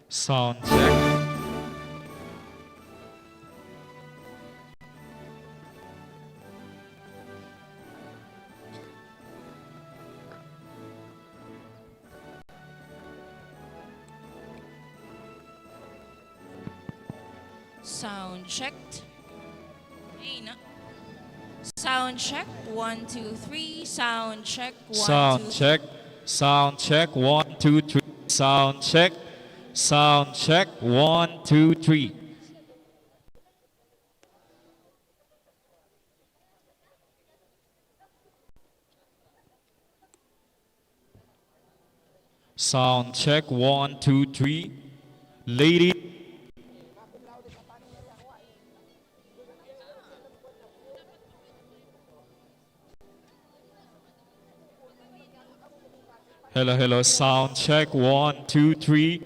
Sound check. Sound checked. Sound check. 1, 2, 3. Sound check. 1, 2, 3. Sound check. Sound check. 1, 2, 3. Sound check. Sound check. 1, 2, 3. Sound check. 1, 2, 3. Lady. Hello, hello. Sound check. 1, 2, 3.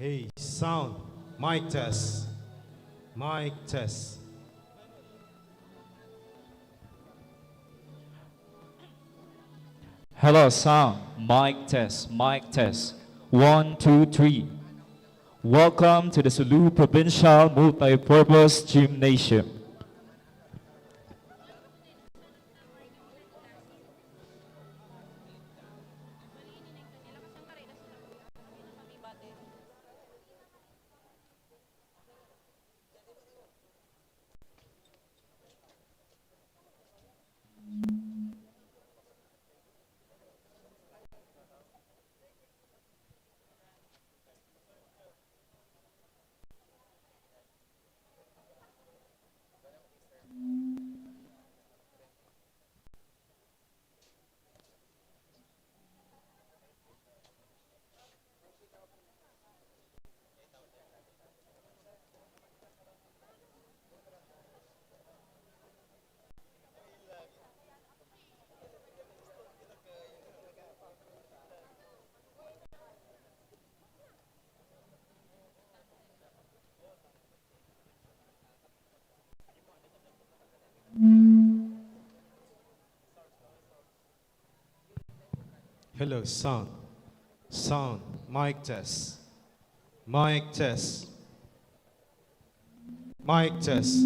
Hey, sound. Mic test. Mic test. Hello, sound. Mic test. Mic test. 1, 2, 3. Welcome to the Sulu Provincial Multipurpose Gymnasium. Hello, sound. Sound. Mic test. Mic test. Mic test.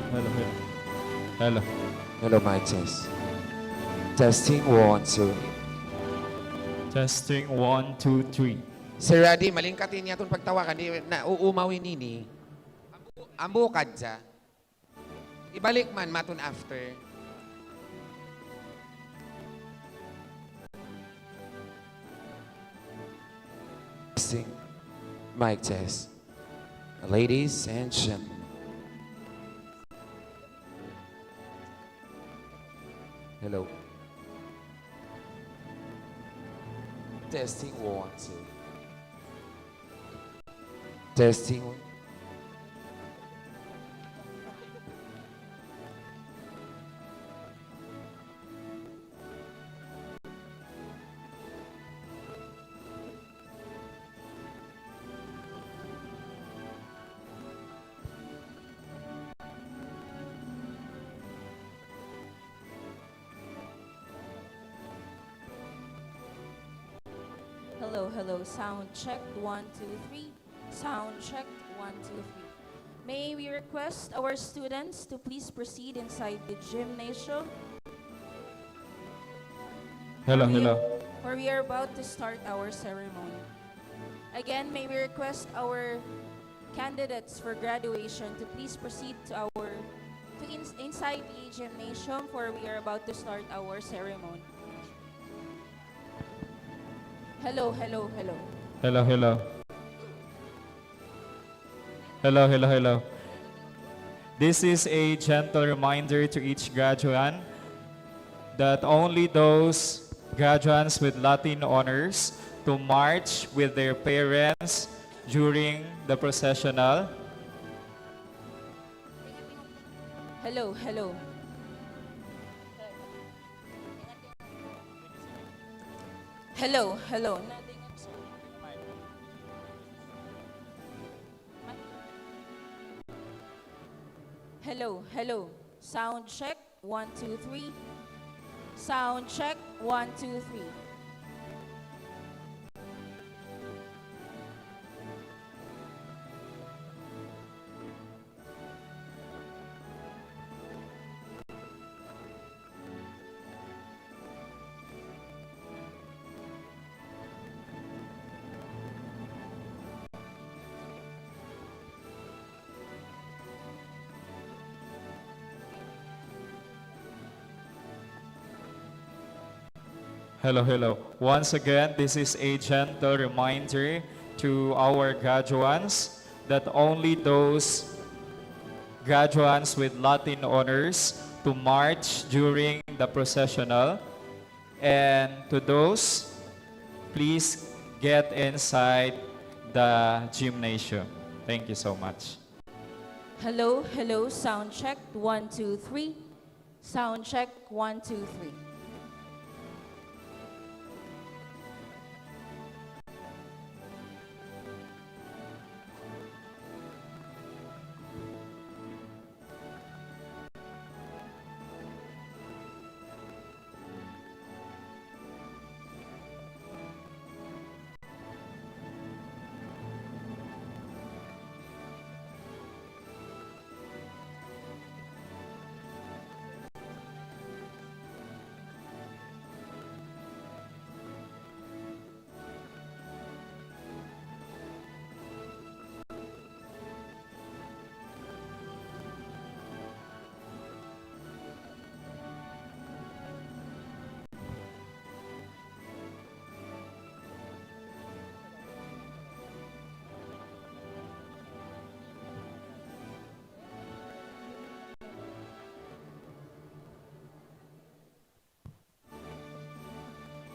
Hello, hello. Hello. Hello, mic test. Testing 1, 2. Testing 1, 2, 3. Sir Raddy, malingkatin niya itong pagtawakan. Di na uumawin nini. Ambukad siya. Ibalik man, matun after. Testing. Mic test. Ladies and gentlemen. Hello. Testing 1, 2. Testing 1. Hello, hello. Sound check. 1, 2, 3. Sound check. 1, 2, 3. May we request our students to please proceed inside the gymnasium? Hello, hello. For we are about to start our ceremony. Again, may we request our candidates for graduation to please proceed to inside the gymnasium, for we are about to start our ceremony. Hello, hello, hello. Hello, hello. Hello, hello, hello. This is a gentle reminder to each graduate that only those graduates with Latin honors to march with their parents during the processional. Hello, hello. Hello, hello. Hello, hello. Sound check. 1, 2, 3. Sound check. 1, 2, 3. Hello, hello. Once again, this is a gentle reminder to our graduates that only those graduates with Latin honors to march during the processional. And to those, please get inside the gymnasium. Thank you so much. Hello, hello. Sound check. 1, 2, 3. Sound check. 1, 2, 3.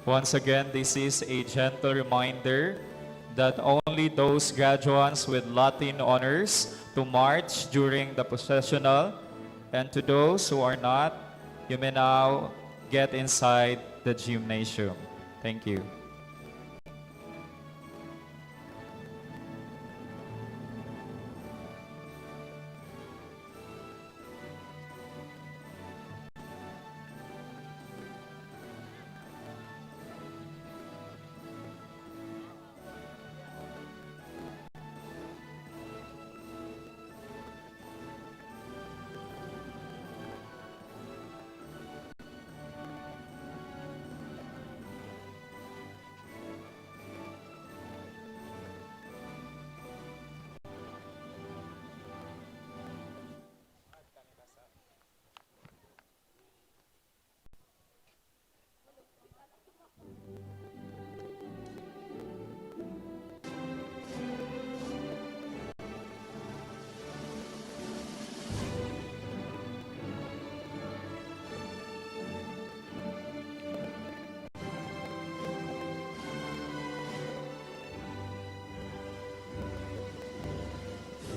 Once again, this is a gentle reminder that only those graduates with Latin honors to march during the processional, and to those who are not, you may now get inside the gymnasium. Thank you.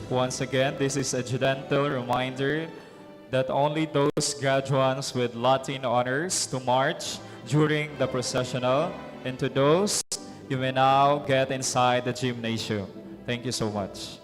Once again, this is a gentle reminder that only those graduates with Latin honors to march during the processional, and to those, you may now get inside the gymnasium. Thank you so much.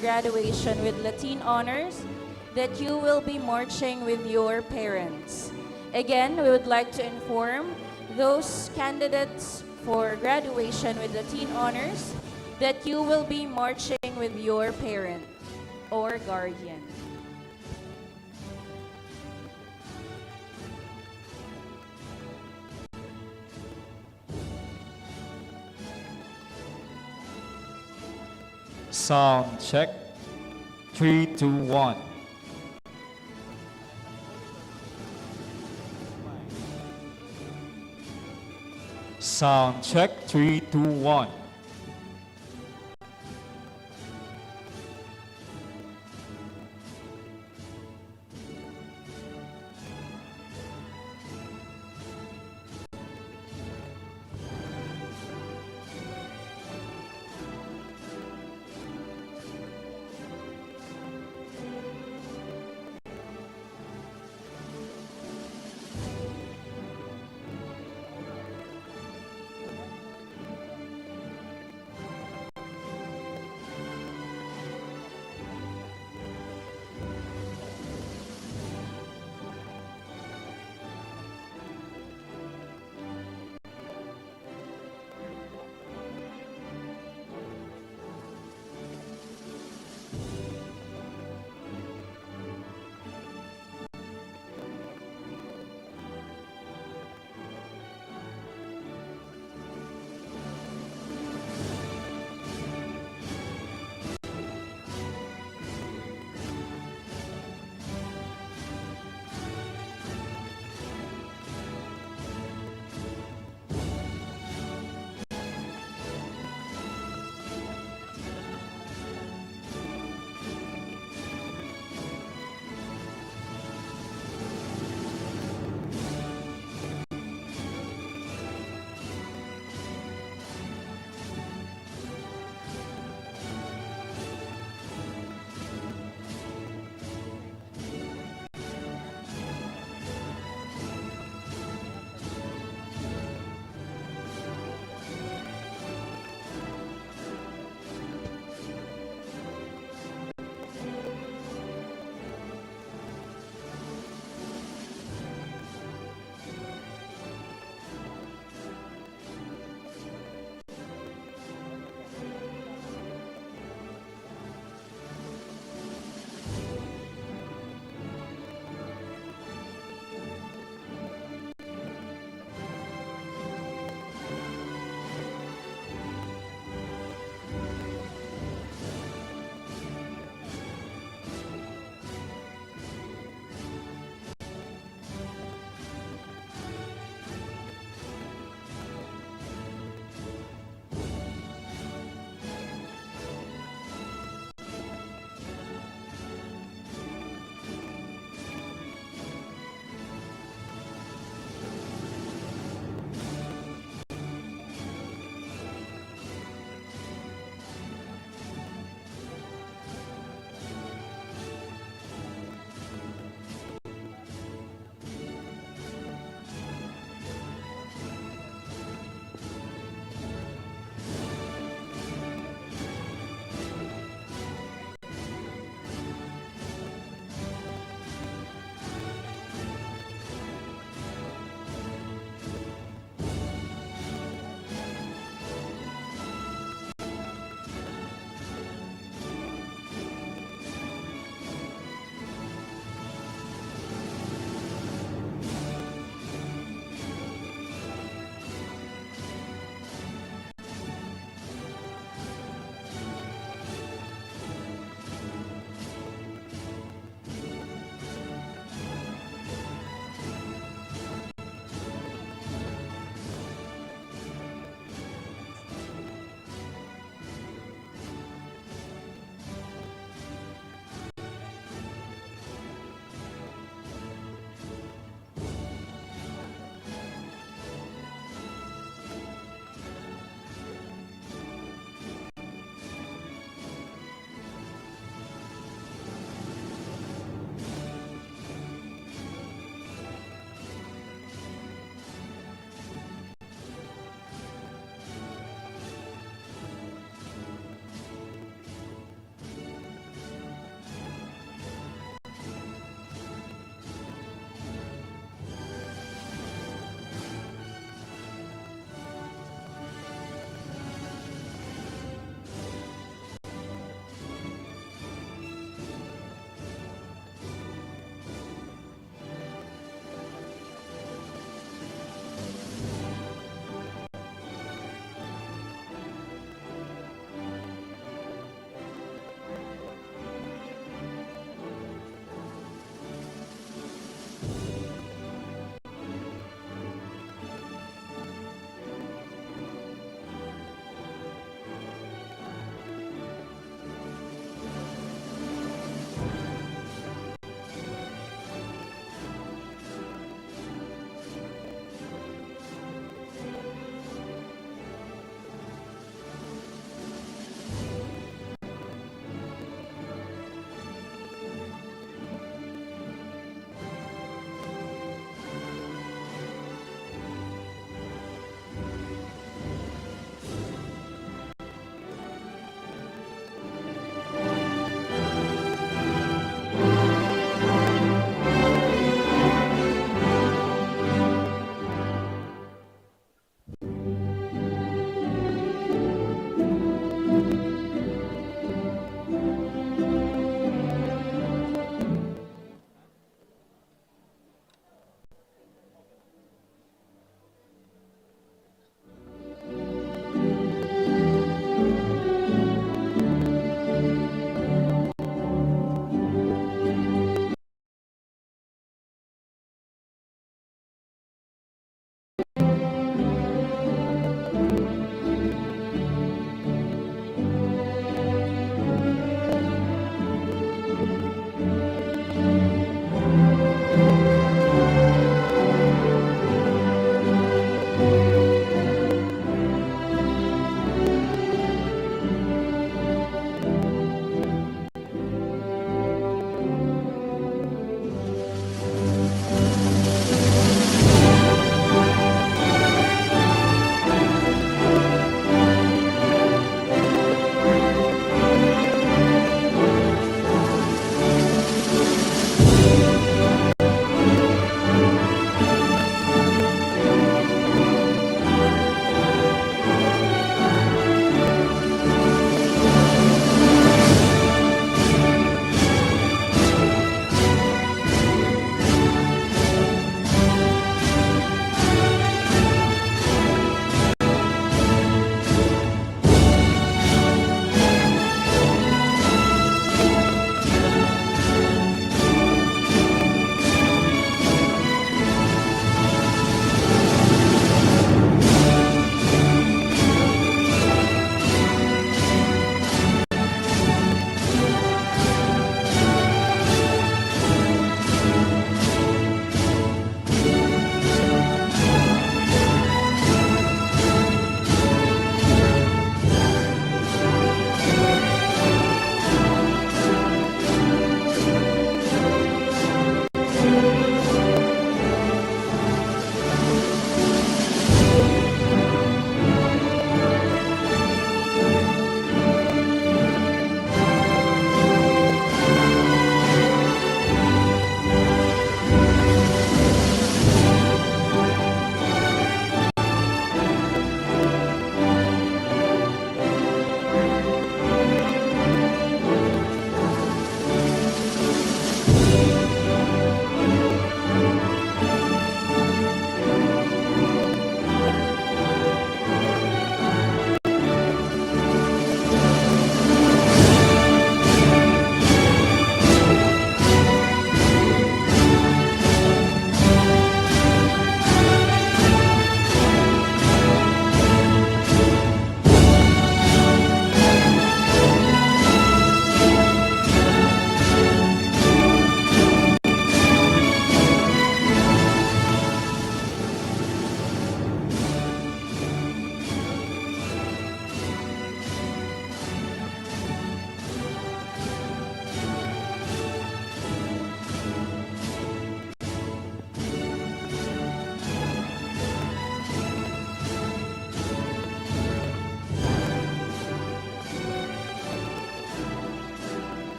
Graduation with Latin honors that you will be marching with your parents. Again, we would like to inform those candidates for graduation with the teen honors that you will be marching with your parent or guardian. Sound check. 3, 2, 1. Sound check. 3, 2, 1.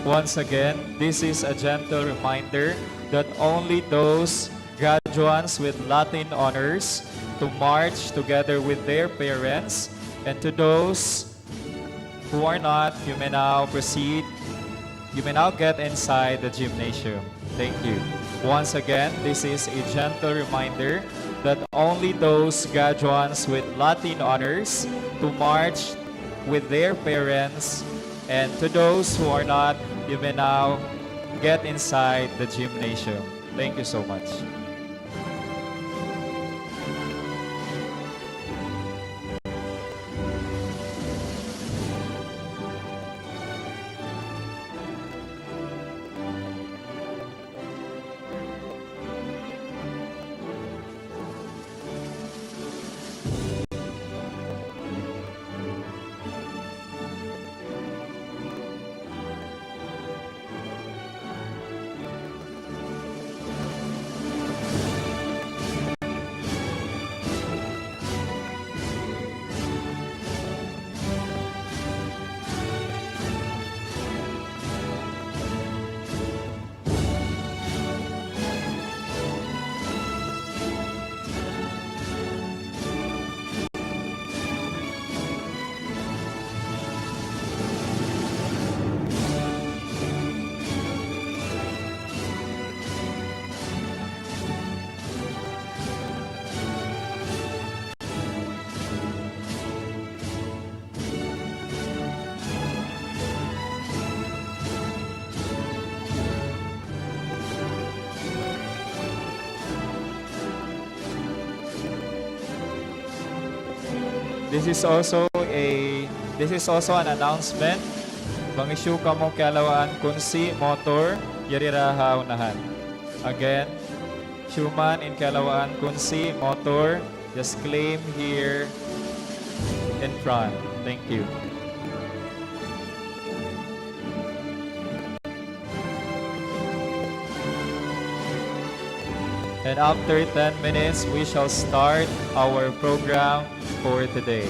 Once again, this is a gentle reminder that only those graduates with Latin honors to march together with their parents, and to those who are not, you may now proceed. You may now get inside the gymnasium. Thank you. Once again, this is a gentle reminder that only those graduates with Latin honors to march with their parents, and to those who are not, you may now get inside the gymnasium. Thank you so much. This is also an announcement. Bang-issue ka mong kalawaan kunsi motor yariraha unahan. Again, human in kalawaan kunsi motor, just claim here in front. Thank you. And after 10 minutes, we shall start our program for today.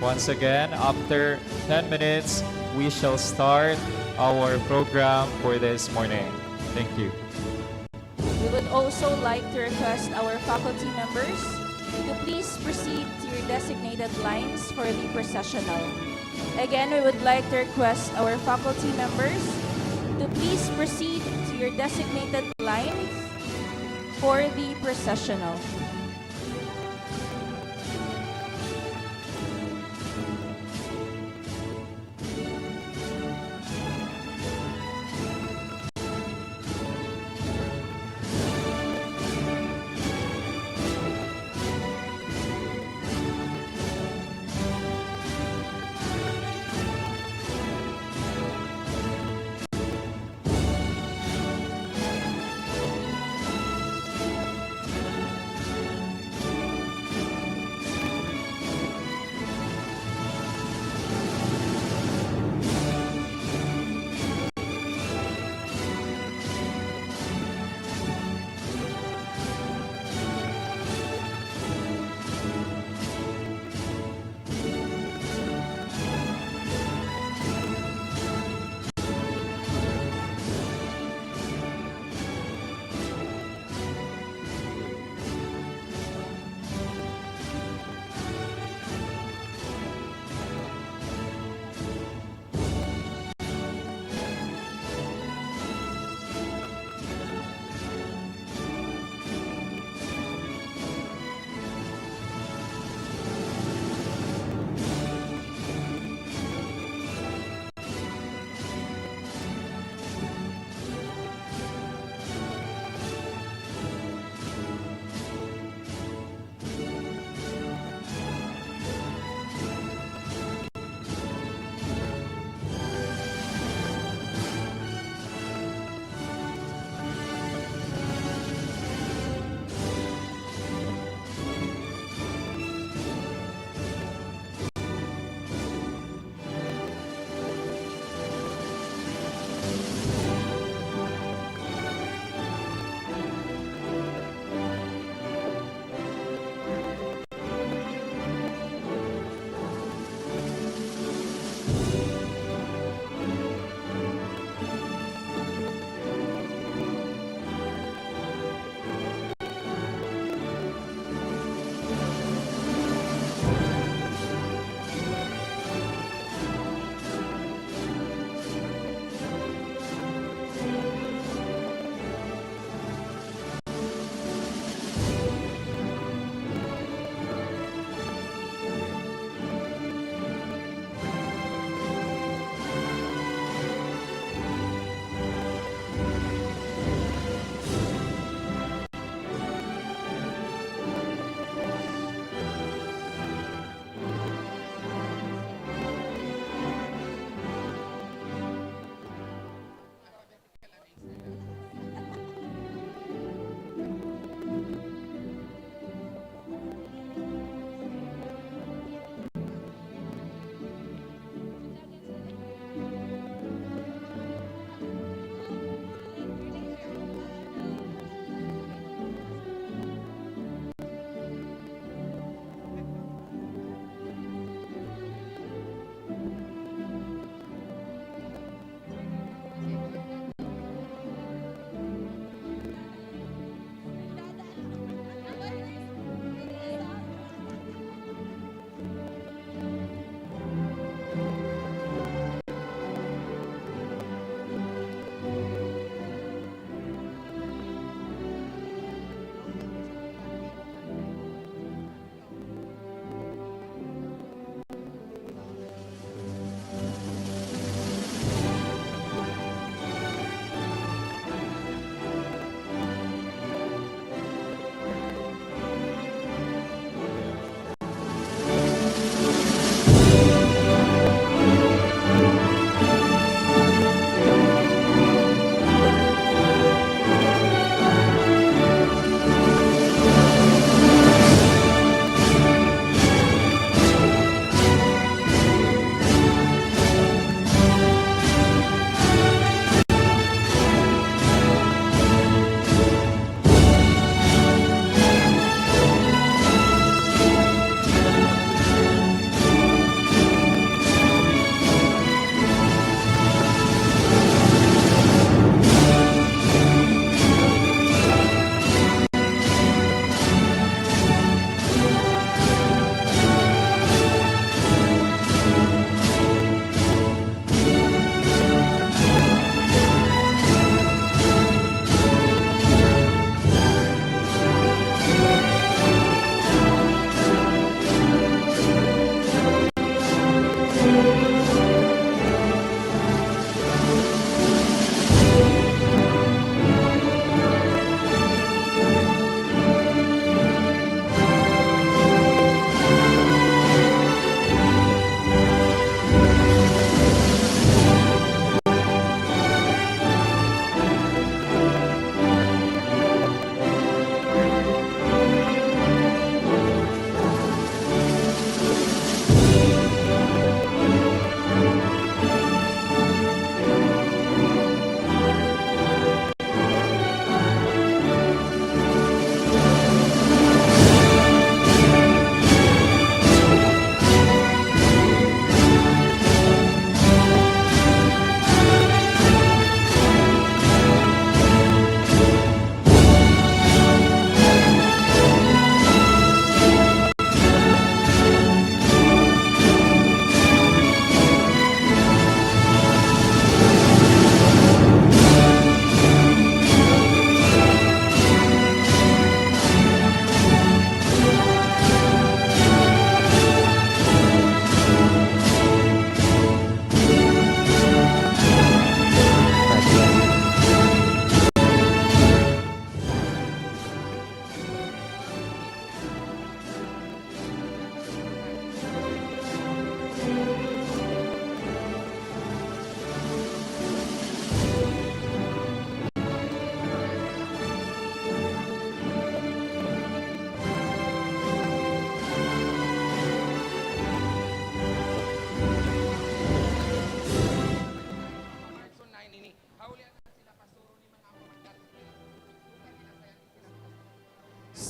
Once again, after 10 minutes, we shall start our program for this morning. Thank you. We would also like to request our faculty members to please proceed to your designated lines for the processional. Again, we would like to request our faculty members to please proceed to your designated lines for the processional.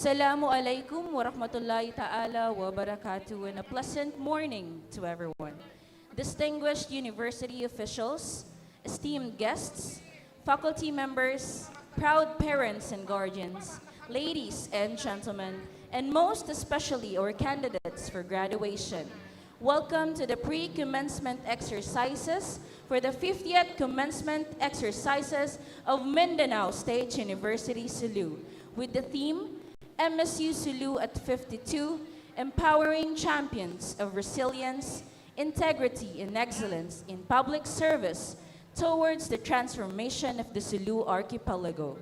Assalamu alaikum wa rahmatullahi ta'ala wa barakatuh, and a pleasant morning to everyone. Distinguished university officials, esteemed guests, faculty members, proud parents and guardians, ladies and gentlemen, and most especially our candidates for graduation. Welcome to the Pre-Commencement Exercises for the 50th Commencement Exercises of Mindanao State University, Sulu, with the theme, MSU-Sulu at 52, Empowering Champions of Resilience, Integrity, and Excellence in Public Service towards the transformation of the Sulu Archipelago.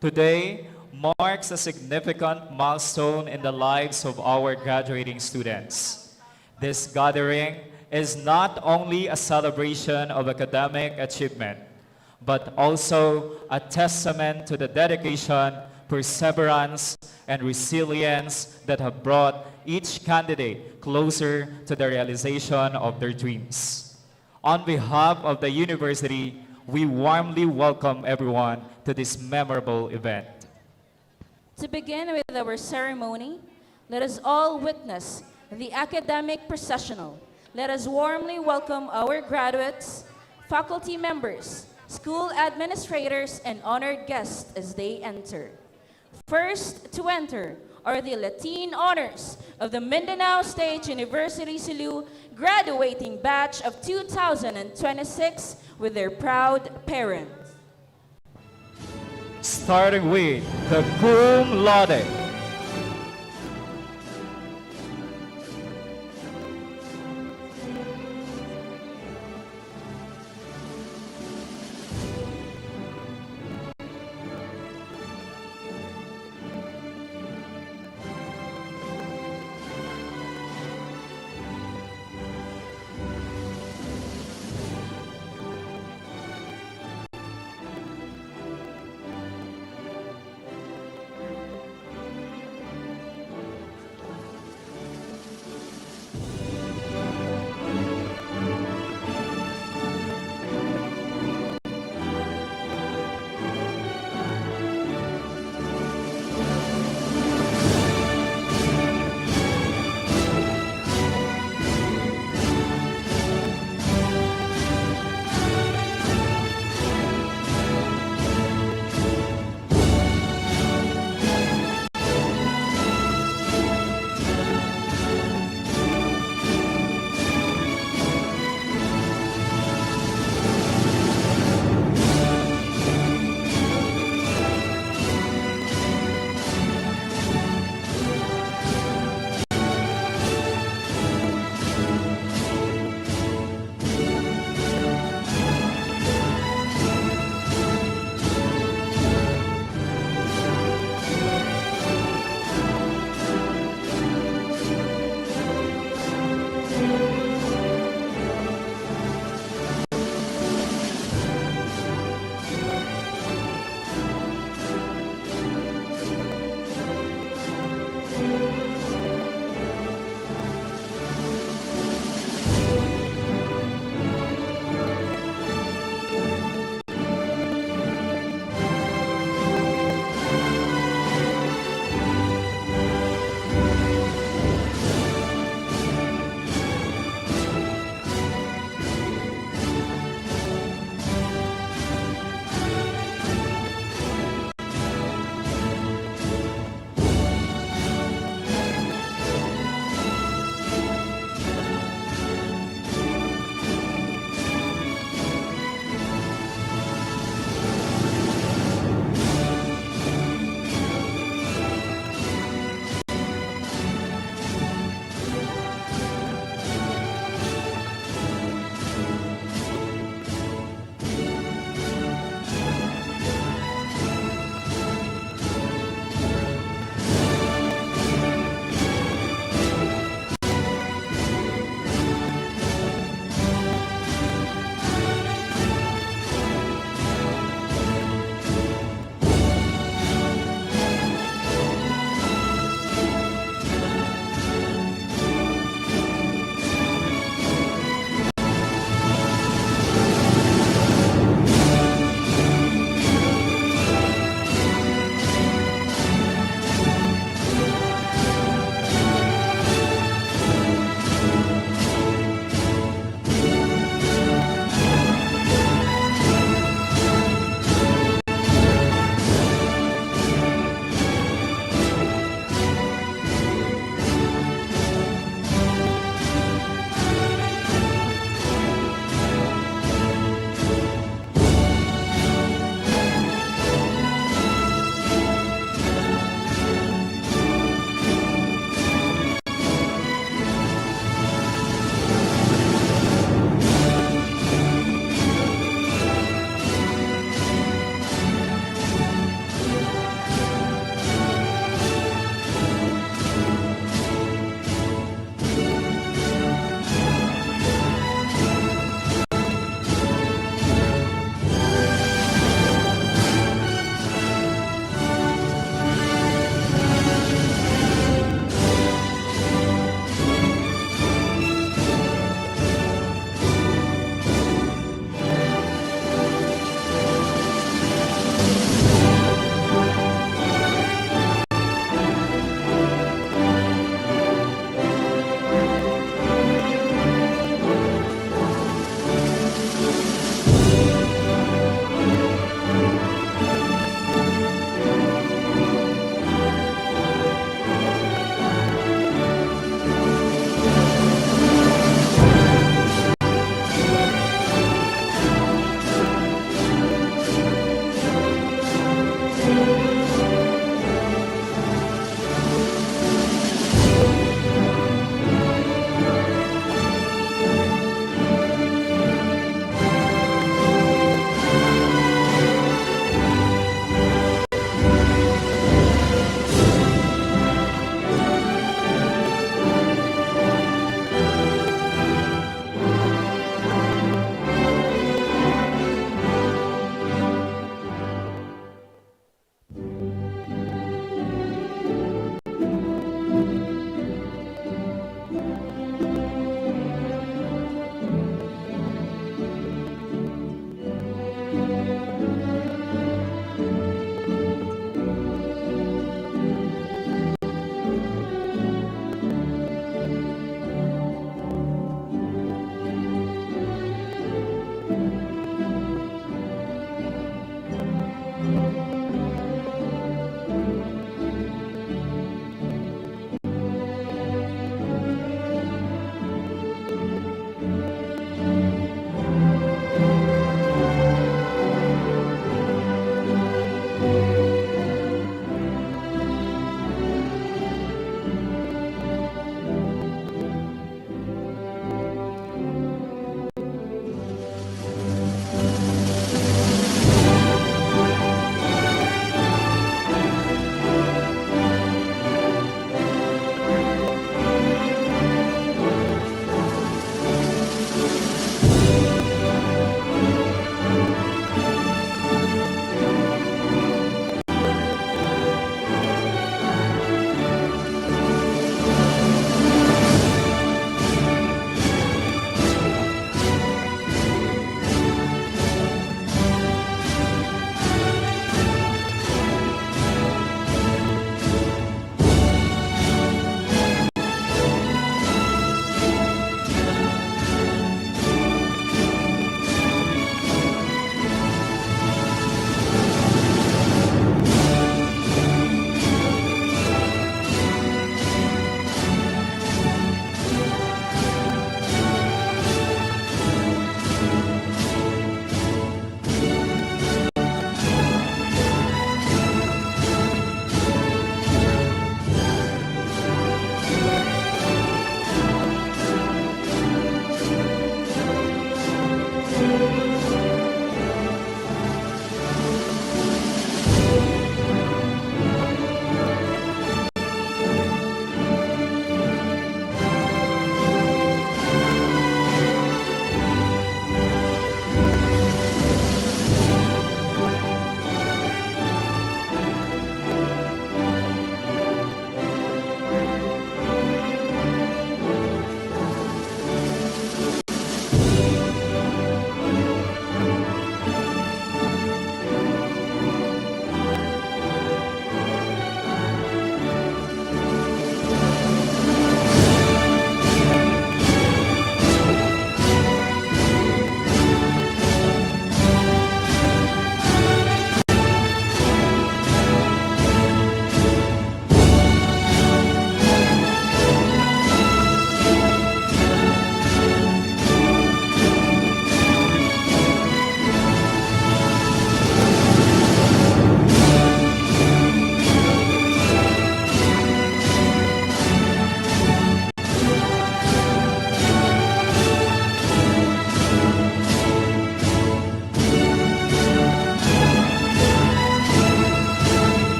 Today marks a significant milestone in the lives of our graduating students. This gathering is not only a celebration of academic achievement, but also a testament to the dedication, perseverance, and resilience that have brought each candidate closer to the realization of their dreams. On behalf of the university, we warmly welcome everyone to this memorable event. To begin with our ceremony, let us all witness the academic processional. Let us warmly welcome our graduates, faculty members, school administrators, and honored guests as they enter. First to enter are the Latin honors of the Mindanao State University Sulu graduating batch of 2026 with their proud parents. Starting with the cum laude.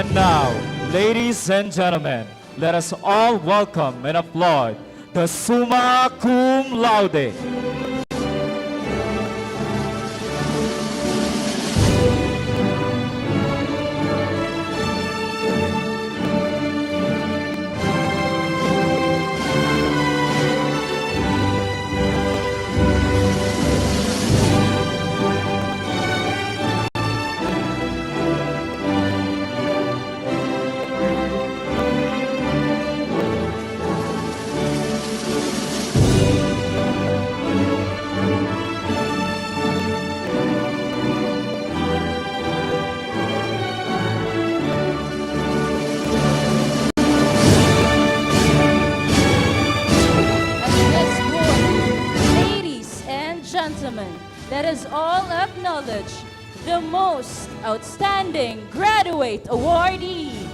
And now, ladies and gentlemen, let us all welcome and applaud the summa cum laude. Let us all acknowledge the most outstanding graduate awardee.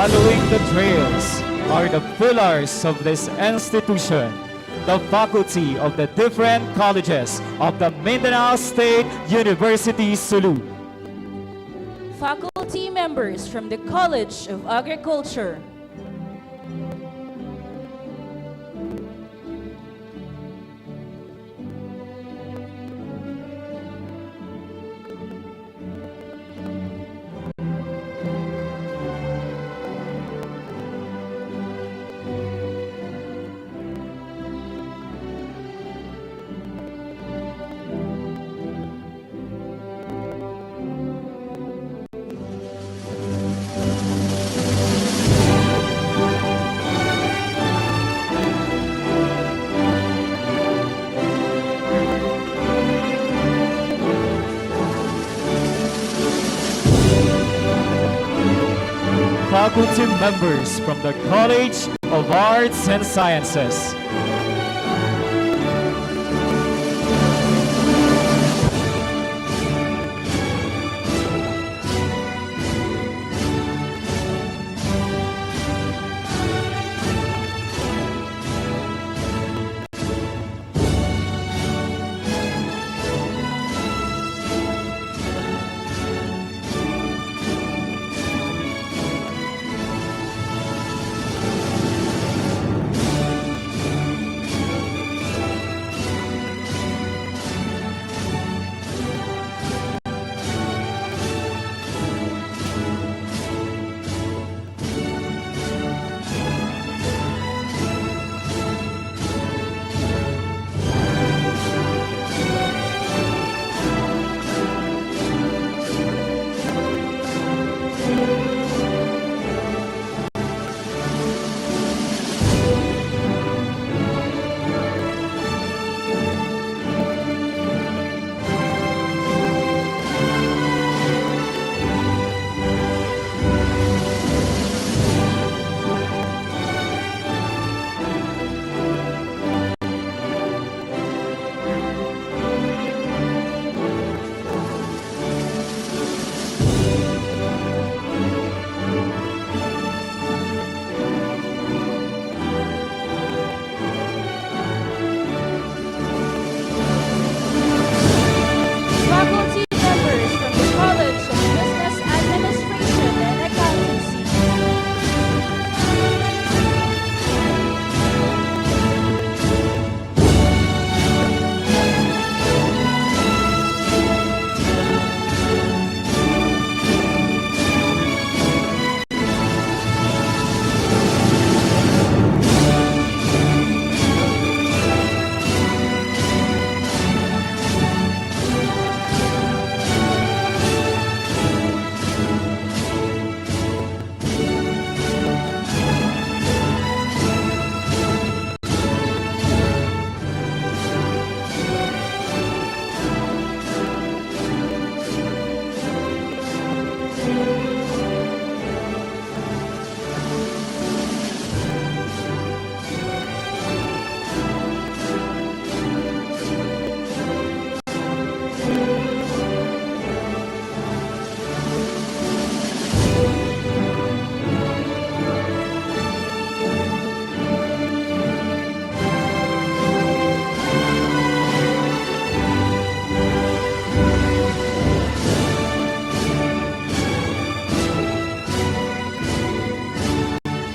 Following the trails are the pillars of this institution, the faculty of the different colleges of the Mindanao State University, Sulu. Faculty members from the College of Agriculture. Faculty members from the College of Arts and Sciences.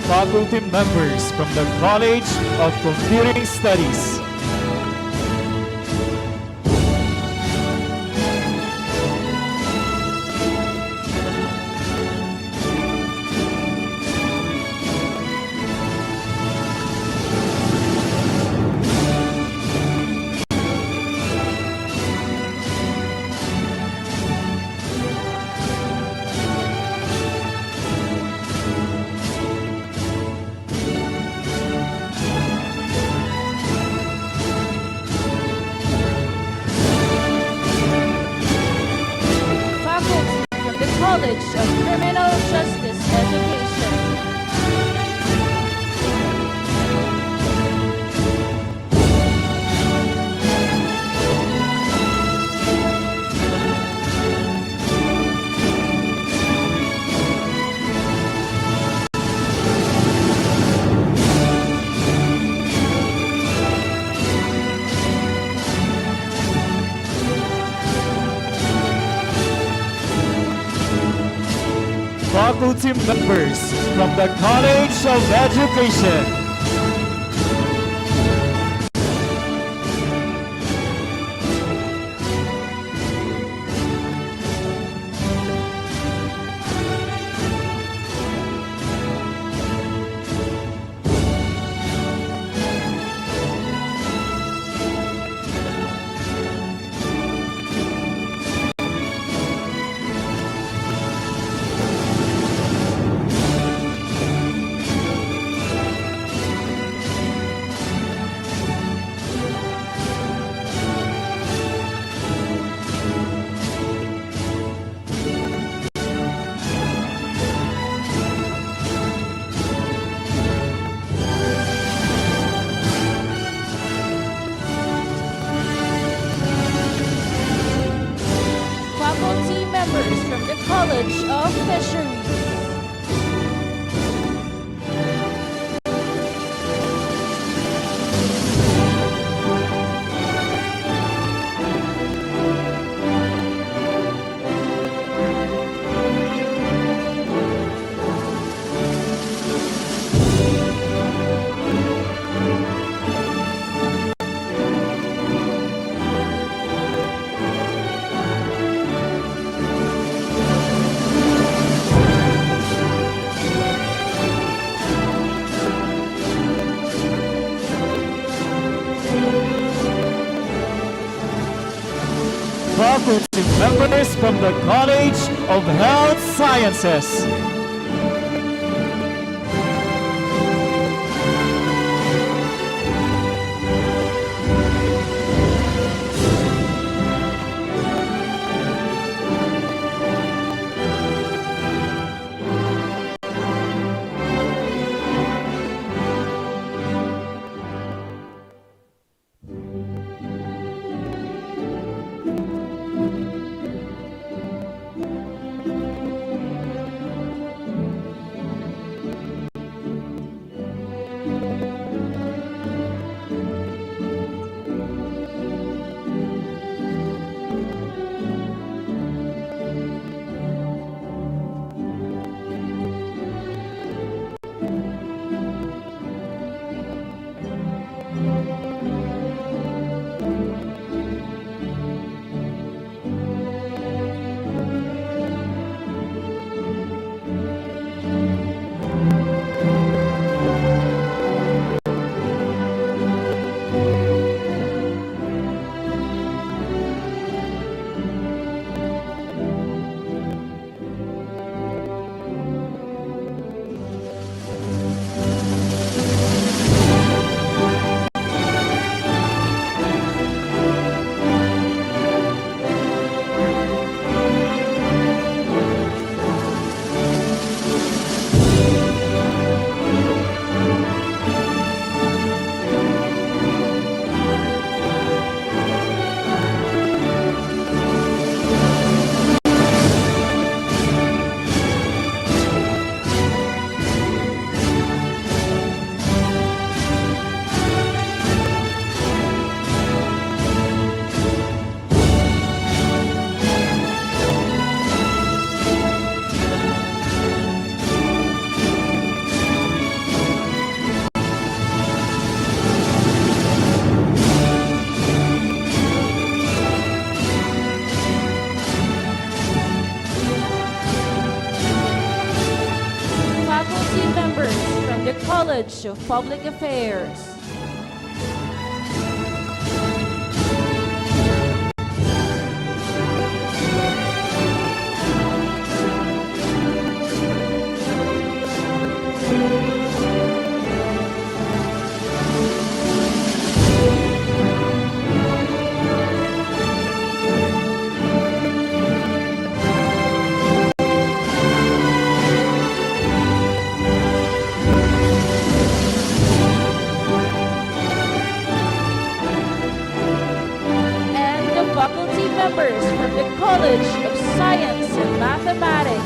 faculty members from the College of Computing Studies. College of Criminal Justice Education. Faculty members from the College of Education. Faculty members from the College of Fisheries. Faculty members from the College of Health Sciences. faculty members from the College of Public Affairs. Members from the College of Science and Mathematics.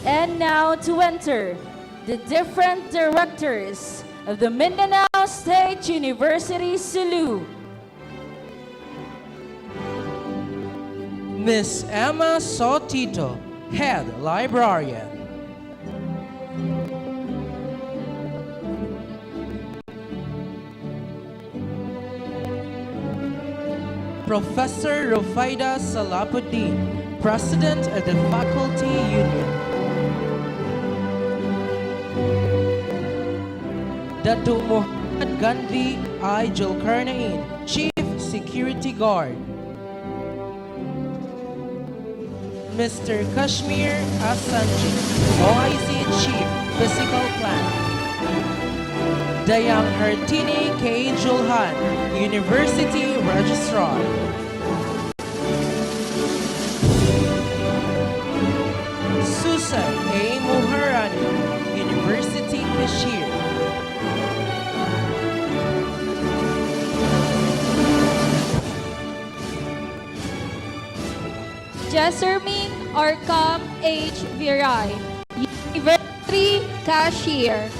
And now to enter the different directors of the Mindanao State University, Sulu. Miss Emma Sotito, Head Librarian. Professor Rufaida Salapuddin, President of the Faculty Union. Datu Muhammad Gandhi I. Julkarnain, Chief Security Guard. Mr. Kashmir Asanji, OIC Chief Physical Plan. Dayang Hartini K. Julhan, University Registrar. Susan A. Muharani, University Cashier. Jessermine Orcam H. Viray, University Cashier.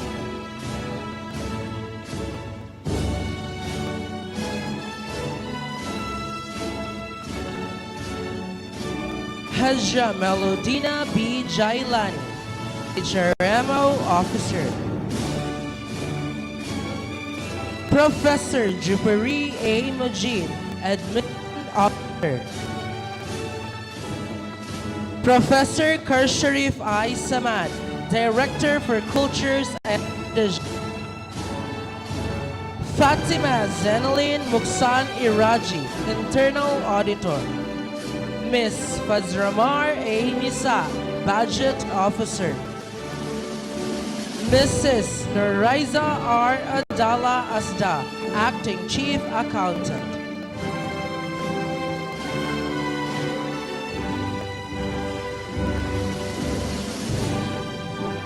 Hajja Melodina B. Jailani, HRMO Officer. Professor Jupari A. Majid, Admin Officer. Professor Karsharif I. Samad, Director for Cultures and Heritage. Fatima Zenaline Muksan Iraji, Internal Auditor. Miss Fazramar A. Nisa, Budget Officer. Mrs. Nuraiza R. Adala Asda, Acting Chief Accountant.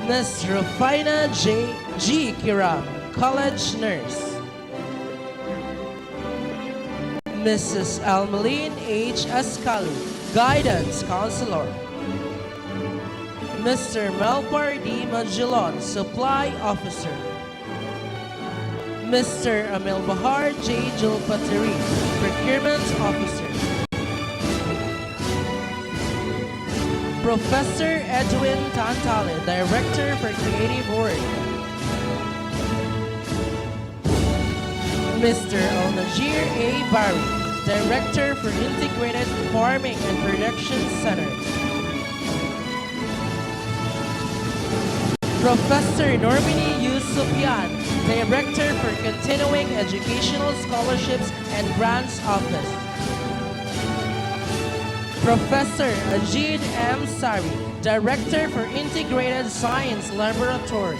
Ms. Rufina G. Kiram, College Nurse. Mrs. Almaline H. Ascali, Guidance Counselor. Mr. Melpar D. Magellan, Supply Officer. Mr. Amil Bahar J. Julpateri, Procurement Officer. Professor Edwin Tantale, Director for Creative Work. Mr. Al-Najir A. Bari, Director for Integrated Farming and Production Center. Professor Normini Yusufian, Director for Continuing Educational Scholarships and Grants Office. Professor Ajid M. Sari, Director for Integrated Science Laboratory.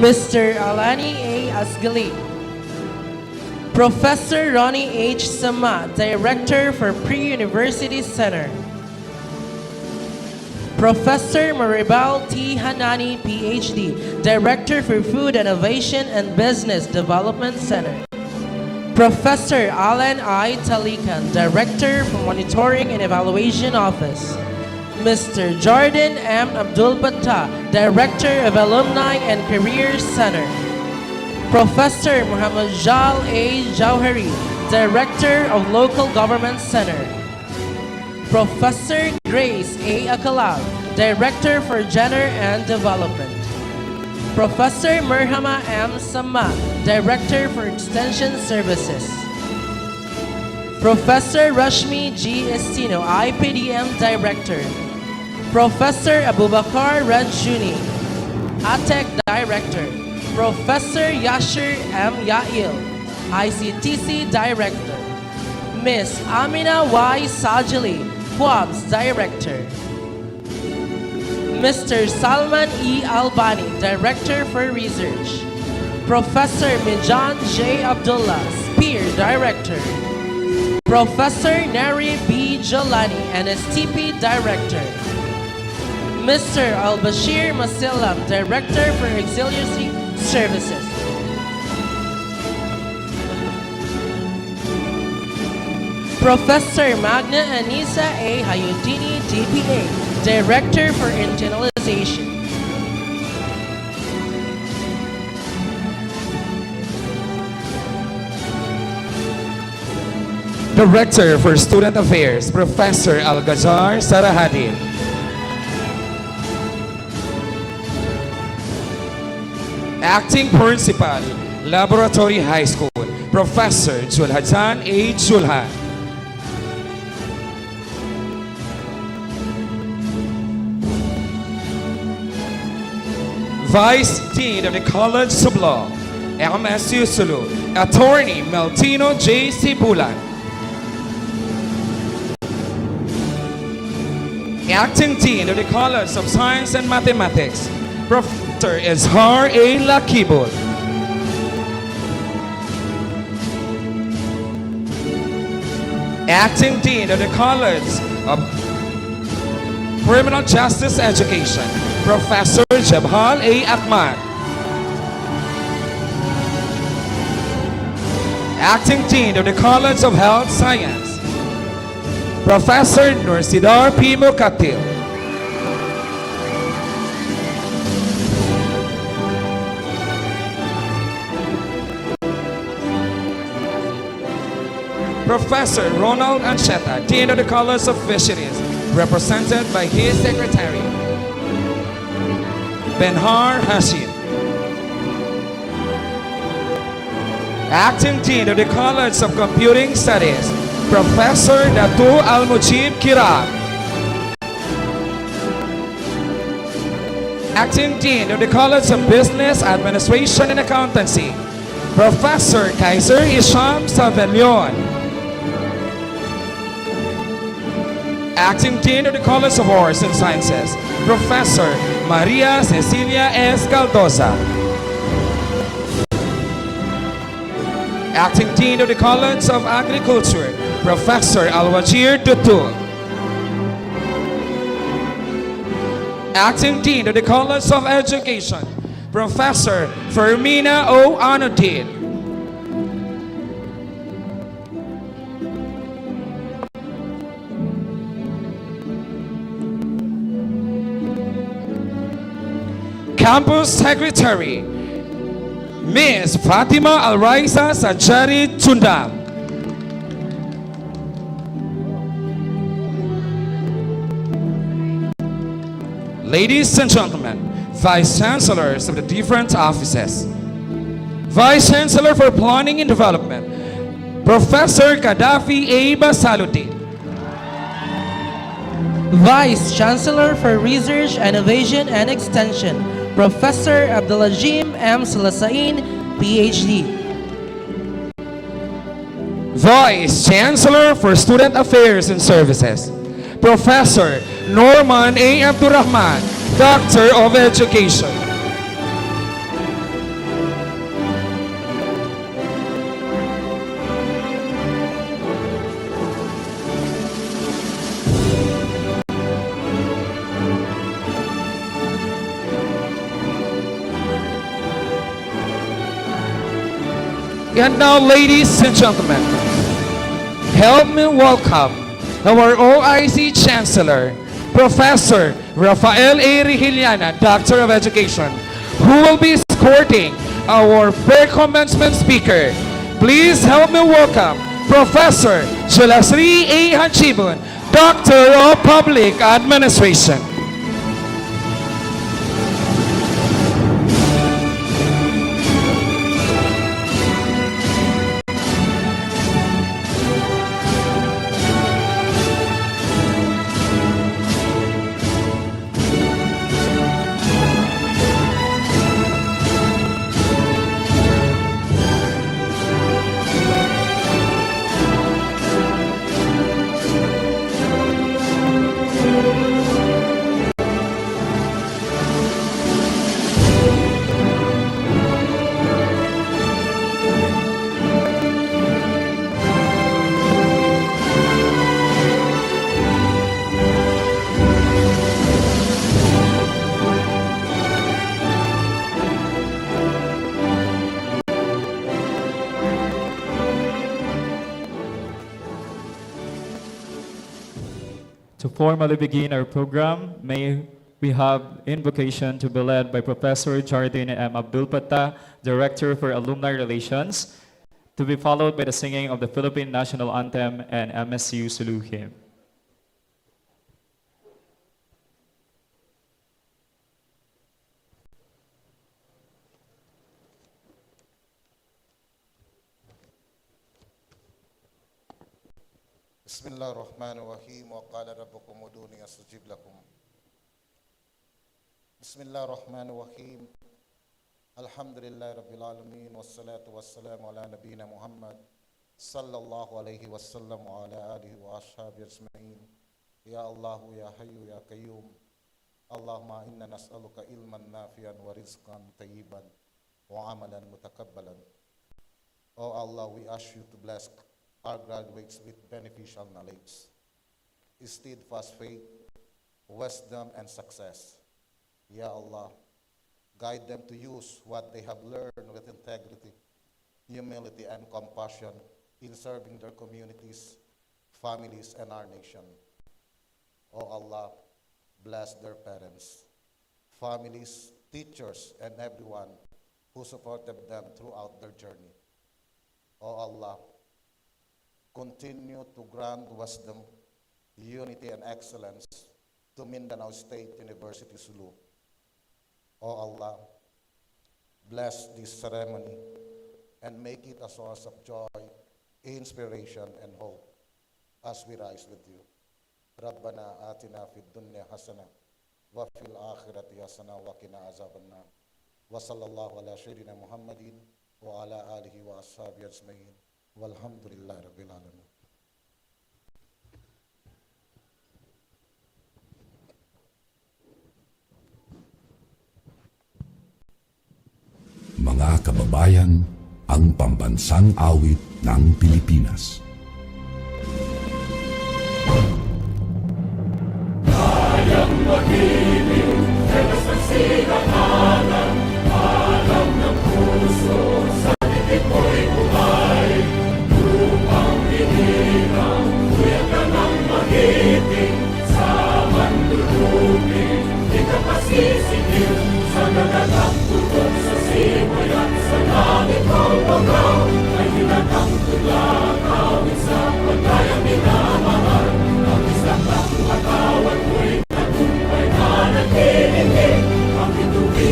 Mr. Alani A. Asgali. Professor Ronnie H. Sama, Director for Pre-University Center. Professor Maribel T. Hanani, PhD, Director for Food Innovation and Business Development Center. Professor Alan I. Talikan, Director for Monitoring and Evaluation Office. Mr. Jordan M. Abdul Batta, Director of Alumni and Career Center. Professor Muhammad Jal A. Jauhari, Director of Local Government Center. Professor Grace A. Akalab, Director for Gender and Development. Professor Merhama M. Sama, Director for Extension Services. Professor Rashmi G. Estino, IPDM Director. Professor Abubakar Rajuni, ATEC Director. Professor Yashir M. Yail, ICTC Director. Miss Amina Y. Sajali, QUABS Director. Mr. Salman E. Albani, Director for Research. Professor Mijan J. Abdullah, Spear Director. Professor Nari B. Jolani, NSTP Director. Mr. Al-Bashir Masilam, Director for Auxiliary Services. Professor Magna Anisa A. Hayudini, DPA, Director for Internalization. Director for Student Affairs, Professor Al-Ghazar Sarahadin. Acting Principal, Laboratory High School, Professor Jul-asri A. Julhan. Vice Dean of the College of Law, MSU-Sulu, Attorney Meltino J. Sibulan. Acting Dean of the College of Science and Mathematics, Professor Izhar A. Lakibul. Acting Dean of the College of Criminal Justice Education, Professor Jabhal A. Ahmad. Acting Dean of the College of Health Science, Professor Nursidar P. Mukatil. Professor Ronald Ancheta, Dean of the College of Fisheries, represented by his Secretary, Benhar Hashim. Acting Dean of the College of Computing Studies, Professor Datu Al-Mujib Kirab. Acting Dean of the College of Business Administration and Accountancy, Professor Kaiser Isham Savelion. Acting Dean of the College of Arts and Sciences, Professor Maria Cecilia S. Caldoza. Acting Dean of the College of Agriculture, Professor Alwajir Dutul. Acting Dean of the College of Education, Professor Fermina O. Anodin. Campus Secretary, Ms. Fatima Al-Raisa Sajari Tundang. Ladies and gentlemen, Vice Chancellors of the different offices. Vice Chancellor for Planning and Development, Professor Gaddafi A. Basaluddin. Vice Chancellor for Research, Innovation, and Extension, Professor Abdulajim M. Salasain, PhD. Vice Chancellor for Student Affairs and Services, Professor Norman A. Abdurrahman, Doctor of Education. And now, ladies and gentlemen, help me welcome our OIC Chancellor, Professor Rafael A. Rihiliana, Doctor of Education, who will be escorting our Pre-Commencement Speaker. Please help me welcome Professor Jul-asri A. Hadjibun, Doctor of Public Administration. To formally begin our program, may we have invocation to be led by Professor Jardine M. Abdul Patah, Director for Alumni Relations, to be followed by the singing of the Philippine National Anthem and MSU-Sulu hymn. Bismillahirrahmanirrahim. Wa qala rabbukum uduni astajib lakum. Bismillahirrahmanirrahim. Alhamdulillahi rabbil alamin. Wassalatu wassalamu ala nabiyyina Muhammad sallallahu alaihi wasallam wa ala alihi wa ashabihi ajma'in. Ya Allah, ya Hayyu, ya Qayyum. Allahumma inna nas'aluka ilman nafi'an wa rizqan tayyiban wa amalan mutakabbalan. Oh Allah, we ask you to bless our graduates with beneficial knowledge, steadfast faith, wisdom, and success. Ya Allah, guide them to use what they have learned with integrity, humility, and compassion in serving their communities, families, and our nation. Oh Allah, bless their parents, families, teachers, and everyone who supported them throughout their journey. Oh Allah, continue to grant wisdom, unity, and excellence to Mindanao State University, Sulu. Oh Allah, bless this ceremony and make it a source of joy, inspiration, and hope as we rise with you. Rabbana atina fid dunya hasana wa fil akhirati hasana wa qina azabannar. Wa sallallahu ala sayyidina Muhammadin wa ala alihi wa ashabihi ajma'in. Walhamdulillahi rabbil alamin. Mga kababayan, ang pambansang awit ng Pilipinas. Kayang mag-ibig, telas ng sigahanan, alam ng puso, sa titik mo'y buhay. Lupang pinirang, kuya ka ng magiting, sa mandulupin, di ka pasisigil, sa nagatang tutok sa simoy at sa langit mong pagaw, ay hinatang tula, kawin sa pagkayang minamahal, ang isang katawan mo'y tagumpay na nagkikinig, ang ituwid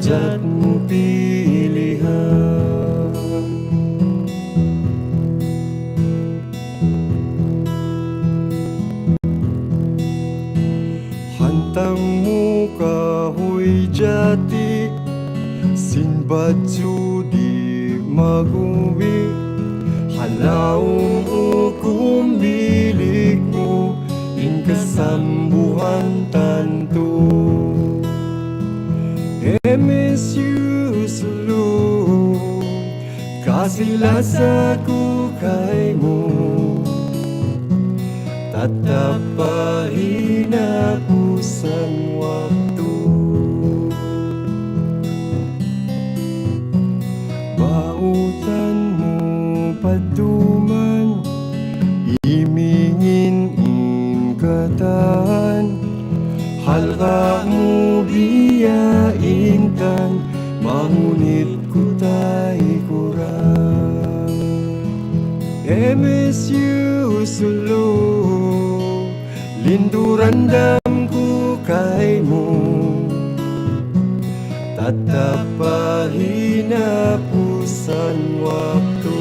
jat mo pilihan. Hantang mo kahoy jati, sinbad judi maguwi, halaong kumbilik mo, inkasambuhan tanto. MSU-Sulu, kasilasa ko kay mo, tatapahin ako sa waktu. Bautan mo patuman, imingin ingkatan, halka mo biyaintan, mangunit ko tayo kurang. MSU-Sulu, linduran dam ko kay mo, tatapahin ako sa waktu.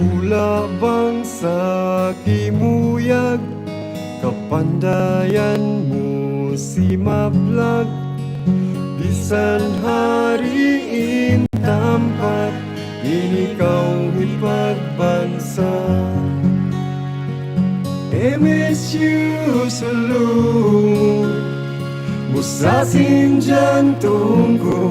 Hula bang sa kimuyag, kapandayan mo si maplag, bisan hariin tampat, inikaw ipagbansa. MSU-Sulu, musasin jantung ko,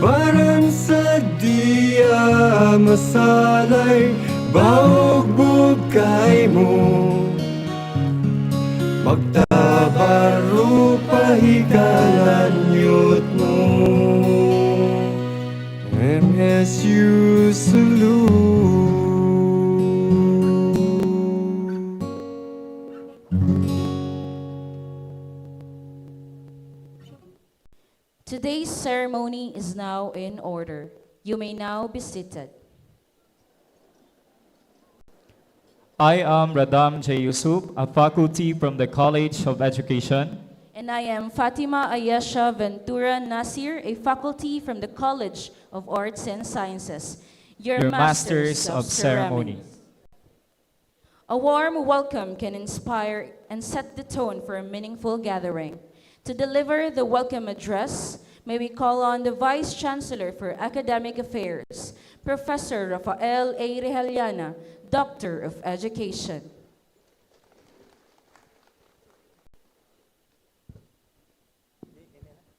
baran sa dia masalay, baugbog kay mo, magtabaro pahikalan yut mo. MSU-Sulu. Today's ceremony is now in order. You may now be seated. I am Radam J. Yusuf, a faculty from the College of Education. And I am Fatima Ayesha Ventura Nasir, a faculty from the College of Arts and Sciences, Your Masters of Ceremony. A warm welcome can inspire and set the tone for a meaningful gathering. To deliver the welcome address, may we call on the Vice Chancellor for Academic Affairs, Professor Rafael A. Reheliana, Doctor of Education.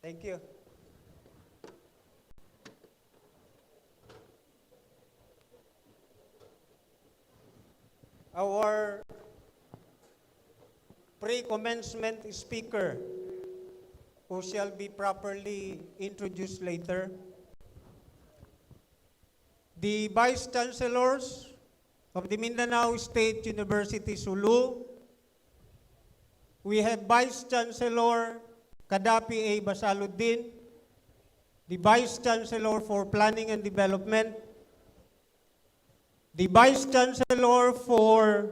Thank you. Our pre-commencement speaker, who shall be properly introduced later. The Vice Chancellors of the Mindanao State University, Sulu. We have Vice Chancellor Kadapi A. Basaluddin, the Vice Chancellor for Planning and Development, the Vice Chancellor for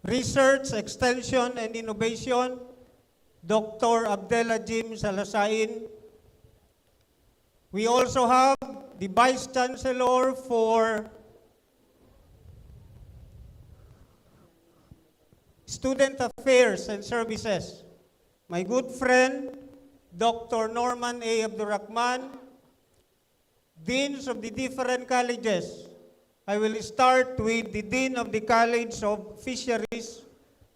Research, Extension, and Innovation, Dr. Abdella Jim Salasain. We also have the Vice Chancellor for Student Affairs and Services, my good friend, Dr. Norman A. Abdurrahman, Deans of the different colleges. I will start with the Dean of the College of Fisheries,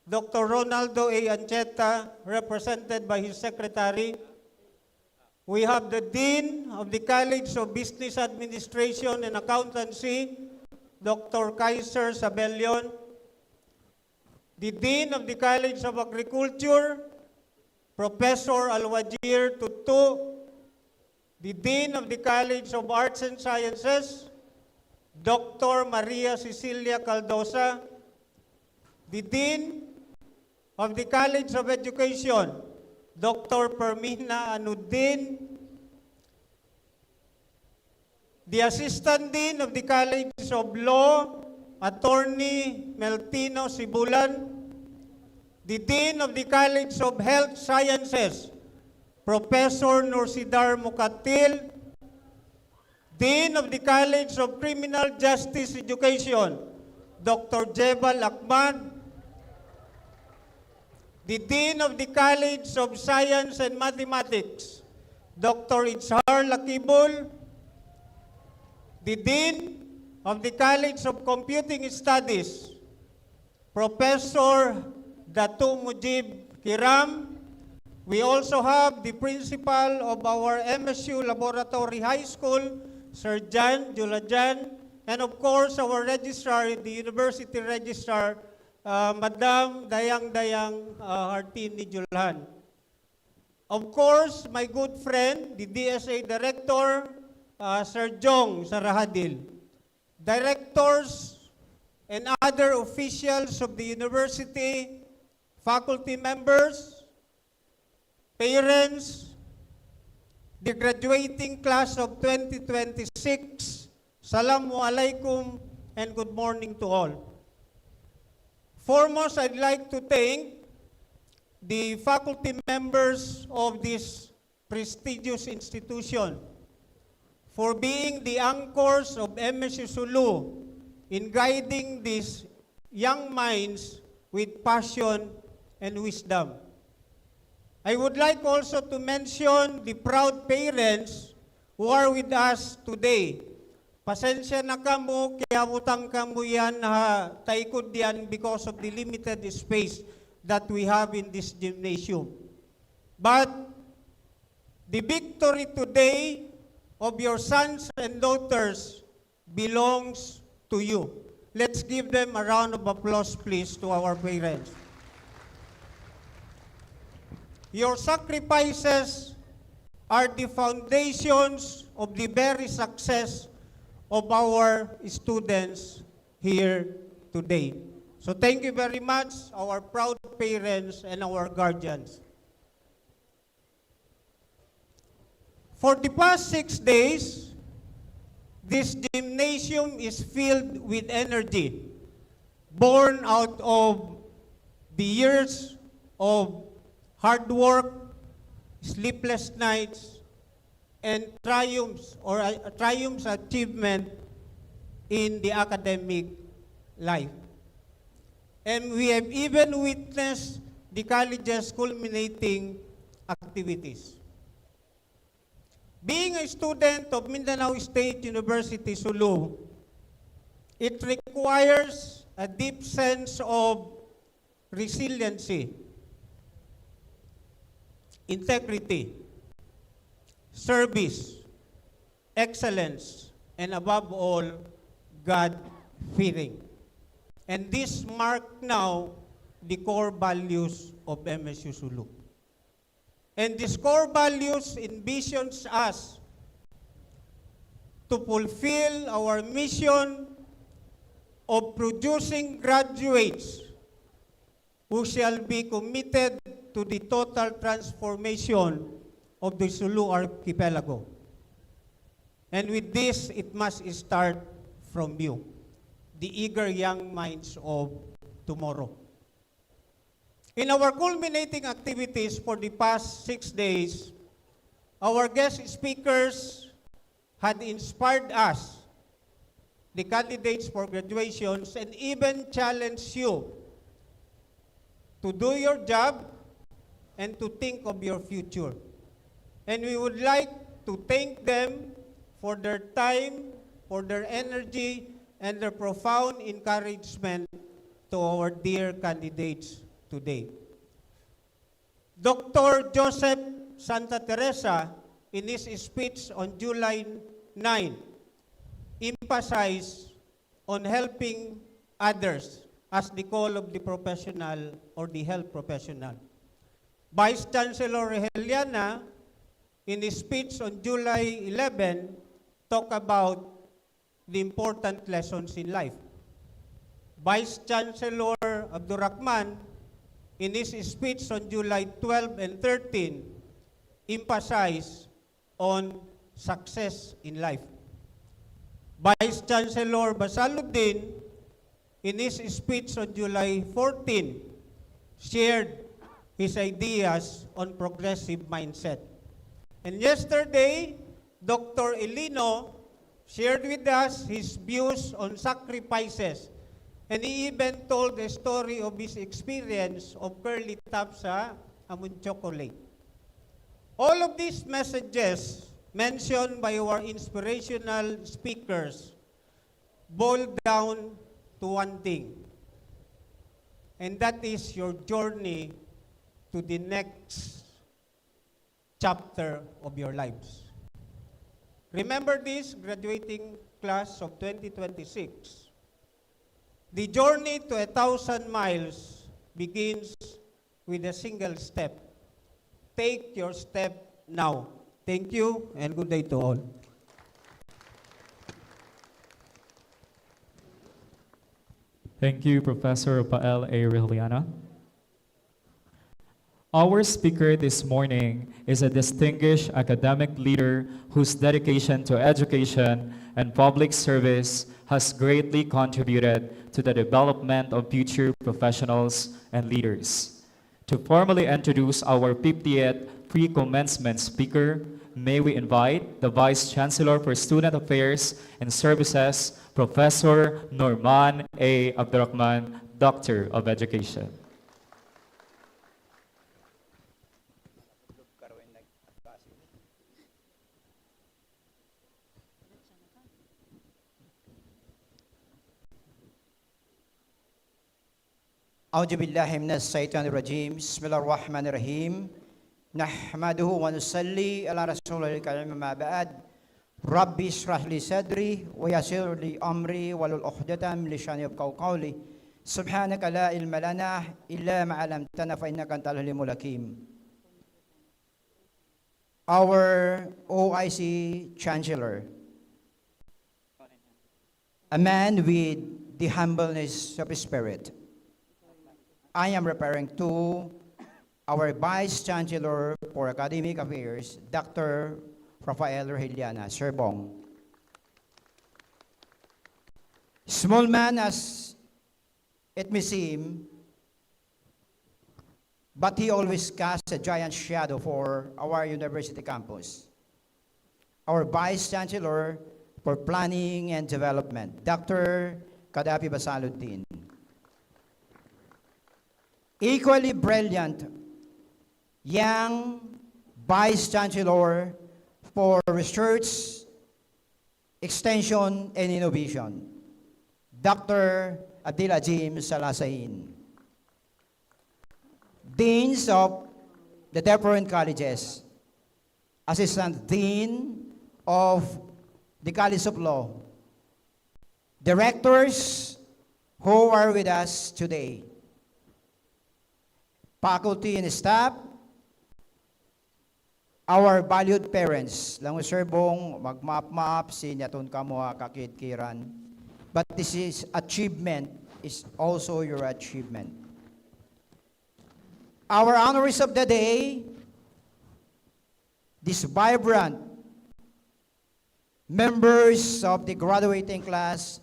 Dr. Ronaldo A. Ancheta, represented by his secretary. We have the Dean of the College of Business Administration and Accountancy, Dr. Kaiser Sabellion. The Dean of the College of Agriculture, Professor Alwajir Tutu. The Dean of the College of Arts and Sciences, Dr. Maria Cecilia Caldosa. The Dean of the College of Education, Dr. Permina Anuddin, the Assistant Dean of the College of Law, Attorney Meltino Sibulan, the Dean of the College of Health Sciences, Professor Nursidar Mukatil, Dean of the College of Criminal Justice Education, Dr. Jebal Ahmad, the Dean of the College of Science and Mathematics, Dr. Itzhar Lakibul, the Dean of the College of Computing Studies, Professor Datu Mujib Kiram. We also have the principal of our MSU Laboratory High School, Sir Jan Julajan, and of course our registrar, the University Registrar, Madam Dayang Hartini Julhan. Of course, my good friend, the DSA Director, Sir Jong Sarahadil. Directors and other officials of the university, faculty members, parents, the graduating class of 2026, Assalamu alaikum and good morning to all. Foremost, I'd like to thank the faculty members of this prestigious institution for being the anchors of MSU-Sulu in guiding these young minds with passion and wisdom. I would like also to mention the proud parents who are with us today. Pasensya na kamo, kaya butang kamo yan na taikod yan because of the limited space that we have in this gymnasium. But the victory today of your sons and daughters belongs to you. Let's give them a round of applause, please, to our parents. Your sacrifices are the foundations of the very success of our students here today. So thank you very much, our proud parents and our guardians. For the past 6 days, this gymnasium is filled with energy, born out of the years of hard work, sleepless nights, and triumphs achievement in the academic life. And we have even witnessed the college's culminating activities. Being a student of Mindanao State University, Sulu, it requires a deep sense of resiliency, integrity, service, excellence, and above all, God-fearing. And this mark now the core values of MSU-Sulu. And these core values envisions us to fulfill our mission of producing graduates who shall be committed to the total transformation of the Sulu archipelago. And with this, it must start from you, the eager young minds of tomorrow. In our culminating activities for the past 6 days, our guest speakers had inspired us, the candidates for graduations, and even challenged you to do your job and to think of your future. And we would like to thank them for their time, for their energy, and their profound encouragement to our dear candidates today. Dr. Joseph Santa Teresa, in his speech on July 9, emphasized on helping others as the call of the professional or the health professional. Vice Chancellor Reheliana, in his speech on July 11, talked about the important lessons in life. Vice Chancellor Abdurrahman, in his speech on July 12 and 13, emphasized on success in life. Vice Chancellor Basaluddin, in his speech on July 14, shared his ideas on progressive mindset. And yesterday, Dr. Elino shared with us his views on sacrifices. And he even told the story of his experience of curly top sa Amon Chocolate. All of these messages mentioned by our inspirational speakers boil down to one thing, and that is your journey to the next chapter of your lives. Remember this, graduating class of 2026. The journey to 1,000 miles begins with a single step. Take your step now. Thank you and good day to all. Thank you, Professor Rafael A. Riliana. Our speaker this morning is a distinguished academic leader whose dedication to education and public service has greatly contributed to the development of future professionals and leaders. To formally introduce our 50th Pre-Commencement Speaker, may we invite the Vice Chancellor for Student Affairs and Services, Professor Norman A. Abdurrahman, Doctor of Education. أعوذ بالله من الشيطان الرجيم بسم الله الرحمن الرحيم نحمده ونصلي على رسول الكريم ما بعد ربي اشرح لي صدري ويسر لي أمري واحلل عقدة من لساني يفقهوا قولي سبحانك لا علم لنا إلا ما علمتنا فإنك أنت العليم الحكيم. Our OIC Chancellor, a man with the humbleness of spirit. I am referring to our Vice Chancellor for Academic Affairs, Dr. Rafael Riliana, Sir Bong. Small man as it may seem, but he always casts a giant shadow for our university campus. Our Vice Chancellor for Planning and Development, Dr. Kadapi Basaluddin. Equally brilliant young Vice Chancellor for Research, Extension, and Innovation, Dr. Adil Ajim Salasain. Deans of the different colleges, Assistant Dean of the College of Law, Directors who are with us today, faculty and staff, our valued parents, lang Sir Bong, magmap-map, sinyaton kamo kakit-kiran. But this is achievement, is also your achievement. Our honors of the day, these vibrant members of the graduating class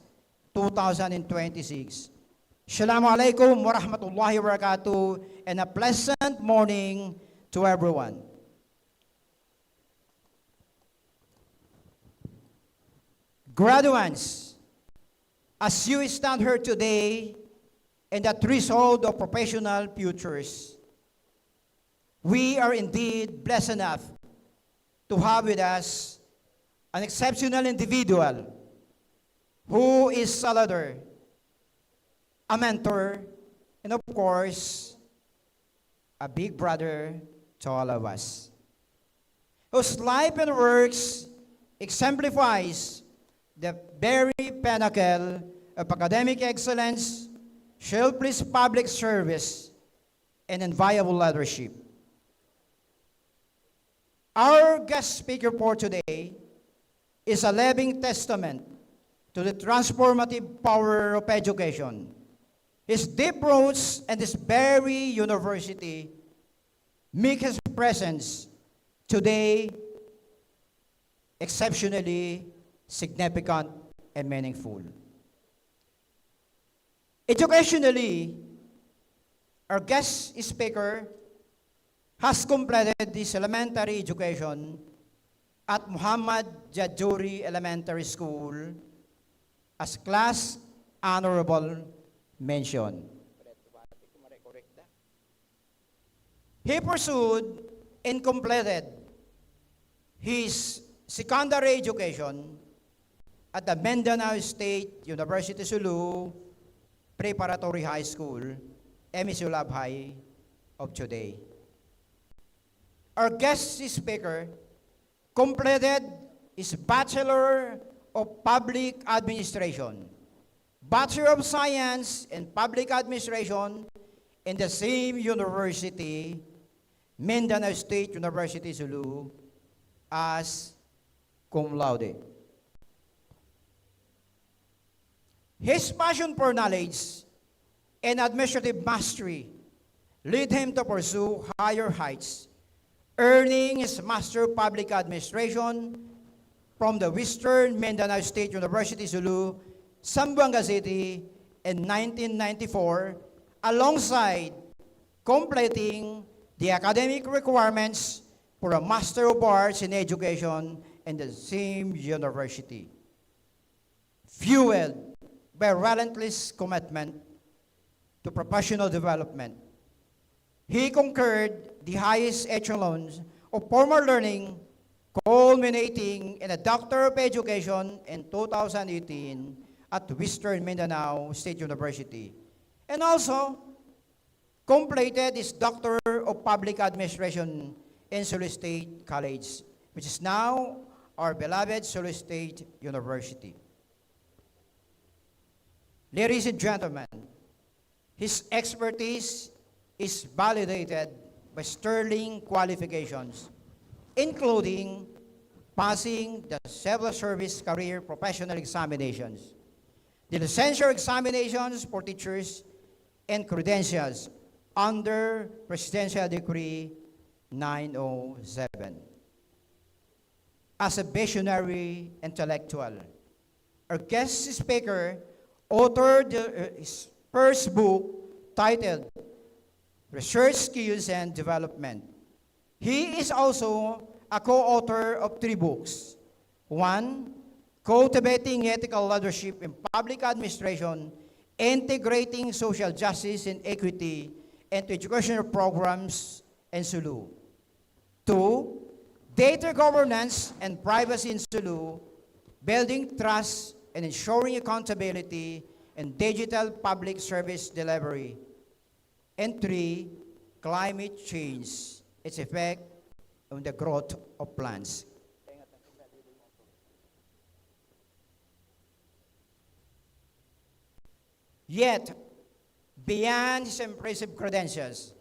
2026. Assalamu alaikum wa rahmatullahi wa barakatuh, and a pleasant morning to everyone. Graduates, as you stand here today in the threshold of professional futures, we are indeed blessed enough to have with us an exceptional individual who is a leader, a mentor, and of course, a big brother to all of us, whose life and works exemplifies the very pinnacle of academic excellence, selfless public service, and inviolable leadership. Our guest speaker for today is a living testament to the transformative power of education. His deep roots and this very university make his presence today exceptionally significant and meaningful. Educationally, our guest speaker has completed his elementary education at Muhammad Jajuri Elementary School as class honorable mention. He pursued and completed his secondary education at the Mindanao State University Sulu Preparatory High School, MSU-Sulu High of today. Our guest speaker completed his Bachelor of Public Administration, Bachelor of Science in Public Administration in the same university, Mindanao State University Sulu, as cum laude. His passion for knowledge and administrative mastery lead him to pursue higher heights, earning his Master of Public Administration from the Western Mindanao State University Sulu, Zamboanga City in 1994, alongside completing the academic requirements for a Master of Arts in Education in the same university. Fueled by relentless commitment to professional development, he conquered the highest echelons of formal learning, culminating in a Doctor of Education in 2018 at Western Mindanao State University, and also completed his Doctor of Public Administration in Sulu State College, which is now our beloved Sulu State University. Ladies and gentlemen, his expertise is validated by sterling qualifications, including passing the Civil Service Career Professional Examinations, the licensure examinations for teachers, and credentials under Presidential Decree 907. As a visionary intellectual, our guest speaker authored his first book titled Research Skills and Development. He is also a co-author of 3 books. 1, Cultivating Ethical Leadership in Public Administration, Integrating Social Justice and Equity into Educational Programs in Sulu. 2, Data Governance and Privacy in Sulu, Building Trust and Ensuring Accountability in Digital Public Service Delivery. And 3, Climate Change, its effect on the growth of plants. Yet, beyond his impressive credentials,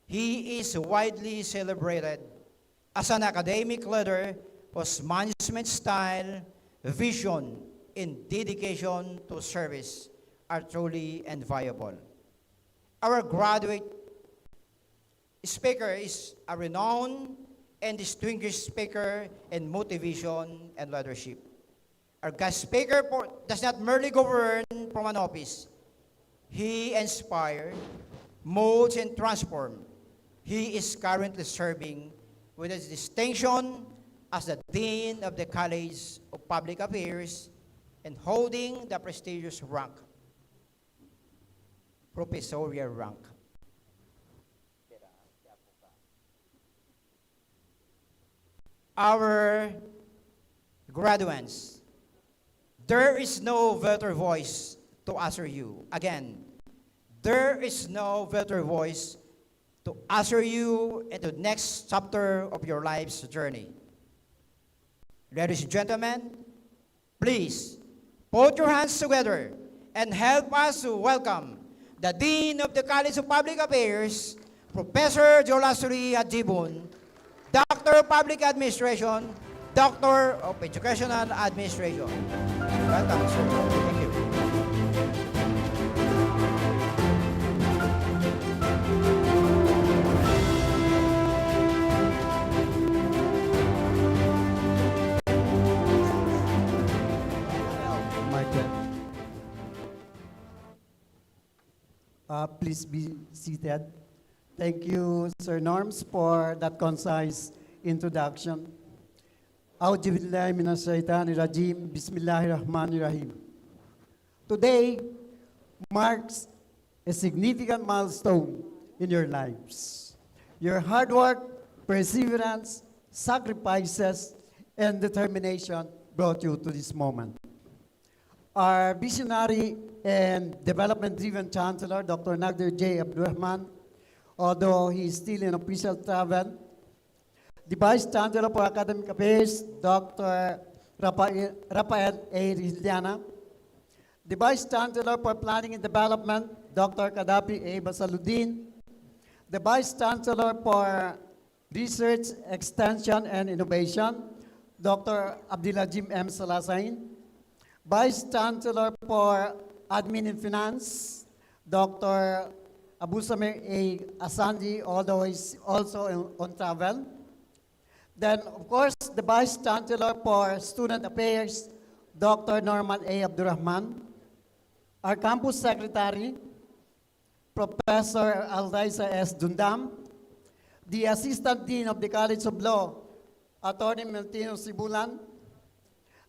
he is widely celebrated as an academic leader whose management style, vision, and dedication to service are truly enviable. Our graduate speaker is a renowned and distinguished speaker in motivation and leadership. Our guest speaker does not merely govern from an office. He inspires, molds, and transforms. He is currently serving with his distinction as the Dean of the College of Public Affairs and holding the prestigious rank, professorial rank. Our graduates, there is no better voice to answer you. Again, there is no better voice to usher you into the next chapter of your life's journey. Ladies and gentlemen, please put your hands together and help us to welcome the Dean of the College of Public Affairs, Professor Jul-asri Hadjibun, Doctor of Public Administration, Doctor of Educational Administration. Welcome, sir. Thank you. Please be seated. Thank you, Sir Norms, for that concise introduction. Auzubillahi minasyaitanirrajim. Bismillahirrahmanirrahim. Today marks a significant milestone in your lives. Your hard work, perseverance, sacrifices, and determination brought you to this moment. Our visionary and development-driven Chancellor, Dr. Nagdir J. Abdurrahman, although he is still in official travel, the Vice Chancellor for Academic Affairs, Dr. Rafael A. Rizliana, the Vice Chancellor for Planning and Development, Dr. Kadapi A. Basaluddin, the Vice Chancellor for Research, Extension, and Innovation, Dr. Abdilajim M. Salasain, Vice Chancellor for Admin and Finance, Dr. Abu Samir A. Asanji, although he's also on travel. Then, of course, the Vice Chancellor for Student Affairs, Dr. Norman A. Abdurrahman, our Campus Secretary, Professor Aldaisa S. Dundam, the Assistant Dean of the College of Law, Attorney Meltino Sibulan,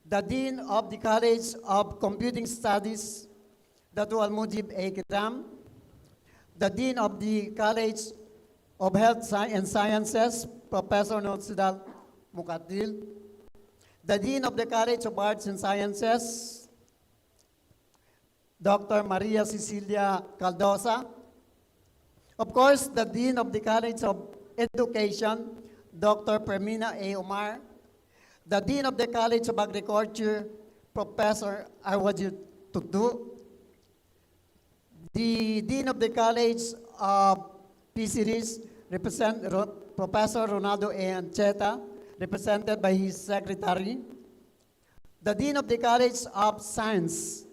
the Dean of the College of Computing Studies, Datu Al-Mujib A. Kiram, the Dean of the College of Health and Sciences, Professor Notsidal Mukatil, the Dean of the College of Arts and Sciences, Dr. Maria Cecilia Caldosa, of course, the Dean of the College of Education, Dr. Permina A. Omar, the Dean of the College of Agriculture, Professor Arwajit Tutu, the Dean of the College of Fisheries, Professor Ronaldo A. Ancheta, represented by his secretary, the Dean of the College of Science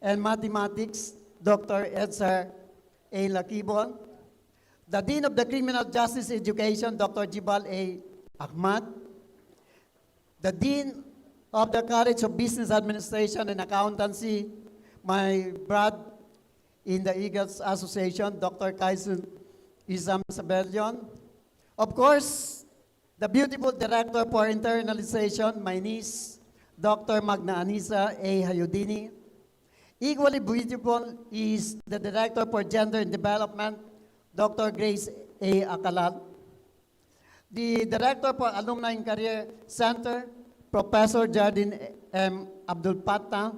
and Mathematics, Dr. Edsar A. Lakibon, the Dean of the Criminal Justice Education, Dr. Jibal A. Ahmad, the Dean of the College of Business Administration and Accountancy, my brother in the Eagles Association, Dr. Kaisun Isam Sabellion. Of course, the beautiful Director for Internalization, my niece, Dr. Magna Anisa A. Hayudini. Equally beautiful is the Director for Gender and Development, Dr. Grace A. Akalal. The Director for Alumni and Career Center, Professor Jardin M. Abdul Patta.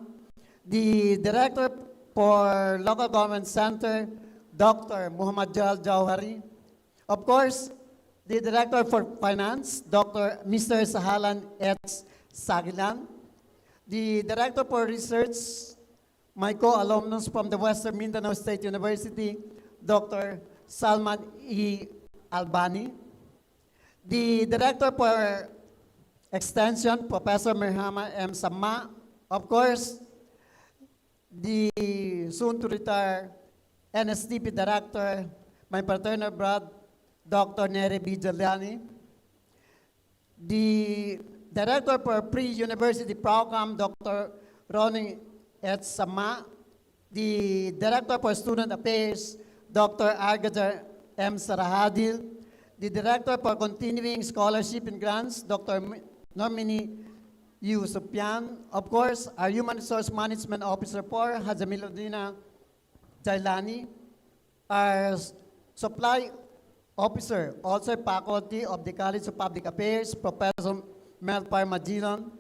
The Director for Local Government Center, Dr. Muhammad Jal Jauhari. Of course, the Director for Finance, Dr. Mr. Sahalan H. Sagilan. The Director for Research, my co-alumnus from the Western Mindanao State University, Dr. Salman E. Albani. The Director for Extension, Professor Merhama M. Sama. Of course, the soon-to-retire NSTP Director, my paternal brother, Dr. Neri B. Jaliani. The Director for Pre-University Program, Dr. Ronnie H. Sama. The Director for Student Affairs, Dr. Argajar M. Sarahadil. The Director for Continuing Scholarship and Grants, Dr. Normini U. Supian. Of course, our Human Resource Management Officer for Hajamiludina Jailani. Our Supply Officer, also faculty of the College of Public Affairs, Professor Mel Parmagilon.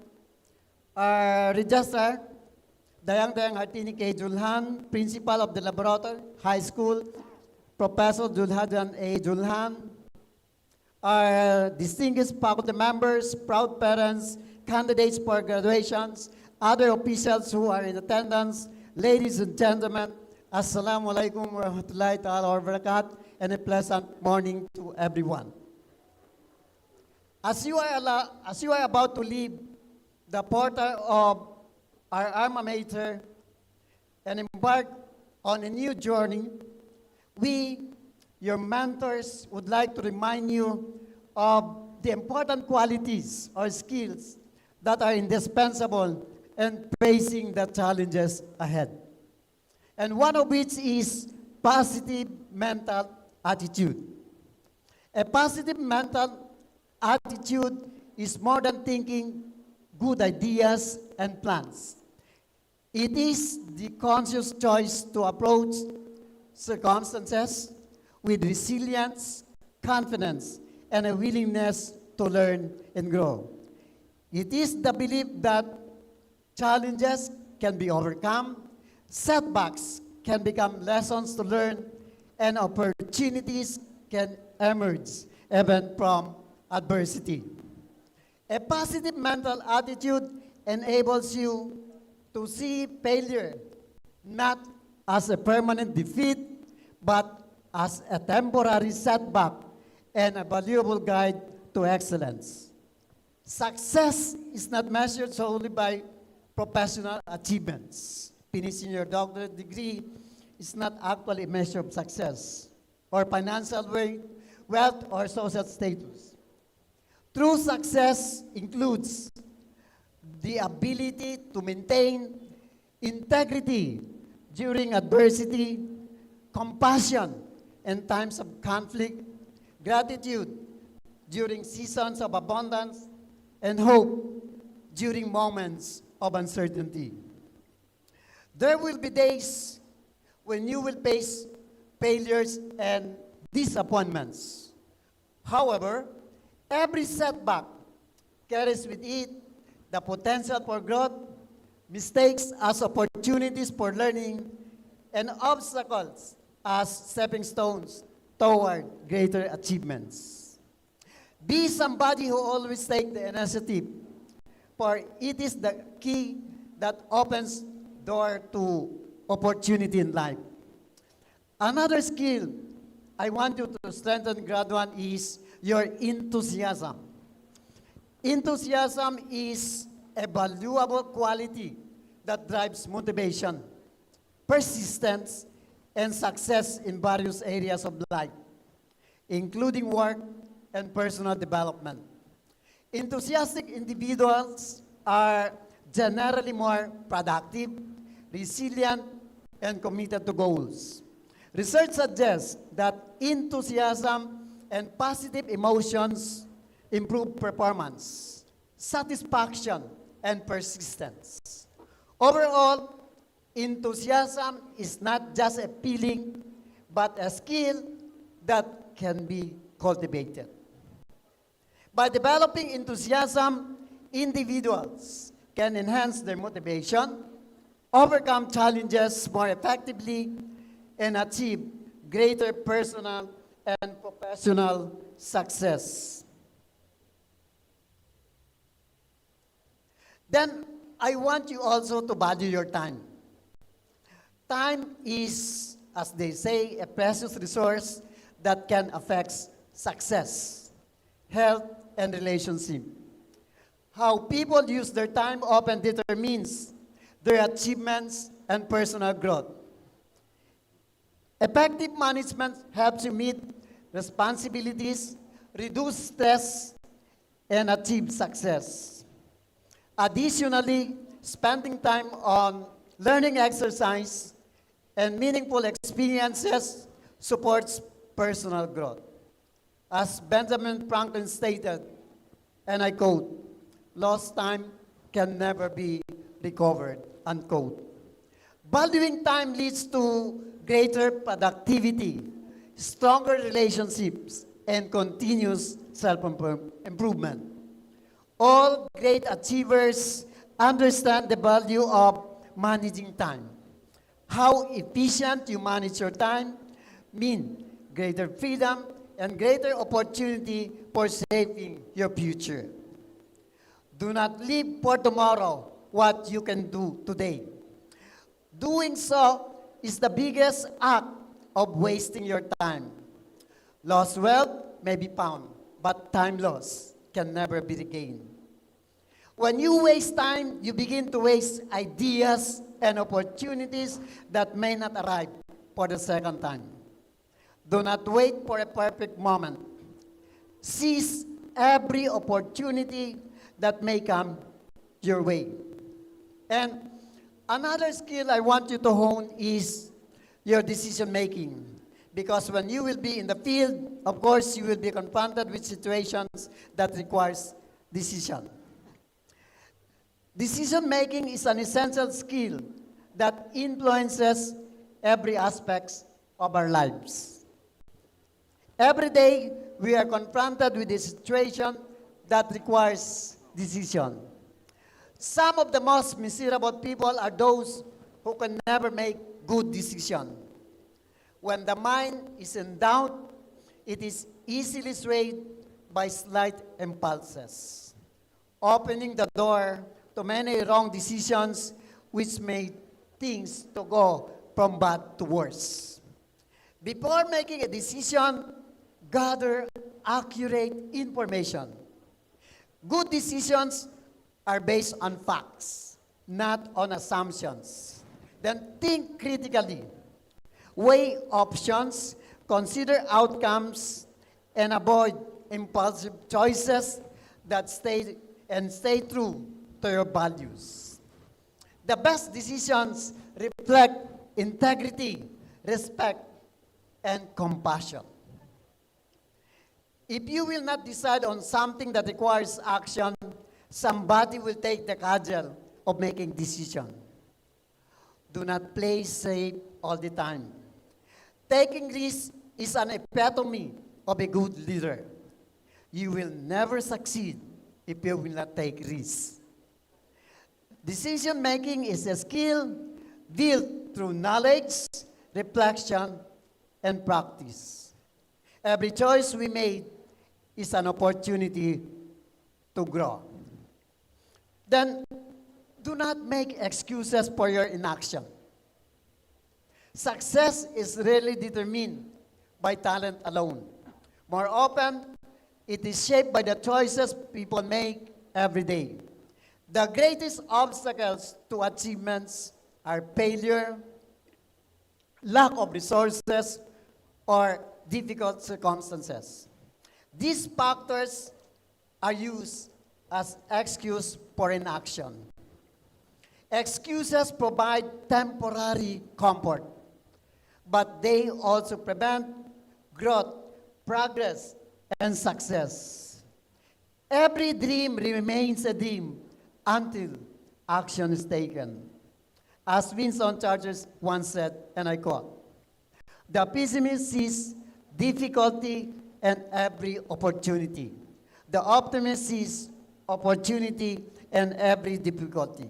Our Registrar, Dayang Hartini K. Julhan, Principal of the Laboratory High School, Professor Julhajan A. Julhan. Our distinguished faculty members, proud parents, candidates for graduations, other officials who are in attendance, ladies and gentlemen, Assalamu alaikum wa rahmatullahi ta'ala wa barakatuh, and a pleasant morning to everyone. As you are about to leave the portal of our alma mater and embark on a new journey, we, your mentors, would like to remind you of the important qualities or skills that are indispensable in facing the challenges ahead. And one of which is positive mental attitude. A positive mental attitude is more than thinking good ideas and plans. It is the conscious choice to approach circumstances with resilience, confidence, and a willingness to learn and grow. It is the belief that challenges can be overcome, setbacks can become lessons to learn, and opportunities can emerge even from adversity. A positive mental attitude enables you to see failure not as a permanent defeat, but as a temporary setback and a valuable guide to excellence. Success is not measured solely by professional achievements. Finishing your doctorate degree is not actually a measure of success, or financial wealth, or social status. True success includes the ability to maintain integrity during adversity, compassion in times of conflict, gratitude during seasons of abundance, and hope during moments of uncertainty. There will be days when you will face failures and disappointments. However, every setback carries with it the potential for growth, mistakes as opportunities for learning, and obstacles as stepping stones toward greater achievements. Be somebody who always takes the initiative, for it is the key that opens door to opportunity in life. Another skill I want you to strengthen, graduate, is your enthusiasm. Enthusiasm is a valuable quality that drives motivation, persistence, and success in various areas of life, including work and personal development. Enthusiastic individuals are generally more productive, resilient, and committed to goals. Research suggests that enthusiasm and positive emotions improve performance, satisfaction, and persistence. Overall, enthusiasm is not just a feeling, but a skill that can be cultivated. By developing enthusiasm, individuals can enhance their motivation, overcome challenges more effectively, and achieve greater personal and professional success. Then, I want you also to value your time. Time is, as they say, a precious resource that can affect success, health, and relationship. How people use their time often determines their achievements and personal growth. Effective management helps you meet responsibilities, reduce stress, and achieve success. Additionally, spending time on learning exercise and meaningful experiences supports personal growth. As Benjamin Franklin stated, and I quote, "Lost time can never be recovered," unquote. Valuing time leads to greater productivity, stronger relationships, and continuous self-improvement. All great achievers understand the value of managing time. How efficient you manage your time means greater freedom and greater opportunity for shaping your future. Do not live for tomorrow what you can do today. Doing so is the biggest act of wasting your time. Lost wealth may be found, but time lost can never be regained. When you waste time, you begin to waste ideas and opportunities that may not arrive for the second time. Do not wait for a perfect moment. Seize every opportunity that may come your way. And another skill I want you to hone is your decision making. Because when you will be in the field, of course, you will be confronted with situations that requires decision. Decision making is an essential skill that influences every aspect of our lives. Every day, we are confronted with a situation that requires decision. Some of the most miserable people are those who can never make good decisions. When the mind is in doubt, it is easily swayed by slight impulses, opening the door to many wrong decisions which made things to go from bad to worse. Before making a decision, gather accurate information. Good decisions are based on facts, not on assumptions. Then think critically. Weigh options, consider outcomes, and avoid impulsive choices that stay true to your values. The best decisions reflect integrity, respect, and compassion. If you will not decide on something that requires action, somebody will take the cudgel of making decision. Do not play safe all the time. Taking risks is an epitome of a good leader. You will never succeed if you will not take risks. Decision making is a skill built through knowledge, reflection, and practice. Every choice we made is an opportunity to grow. Then, do not make excuses for your inaction. Success is rarely determined by talent alone. More often, it is shaped by the choices people make every day. The greatest obstacles to achievements are failure, lack of resources, or difficult circumstances. These factors are used as excuse for inaction. Excuses provide temporary comfort, but they also prevent growth, progress, and success. Every dream remains a dream until action is taken. As Winston Churchill once said, and I quote, "The pessimist sees difficulty and every opportunity. The optimist sees opportunity and every difficulty."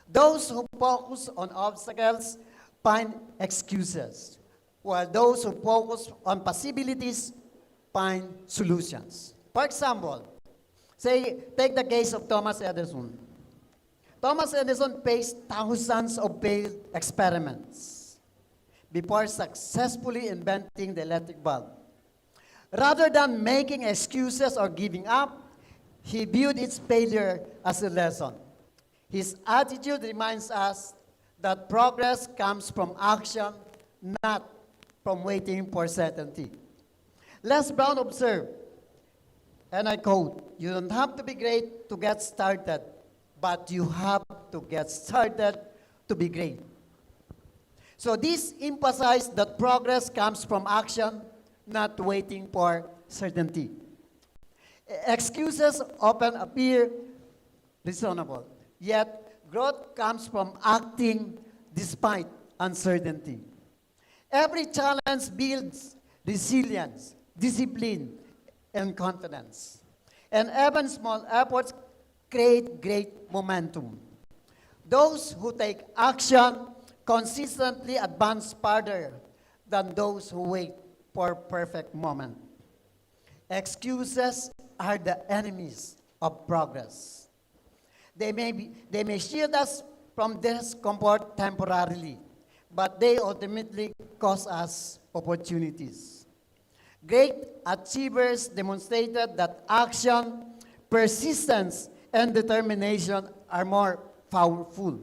Those who focus on obstacles find excuses, while those who focus on possibilities find solutions. For example, take the case of Thomas Edison. Thomas Edison faced thousands of failed experiments before successfully inventing the electric bulb. Rather than making excuses or giving up, he viewed its failure as a lesson. His attitude reminds us that progress comes from action, not from waiting for certainty. Les Brown observed, and I quote, "You don't have to be great to get started, but you have to get started to be great." So this emphasizes that progress comes from action, not waiting for certainty. Excuses often appear reasonable, yet growth comes from acting despite uncertainty. Every challenge builds resilience, discipline, and confidence. And even small efforts create great momentum. Those who take action consistently advance farther than those who wait for perfect moment. Excuses are the enemies of progress. They may shield us from discomfort temporarily, but they ultimately cost us opportunities. Great achievers demonstrated that action, persistence, and determination are more powerful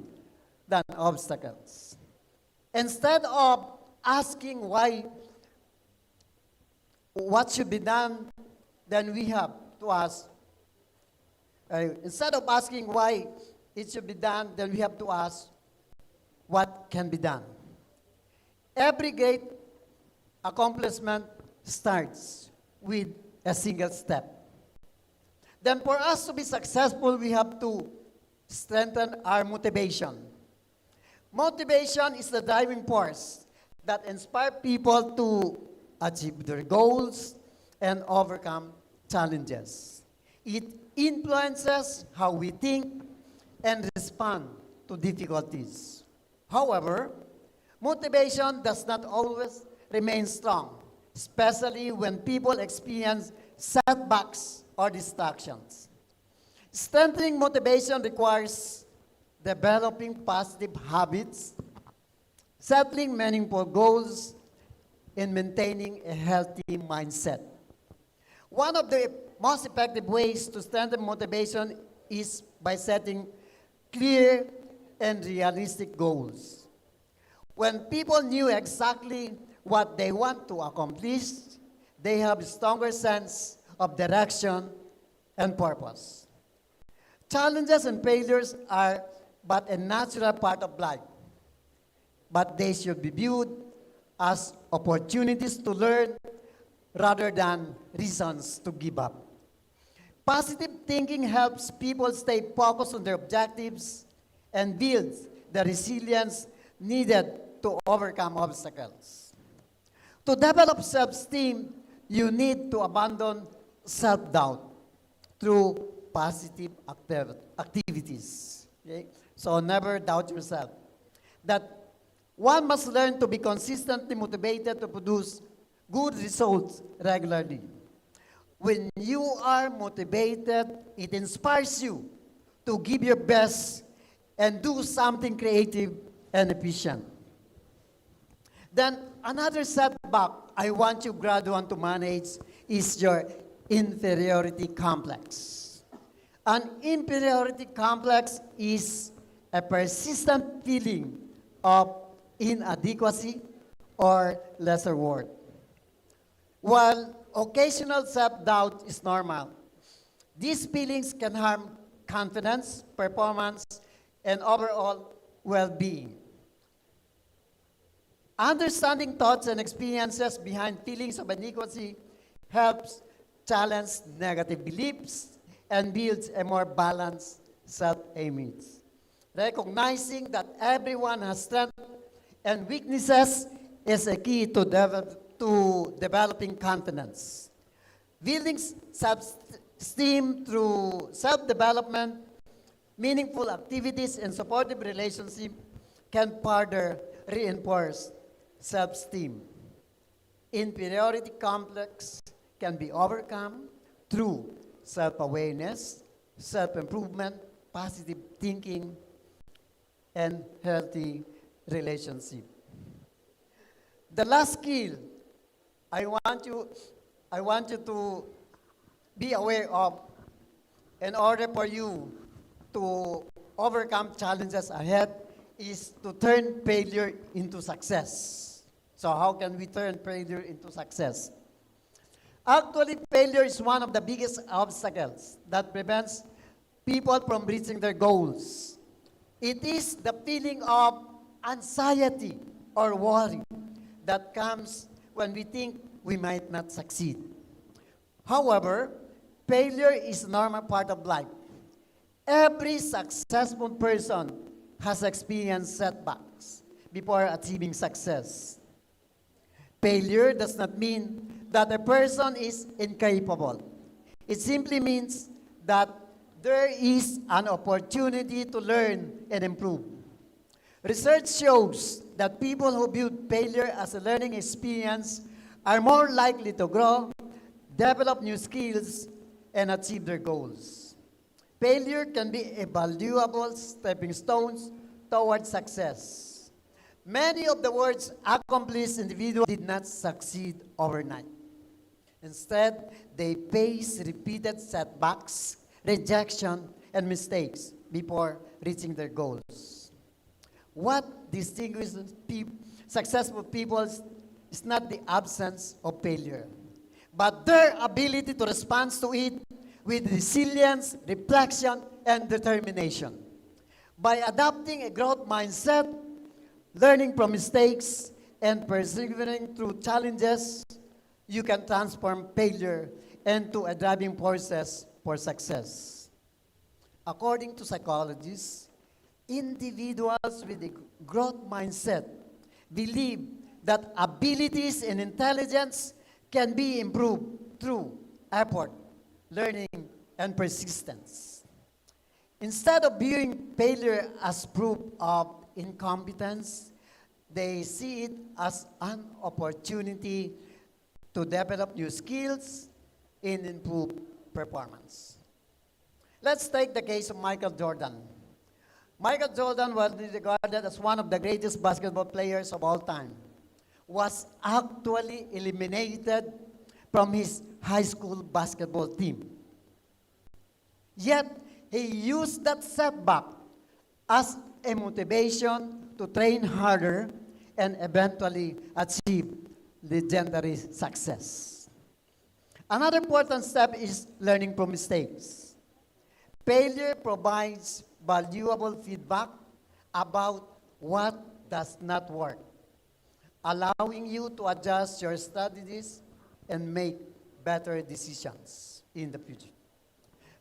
than obstacles. Instead of asking why, what should be done, then we have to ask, instead of asking why it should be done, then we have to ask what can be done. Every great accomplishment starts with a single step. Then for us to be successful, we have to strengthen our motivation. Motivation is the driving force that inspires people to achieve their goals and overcome challenges. It influences how we think and respond to difficulties. However, motivation does not always remain strong, especially when people experience setbacks or distractions. Strengthening motivation requires developing positive habits, settling meaningful goals, and maintaining a healthy mindset. One of the most effective ways to strengthen motivation is by setting clear and realistic goals. When people knew exactly what they want to accomplish, they have a stronger sense of direction and purpose. Challenges and failures are but a natural part of life, but they should be viewed as opportunities to learn rather than reasons to give up. Positive thinking helps people stay focused on their objectives and builds the resilience needed to overcome obstacles. To develop self-esteem, you need to abandon self-doubt through positive activities. Okay? So never doubt yourself. That one must learn to be consistently motivated to produce good results regularly. When you are motivated, it inspires you to give your best and do something creative and efficient. Then another setback I want you graduate to manage is your inferiority complex. An inferiority complex is a persistent feeling of inadequacy or lesser worth. While occasional self-doubt is normal, these feelings can harm confidence, performance, and overall well-being. Understanding thoughts and experiences behind feelings of inadequacy helps challenge negative beliefs and builds a more balanced self-image. Recognizing that everyone has strengths and weaknesses is a key to developing confidence. Building self-esteem through self-development, meaningful activities, and supportive relationships can further reinforce self-esteem. Inferiority complex can be overcome through self-awareness, self-improvement, positive thinking, and healthy relationship. The last skill I want you to be aware of in order for you to overcome challenges ahead is to turn failure into success. So how can we turn failure into success? Actually, failure is one of the biggest obstacles that prevents people from reaching their goals. It is the feeling of anxiety or worry that comes when we think we might not succeed. However, failure is a normal part of life. Every successful person has experienced setbacks before achieving success. Failure does not mean that a person is incapable. It simply means that there is an opportunity to learn and improve. Research shows that people who view failure as a learning experience are more likely to grow, develop new skills, and achieve their goals. Failure can be a valuable stepping stone towards success. Many of the world's accomplished individuals did not succeed overnight. Instead, they faced repeated setbacks, rejection, and mistakes before reaching their goals. What distinguishes successful people is not the absence of failure, but their ability to respond to it with resilience, reflection, and determination. By adopting a growth mindset, learning from mistakes, and persevering through challenges, you can transform failure into a driving force for success. According to psychologists, individuals with a growth mindset believe that abilities and intelligence can be improved through effort, learning, and persistence. Instead of viewing failure as proof of incompetence, they see it as an opportunity to develop new skills and improve performance. Let's take the case of Michael Jordan. Michael Jordan was regarded as one of the greatest basketball players of all time. Was actually eliminated from his high school basketball team. Yet, he used that setback as a motivation to train harder and eventually achieve legendary success. Another important step is learning from mistakes. Failure provides valuable feedback about what does not work, allowing you to adjust your strategies and make better decisions in the future.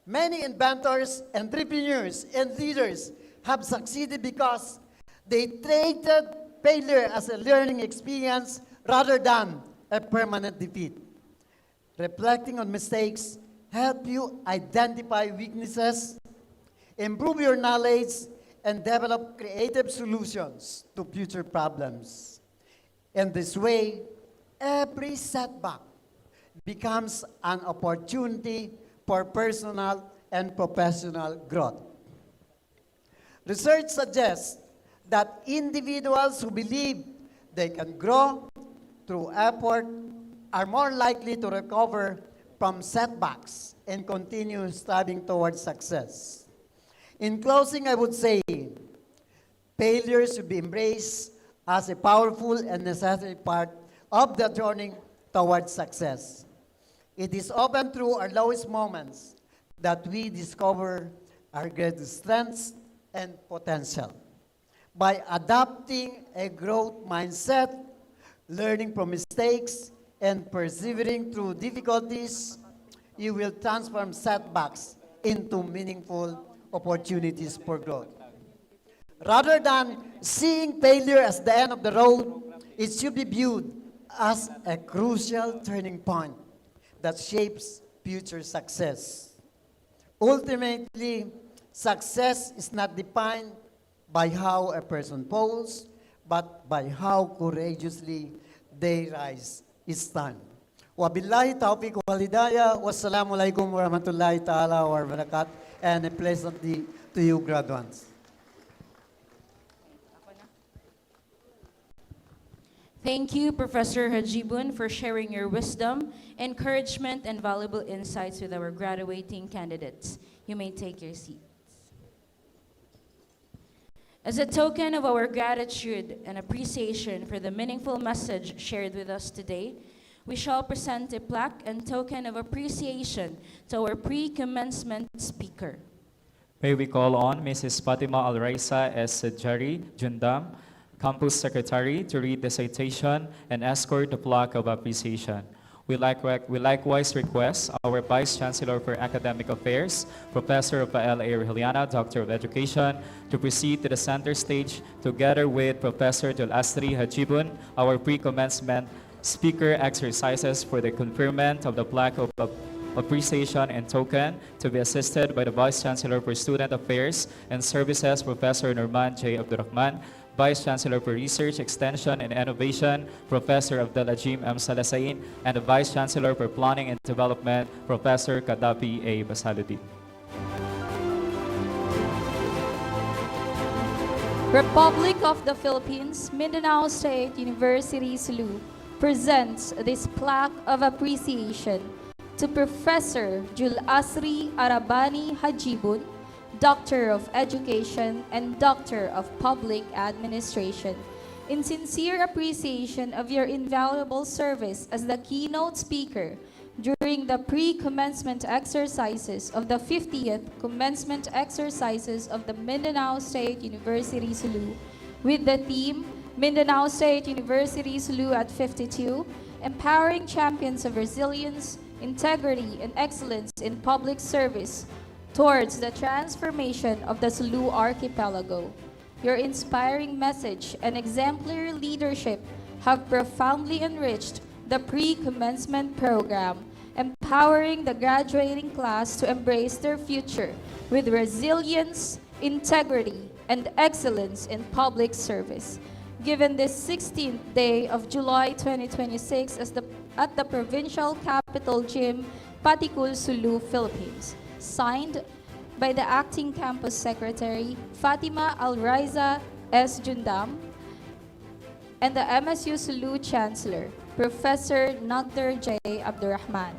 Many inventors, entrepreneurs, and leaders have succeeded because they treated failure as a learning experience rather than a permanent defeat. Reflecting on mistakes help you identify weaknesses, improve your knowledge, and develop creative solutions to future problems. In this way, every setback becomes an opportunity for personal and professional growth. Research suggests that individuals who believe they can grow through effort are more likely to recover from setbacks and continue striving towards success. In closing, I would say, failure should be embraced as a powerful and necessary part of the journey towards success. It is often through our lowest moments that we discover our greatest strengths and potential. By adopting a growth mindset, learning from mistakes, and persevering through difficulties, you will transform setbacks into meaningful opportunities for growth. Rather than seeing failure as the end of the road, it should be viewed as a crucial turning point that shapes future success. Ultimately, success is not defined by how a person falls, but by how courageously they rise each time. Wabillahi taufiq wal hidayah. Wassalamu alaikum warahmatullahi ta'ala wa barakatuh. And a pleasant day to you, graduates. Thank you, Professor Hadjibun, for sharing your wisdom, encouragement, and valuable insights with our graduating candidates. You may take your seats. As a token of our gratitude and appreciation for the meaningful message shared with us today, we shall present a plaque and token of appreciation to our pre-commencement speaker. May we call on Mrs. Fatima Al-Raisa S. Jari Jundam, Campus Secretary, to read the citation and escort the plaque of appreciation. We likewise request our Vice Chancellor for Academic Affairs, Professor Rafael A. Rehiliana, Doctor of Education, to proceed to the center stage together with Professor Jul-asri Hadjibun, our pre-commencement speaker exercises for the conferment of the plaque of appreciation and token, to be assisted by the Vice Chancellor for Student Affairs and Services, Professor Norman J. Abdurrahman, Vice Chancellor for Research, Extension, and Innovation, Professor Abdelajim M. Salasain, and the Vice Chancellor for Planning and Development, Professor Kadapi A. Basaludi. Republic of the Philippines, Mindanao State University, Sulu, presents this plaque of appreciation to Professor Jul-asri A, Hadjibun, Doctor of Education and Doctor of Public Administration, in sincere appreciation of your invaluable service as the keynote speaker during the pre-commencement exercises of the 50th Commencement Exercises of the Mindanao State University, Sulu, with the theme Mindanao State University, Sulu at 52, empowering champions of resilience, integrity, and excellence in public service towards the transformation of the Sulu archipelago. Your inspiring message and exemplary leadership have profoundly enriched the pre-commencement program, empowering the graduating class to embrace their future with resilience, integrity, and excellence in public service. Given this 16th day of July 2026 at the Provincial Capital Gym, Patikul, Sulu, Philippines. Signed by the Acting Campus Secretary, Fatima Alraiza S. Jundam, and the MSU-Sulu Chancellor, Professor Dr. J. Abdurrahman.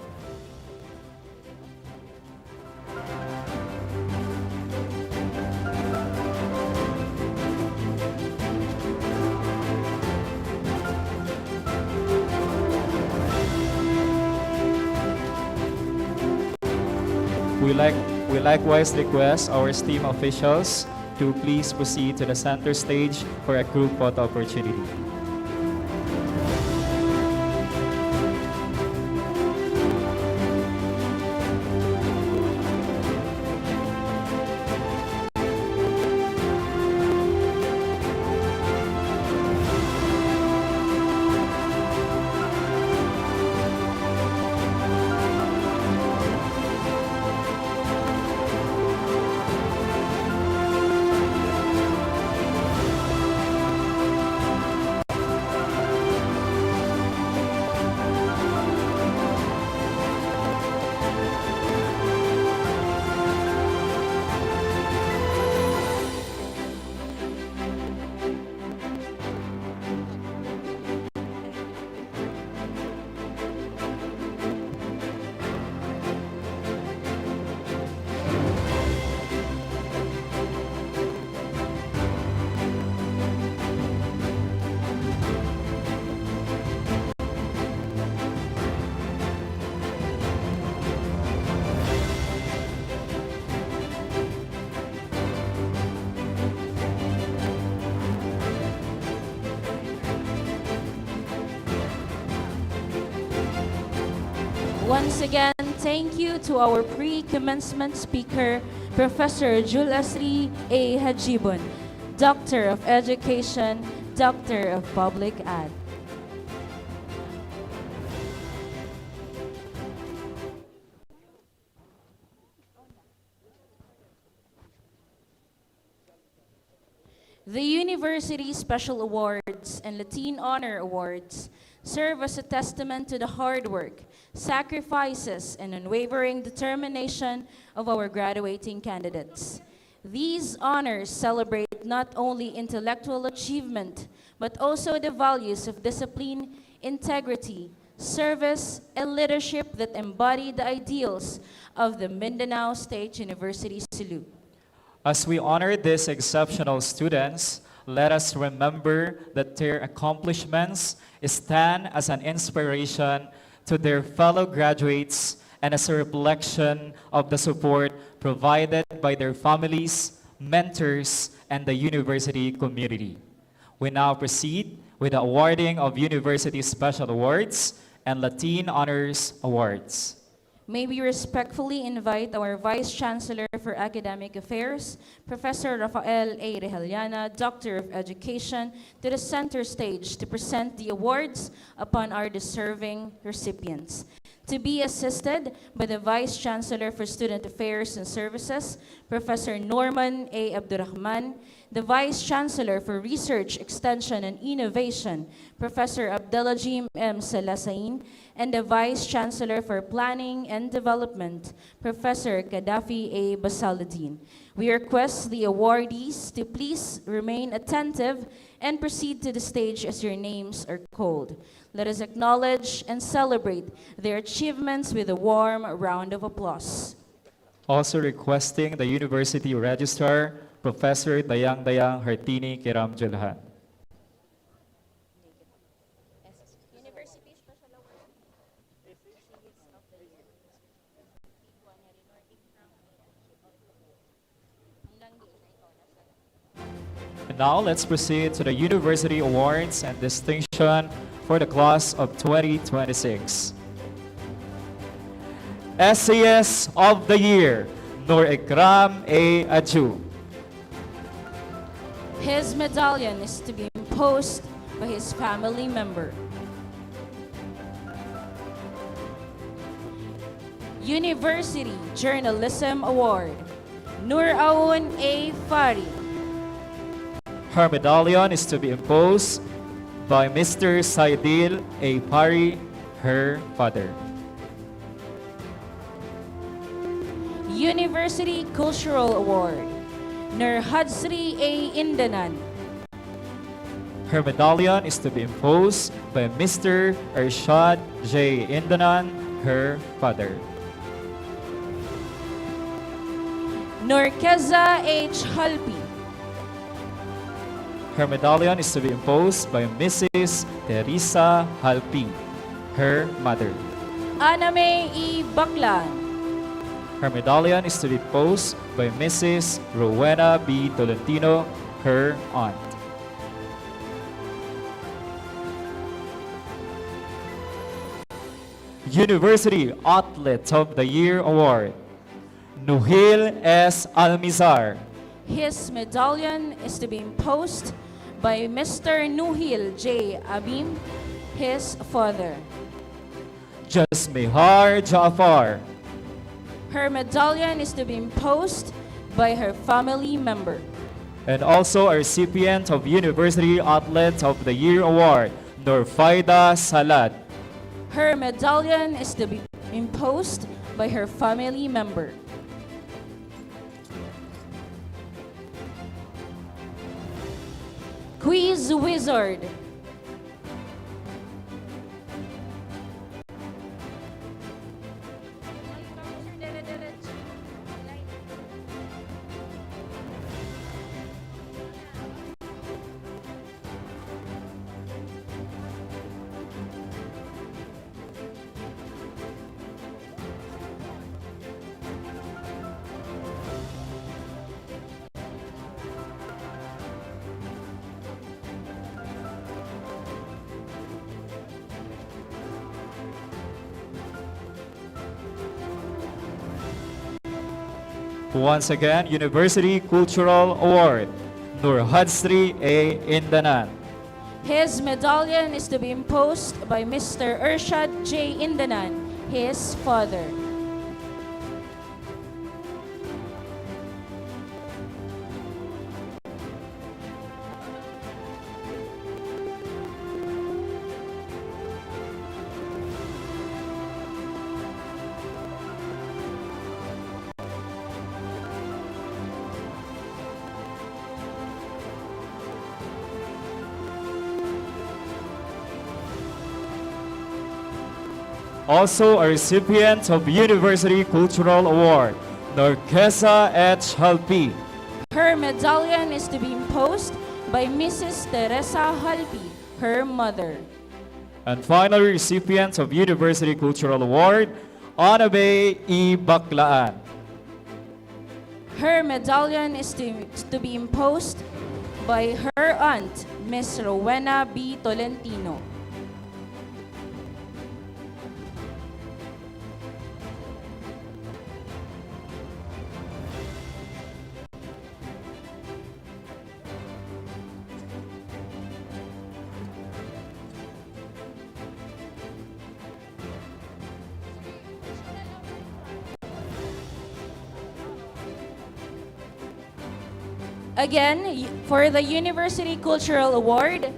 We likewise request our esteemed officials to please proceed to the center stage for a group photo opportunity. Once again, thank you to our pre-commencement speaker, Professor Jul-asri A. Hadjibun, Doctor of Education, Doctor of Public Ad. The University Special Awards and Latin Honor Awards serve as a testament to the hard work, sacrifices, and unwavering determination of our graduating candidates. These honors celebrate not only intellectual achievement, but also the values of discipline, integrity, service, and leadership that embody the ideals of the Mindanao State University, Sulu. As we honor these exceptional students, let us remember that their accomplishments stand as an inspiration to their fellow graduates and as a reflection of the support provided by their families, mentors, and the university community. We now proceed with the awarding of University Special Awards and Latin Honors Awards. May we respectfully invite our Vice Chancellor for Academic Affairs, Professor Rafael A. Reheliana, Doctor of Education, to the center stage to present the awards upon our deserving recipients. To be assisted by the Vice Chancellor for Student Affairs and Services, Professor Norman A. Abdurrahman, the Vice Chancellor for Research, Extension, and Innovation, Professor Abdelajim M. Salasain, and the Vice Chancellor for Planning and Development, Professor Gaddafi A. Basaluddin. We request the awardees to please remain attentive and proceed to the stage as your names are called. Let us acknowledge and celebrate their achievements with a warm round of applause. Also requesting the University Registrar, Professor Dayang Hartini Kiram Julhan. And now let's proceed to the University Awards and Distinction for the class of 2026. SCS of the Year, Nur Ikram A. Aju. His medallion is to be imposed by his family member. University Journalism Award, Nur Aoun A. Fari. Her medallion is to be imposed by Mr. Saidil A. Pari, her father. University Cultural Award, Nur Hadjibun A. Indanan. Her medallion is to be imposed by Mr. Arshad J. Indanan, her father. Nur Keza H. Halpi. Her medallion is to be imposed by Mrs. Teresa Halpi, her mother. Aname E. Baklan. Her medallion is to be imposed by Mrs. Rowena B. Tolentino, her aunt. University Athlete of the Year Award, Nuhil S. Almizar. His medallion is to be imposed by Mr. Nuhil J. Abim, his father. Jasmihar Jaafar. Her medallion is to be imposed by her family member. And also a recipient of University Athlete of the Year Award, Nurfaida Salad. Her medallion is to be imposed by her family member. Quiz Wizard. Once again, University Cultural Award, Nur Hadjibun A. Indanan. His medallion is to be imposed by Mr. Arshad J. Indanan, his father. Also a recipient of University Cultural Award, Norkesa H. Halpi. Her medallion is to be imposed by Mrs. Teresa Halpi, her mother. And finally, recipient of University Cultural Award, Anabe E. Baklaan. Her medallion is to be imposed by her aunt, Miss Rowena B. Tolentino. Again, for the University Cultural Award,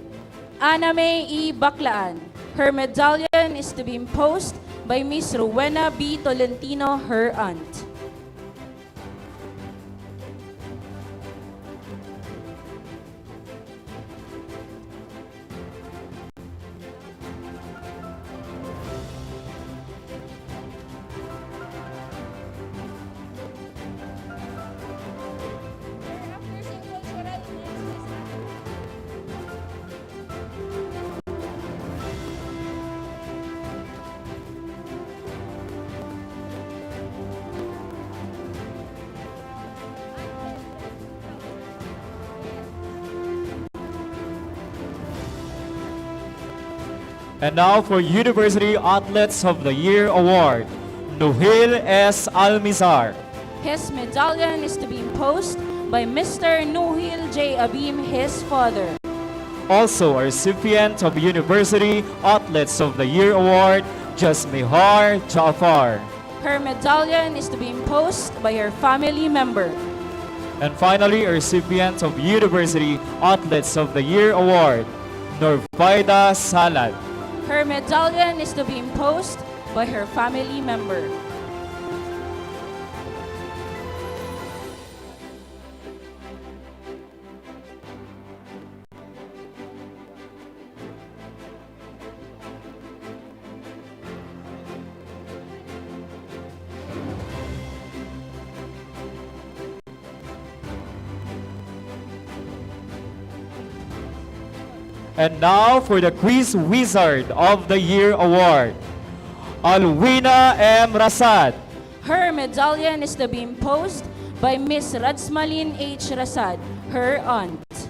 Aname E. Baklaan. Her medallion is to be imposed by Miss Rowena B. Tolentino, her aunt. And now for University Athletes of the Year Award, Nuhil S. Almizar. His medallion is to be imposed by Mr. Nuhil J. Abim, his father. Also a recipient of University Athletes of the Year Award, Jasmihar Jaafar. Her medallion is to be imposed by her family member. And finally, a recipient of University Athletes of the Year Award, Norfaida Salad. Her medallion is to be imposed by her family member. And now for the Quiz Wizard of the Year Award, Alwina M. Rasad. Her medallion is to be imposed by Miss Radsmalin H. Rasad, her aunt.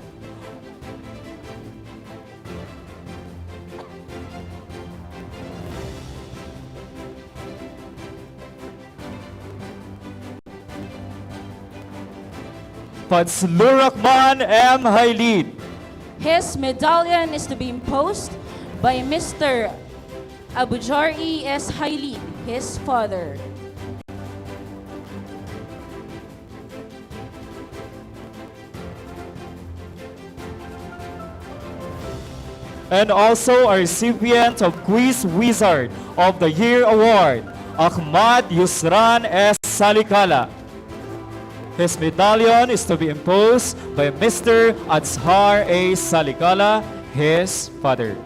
Fadzlurakman M. Hailid. His medallion is to be imposed by Mr. Abujari S. Hailid, his father. And also a recipient of Quiz Wizard of the Year Award, Ahmad Yusran S. Salikala. His medallion is to be imposed by Mr. Azhar A. Salikala, his father.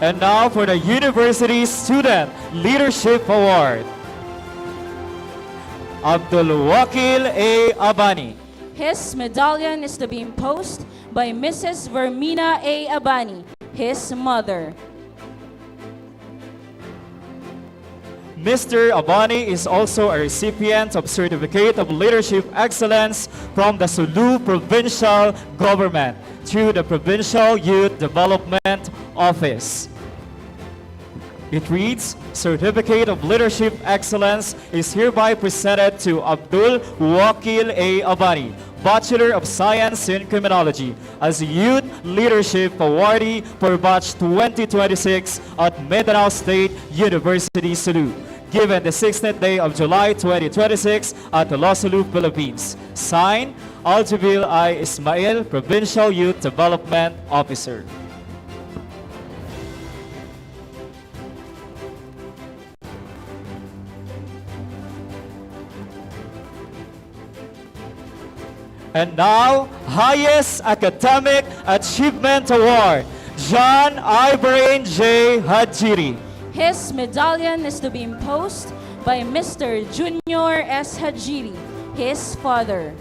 And now for the University Student Leadership Award, Abdul Wakil A. Abani. His medallion is to be imposed by Mrs. Vermina A. Abani, his mother. Mr. Abani is also a recipient of Certificate of Leadership Excellence from the Sulu Provincial Government through the Provincial Youth Development Office. It reads, Certificate of Leadership Excellence is hereby presented to Abdul Wakil A. Abani, Bachelor of Science in Criminology, as Youth Leadership Awardee for Batch 2026 at Mindanao State University, Sulu, given the 16th day of July 2026 at the Sulu, Philippines. Signed, Hadjibun I. Ismail, Provincial Youth Development Officer. And now, Highest Academic Achievement Award, John Ibrahim J. Hadjiri. His medallion is to be imposed by Mr. Junior S. Hadjiri, his father.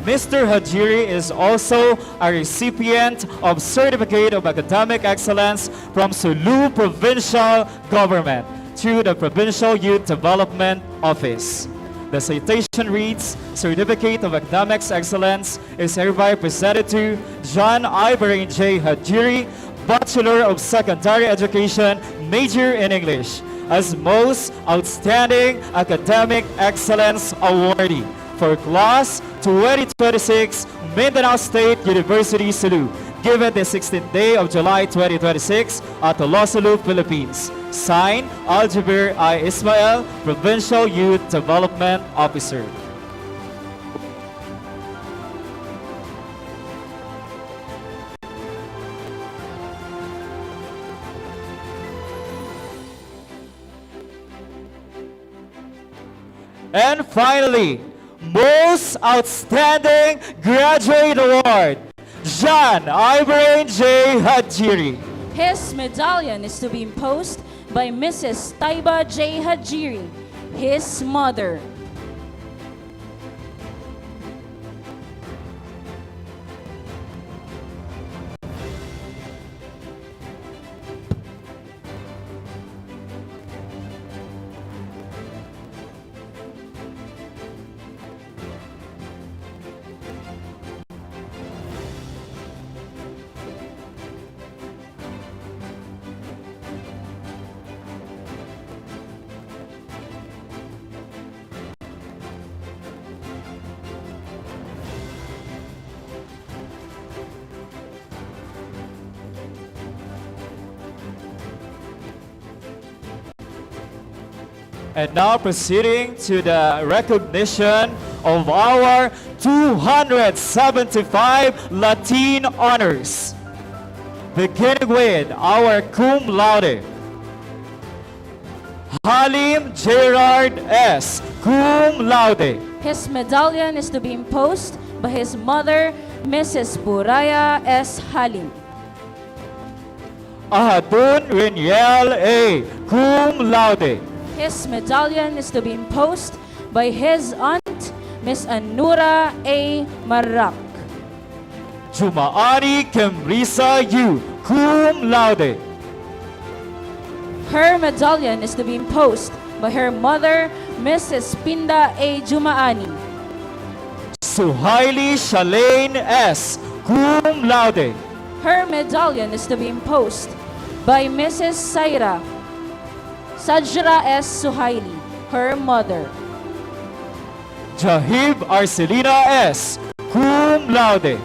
Mr. Hadjiri is also a recipient of Certificate of Academic Excellence from Sulu Provincial Government through the Provincial Youth Development Office. The citation reads, Certificate of Academic Excellence is hereby presented to John Ibrahim J. Hadjiri, Bachelor of Secondary Education, major in English, as Most Outstanding Academic Excellence Awardee for Class 2026 Mindanao State University, Sulu, given the 16th day of July 2026 at the Sulu, Philippines. Signed, Hadjibun I. Ismail, Provincial Youth Development Officer. And finally, Most Outstanding Graduate Award, John Ibrahim J. Hadjiri. His medallion is to be imposed by Mrs. Taiba J. Hadjiri, his mother. And now proceeding to the recognition of our 275 Latin honors. Beginning with our cum laude, Halim Gerard S., cum laude. His medallion is to be imposed by his mother, Mrs. Buraya S. Halim. Ahadun Reniel A., cum laude. His medallion is to be imposed by his aunt, Miss Anura A. Marak. Jumaani Kemrisa U., cum laude. Her medallion is to be imposed by her mother, Mrs. Pinda A. Jumaani. Suhaili Shalaine S., cum laude. Her medallion is to be imposed by Mrs. Saira Sajra S. Suhaili, her mother. Jahib Arcelina S., cum laude.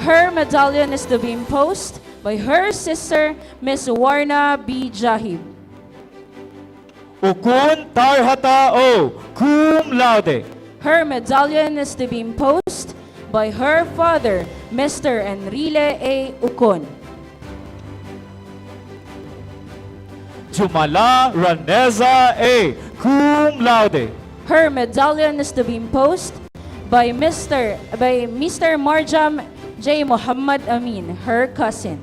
Her medallion is to be imposed by her sister, Miss Warna B. Jahib. Ukun Tarhata O., cum laude. Her medallion is to be imposed by her father, Mr. Enrile A. Ukon. Jumala Raneza A., cum laude. Her medallion is to be imposed by Mr. Marjam J. Muhammad Amin, her cousin.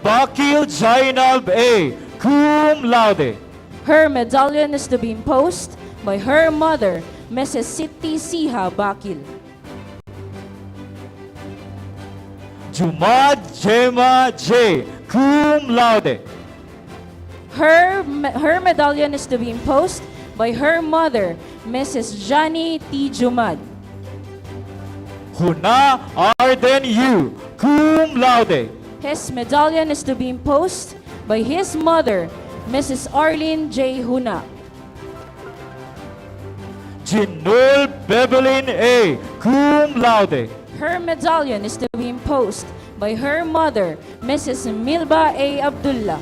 Bakil Jainab A., cum laude. Her medallion is to be imposed by her mother, Mrs. Siti Siha Bakil. Jumad Jema J., cum laude. Her medallion is to be imposed by her mother, Mrs. Jani T. Jumad. Huna Arden U., cum laude. His medallion is to be imposed by his mother, Mrs. Arlene J. Huna. Jinul Bebelin A., cum laude. Her medallion is to be imposed by her mother, Mrs. Milba A. Abdullah.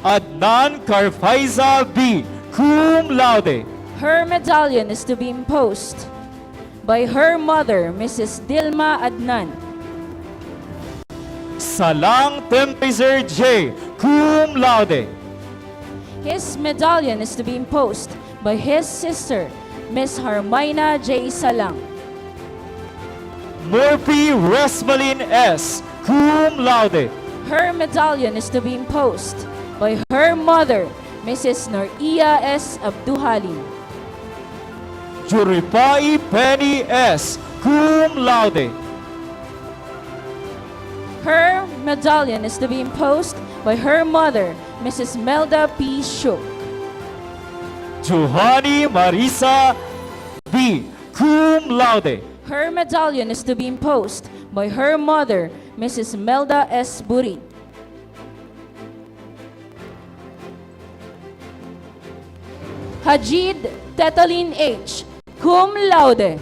Adnan Karfaiza B., cum laude. Her medallion is to be imposed by her mother, Mrs. Dilma Adnan. Salang Tempezer J., cum laude. His medallion is to be imposed by his sister, Miss Harmaina J. Salang. Murphy Resmalin S., cum laude. Her medallion is to be imposed by her mother, Mrs. Noria S. Abduhalim. Juripai Penny S., cum laude. Her medallion is to be imposed by her mother, Mrs. Melda P. Shook. Juhani Marisa B., cum laude. Her medallion is to be imposed by her mother, Mrs. Melda S. Buri. Hajid Tetalin H., cum laude.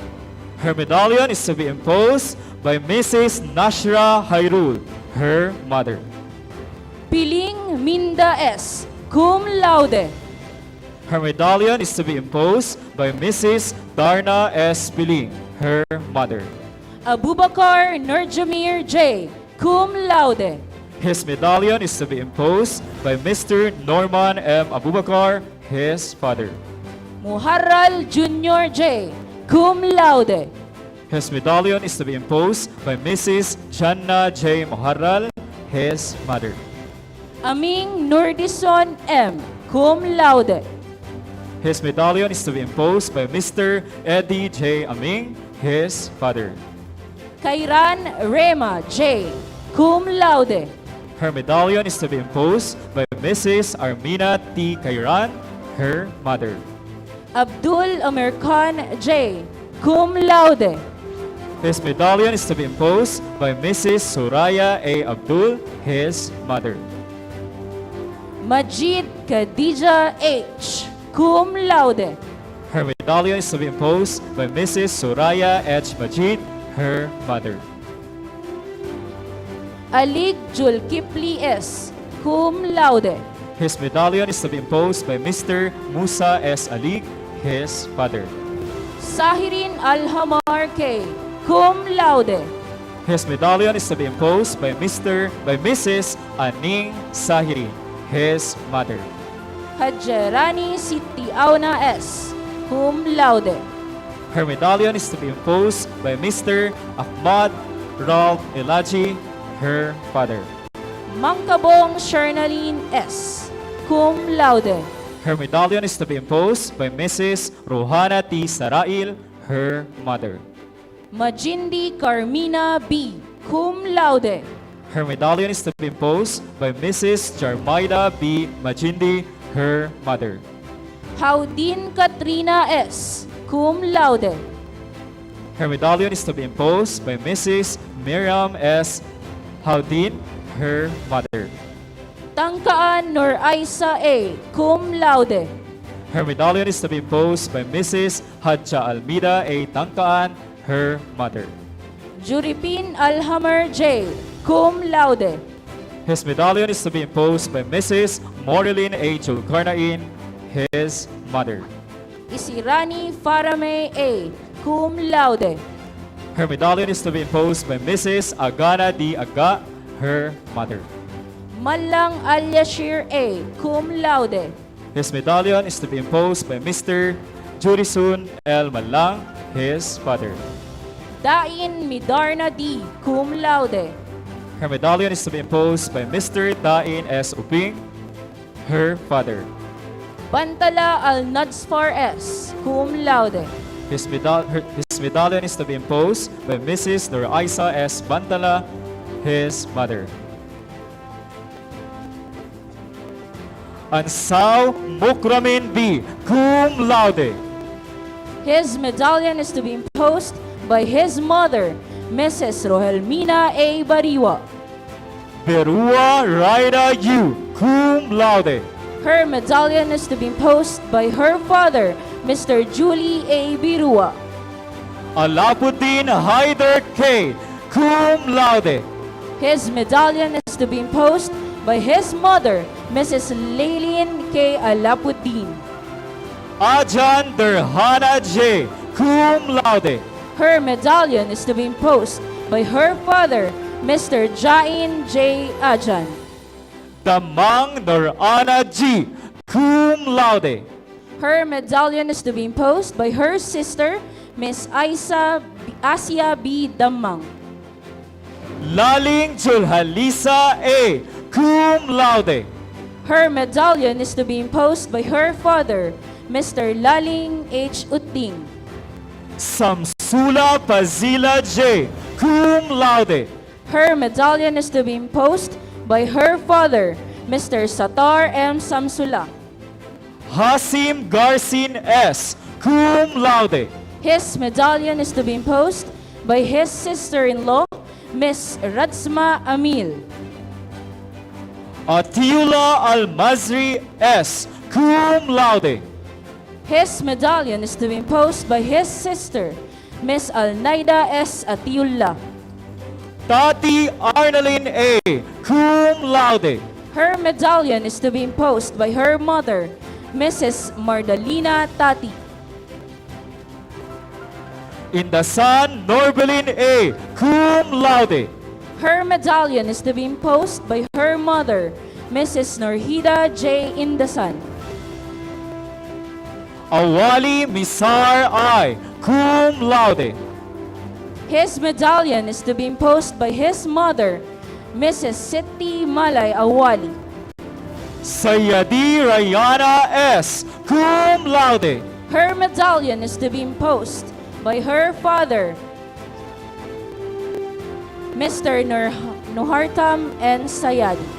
Her medallion is to be imposed by Mrs. Nashra Hairul, her mother. Piling Minda S., cum laude. Her medallion is to be imposed by Mrs. Darna S. Piling, her mother. Abubakar Nurjamir J., cum laude. His medallion is to be imposed by Mr. Norman M. Abubakar, his father. Muharral Junior J, cum laude. His medallion is to be imposed by Mrs. Janna J. Muharral, his mother. Aming Nurdison M, cum laude. His medallion is to be imposed by Mr. Ed.D. J. Aming, his father. Kairan Rema J, cum laude. Her medallion is to be imposed by Mrs. Armina T. Kairan, her mother. Abdul Amirkan J, cum laude. His medallion is to be imposed by Mrs. Suraya A. Abdul, his mother. Majid Khadija H, cum laude. Her medallion is to be imposed by Mrs. Suraya H. Majid, her mother. Alig Julkipli S, cum laude. His medallion is to be imposed by Mr. Musa S. Alig, his father. Sahirin Alhamar K, cum laude. His medallion is to be imposed by Mrs. Aning Sahiri, his mother. Hadjarani Siti Auna S, cum laude. Her medallion is to be imposed by Mr. Ahmad Ralph Elaji, her father. Mangkabong Shernaline S, cum laude. Her medallion is to be imposed by Mrs. Rohana T. Sarail, her mother. Majindi Carmina B, cum laude. Her medallion is to be imposed by Mrs. Jarmaida B. Majindi, her mother. Haudin Katrina S, cum laude. Her medallion is to be imposed by Mrs. Miriam S. Haudin, her mother. Tangkaan Nur Aisa A, cum laude. Her medallion is to be imposed by Mrs. Hadja Almida A. Tangkaan, her mother. Juripin Alhamar J, cum laude. His medallion is to be imposed by Mrs. Morilyn A. Julkarnain, his mother. Isirani Farame A, cum laude. Her medallion is to be imposed by Mrs. Agana D. Aga, her mother. Malang Alyashir A, cum laude. His medallion is to be imposed by Mr. Jurisun L. Malang, his father. Dain Midarna D, cum laude. Her medallion is to be imposed by Mr. Dain S. Uping, her father. Bantala Al Nadsfar S, cum laude. His medallion is to be imposed by Mrs. Nuraisa S. Bantala, his mother. Ansau Mukramin B, cum laude. His medallion is to be imposed by his mother, Mrs. Rohelmina A. Bariwa. Berua Raida U, cum laude. Her medallion is to be imposed by her father, Mr. Julie A. Birua. Alapuddin Haider K, cum laude. His medallion is to be imposed by his mother, Mrs. Laylin K. Alapuddin. Ajan Derhana J, cum laude. Her medallion is to be imposed by her father, Mr. Jain J. Ajan. Damang Norana G, cum laude. Her medallion is to be imposed by her sister, Miss Asia B. Damang. Laling Julhalisa A, cum laude. Her medallion is to be imposed by her father, Mr. Laling H. Uting. Samsula Pazila J, cum laude. Her medallion is to be imposed by her father, Mr. Satar M. Samsula. Hasim Garcin S, cum laude. His medallion is to be imposed by his sister-in-law, Miss Radsma Amil. Atiula Almazri S, cum laude. His medallion is to be imposed by his sister, Miss Alnaida S. Atiula. Tati Arnalyn A, cum laude. Her medallion is to be imposed by her mother, Mrs. Mardalina Tati. Indasan Norbelin A, cum laude. Her medallion is to be imposed by her mother, Mrs. Norhida J. Indasan. Awali Misar I, cum laude. His medallion is to be imposed by his mother, Mrs. Siti Malay Awali. Sayadi Rayana S, cum laude. Her medallion is to be imposed by her father, Mr. Nuhartam N. Sayadi.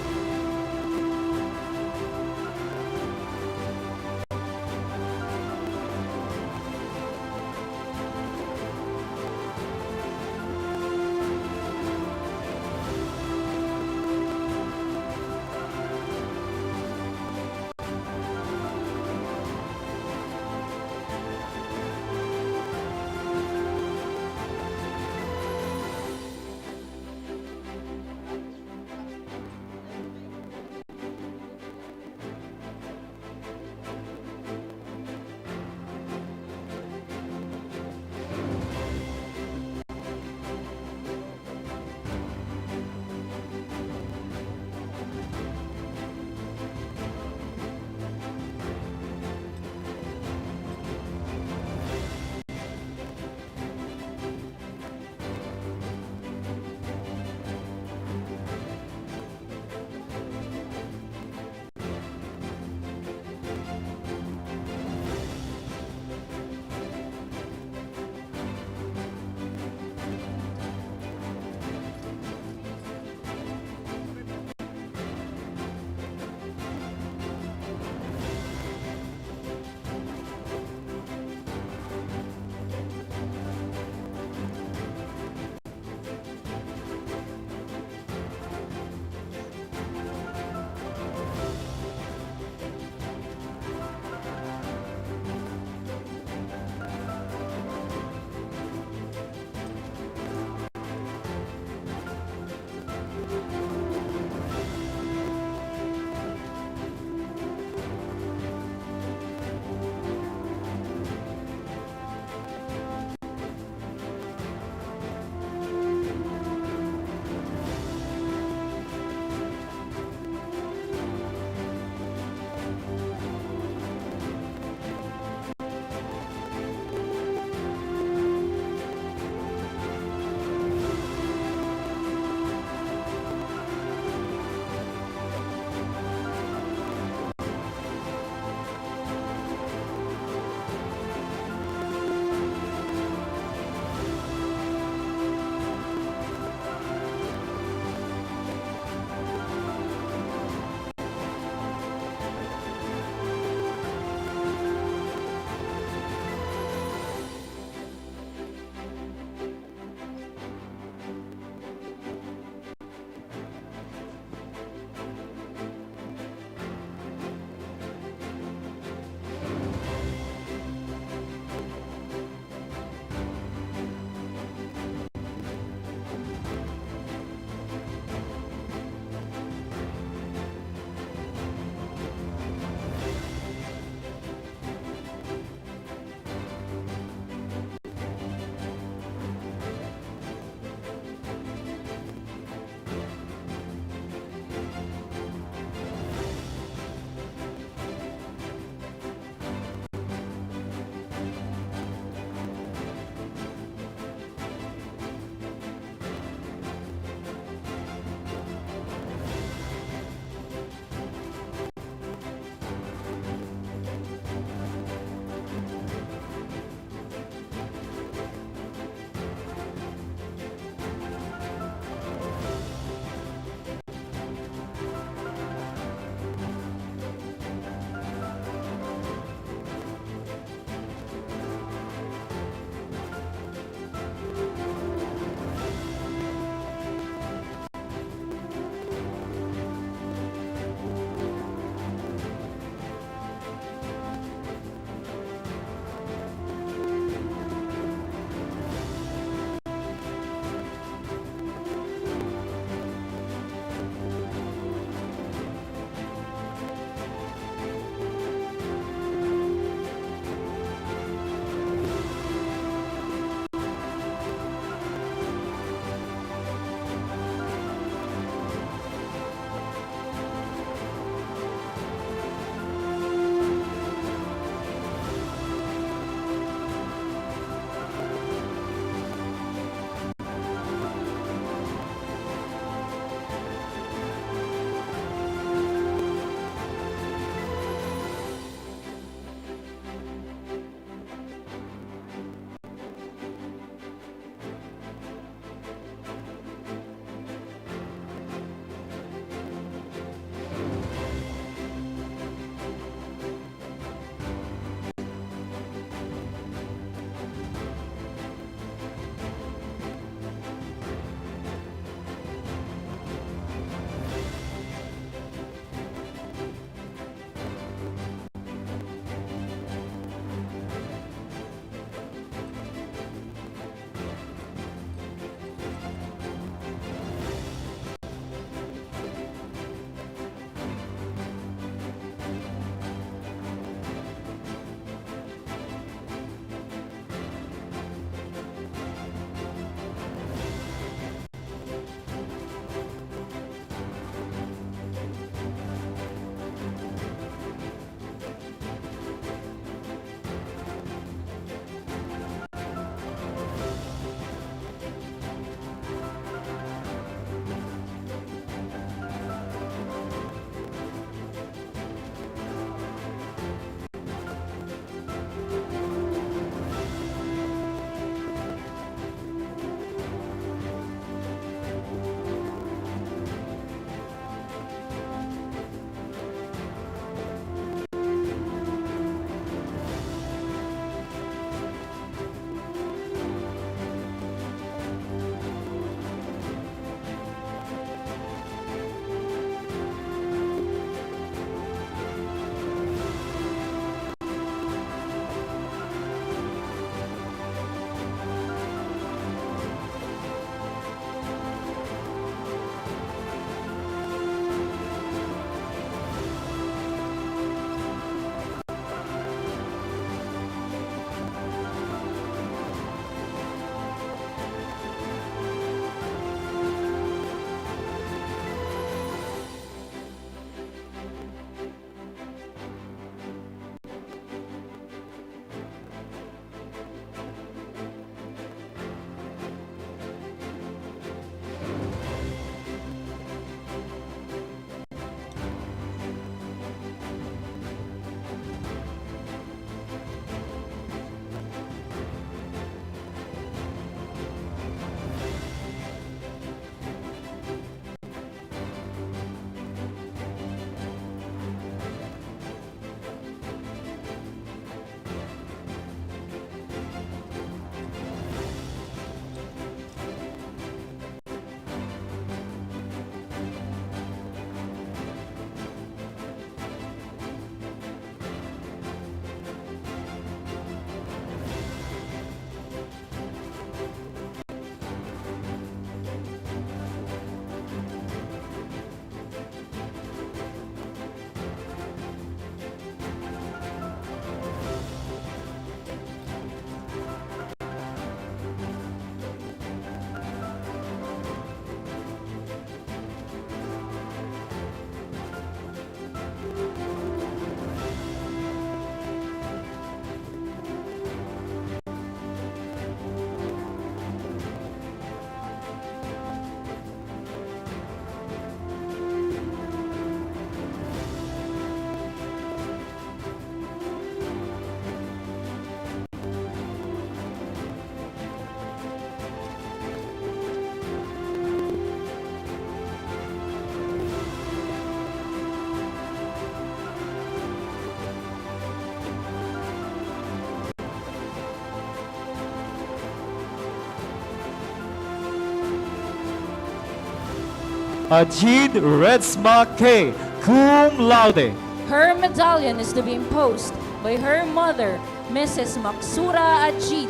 Hadjibun K, cum laude. Her medallion is to be imposed by her mother, Mrs. Maksura Ajid.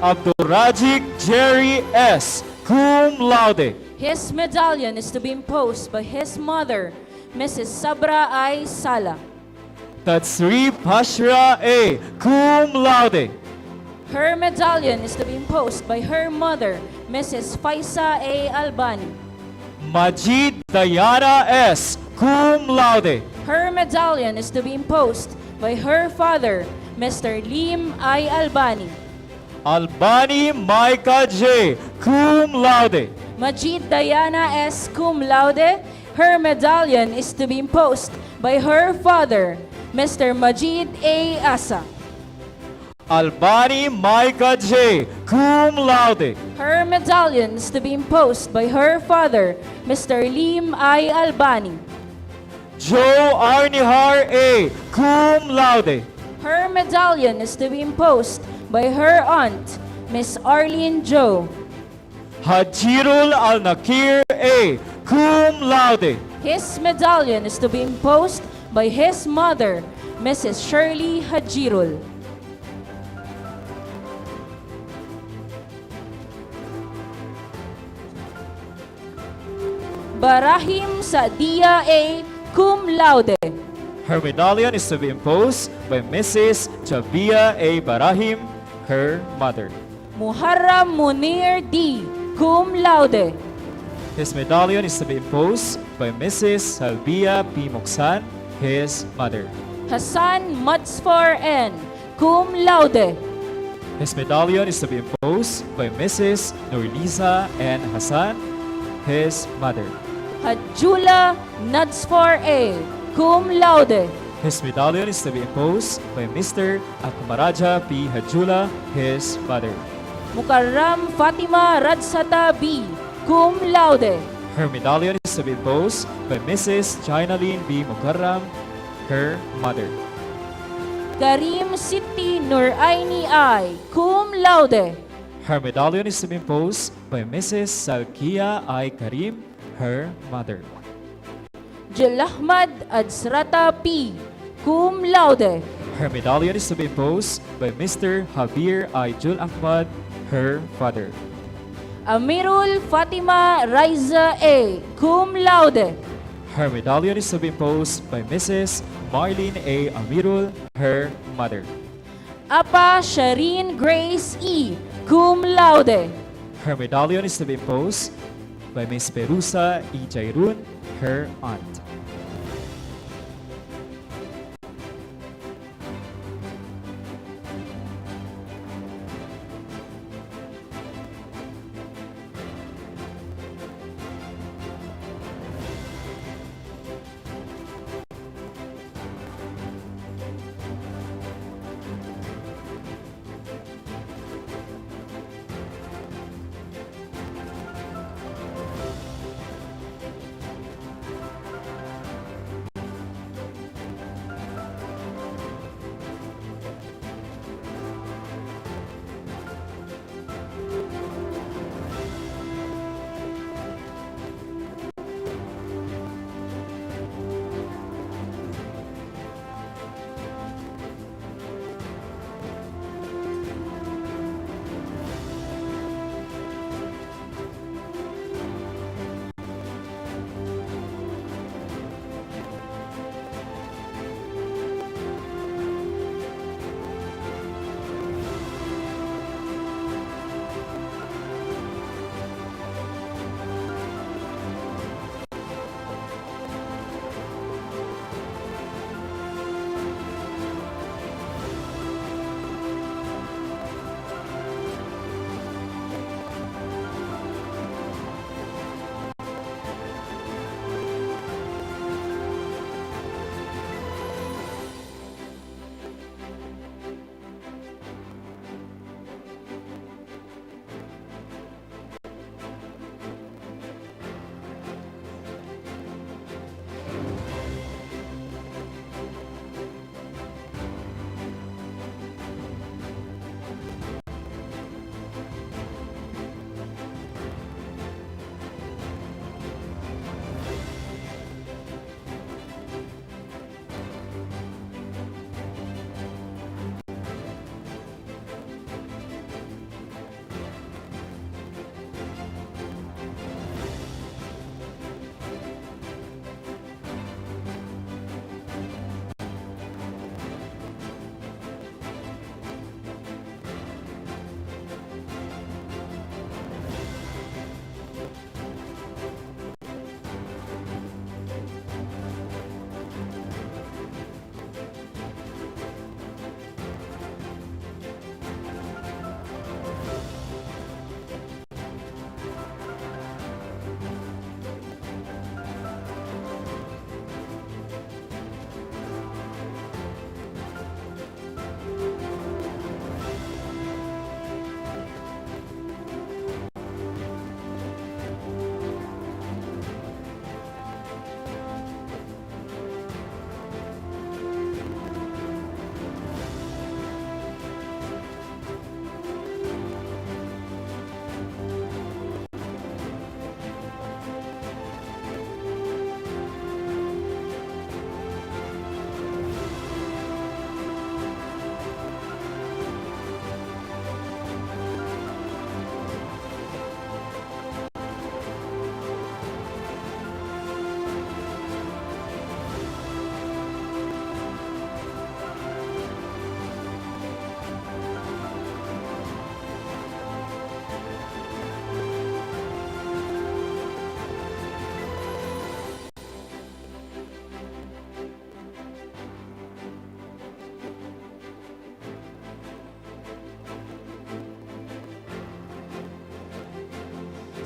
Abdurrajic Jerry S, cum laude. His medallion is to be imposed by his mother, Mrs. Sabra I. Sala. Tatsri Pashra A, cum laude. Her medallion is to be imposed by her mother, Mrs. Faisa A. Albani. Majid Diana S, cum laude. Her medallion is to be imposed by her father, Mr. Lim I. Albani. Albani Micah J, cum laude. Majid Diana S. cum laude. Her medallion is to be imposed by her father, Mr. Majid A. Asa. Albani Micah J, cum laude. Her medallion is to be imposed by her father, Mr. Lim I. Albani. Joe Arnihar A, cum laude. Her medallion is to be imposed by her aunt, Miss Arlene Joe. Hajirul Al-Nakir A, cum laude. His medallion is to be imposed by his mother, Mrs. Shirley Hajirul. Barahim Sadia A, cum laude. Her medallion is to be imposed by Mrs. Chabia A. Barahim, her mother. Muharram Munir D, cum laude. His medallion is to be imposed by Mrs. Salbia P. Moksan, his mother. Hassan Matsfar N, cum laude. His medallion is to be imposed by Mrs. Nurliza N. Hassan, his mother. Hadjula Nadsfar A, cum laude. His medallion is to be imposed by Mr. Akumaraja P. Hadjula, his mother. Mukarram Fatima Radsata B, cum laude. Her medallion is to be imposed by Mrs. Chinalyn B. Mukarram, her mother. Karim Siti Nur Aini I, cum laude. Her medallion is to be imposed by Mrs. Salkia I. Karim, her mother. Jalahmad Adsrata P, cum laude. Her medallion is to be imposed by Mr. Habir I. Jul Ahmad, her father. Amirul Fatima Raiza A, cum laude. Her medallion is to be imposed by Mrs. Marlene A. Amirul, her mother. Apa Shireen Grace E, cum laude. Her medallion is to be imposed by Miss Perusa E. Jairun, her aunt.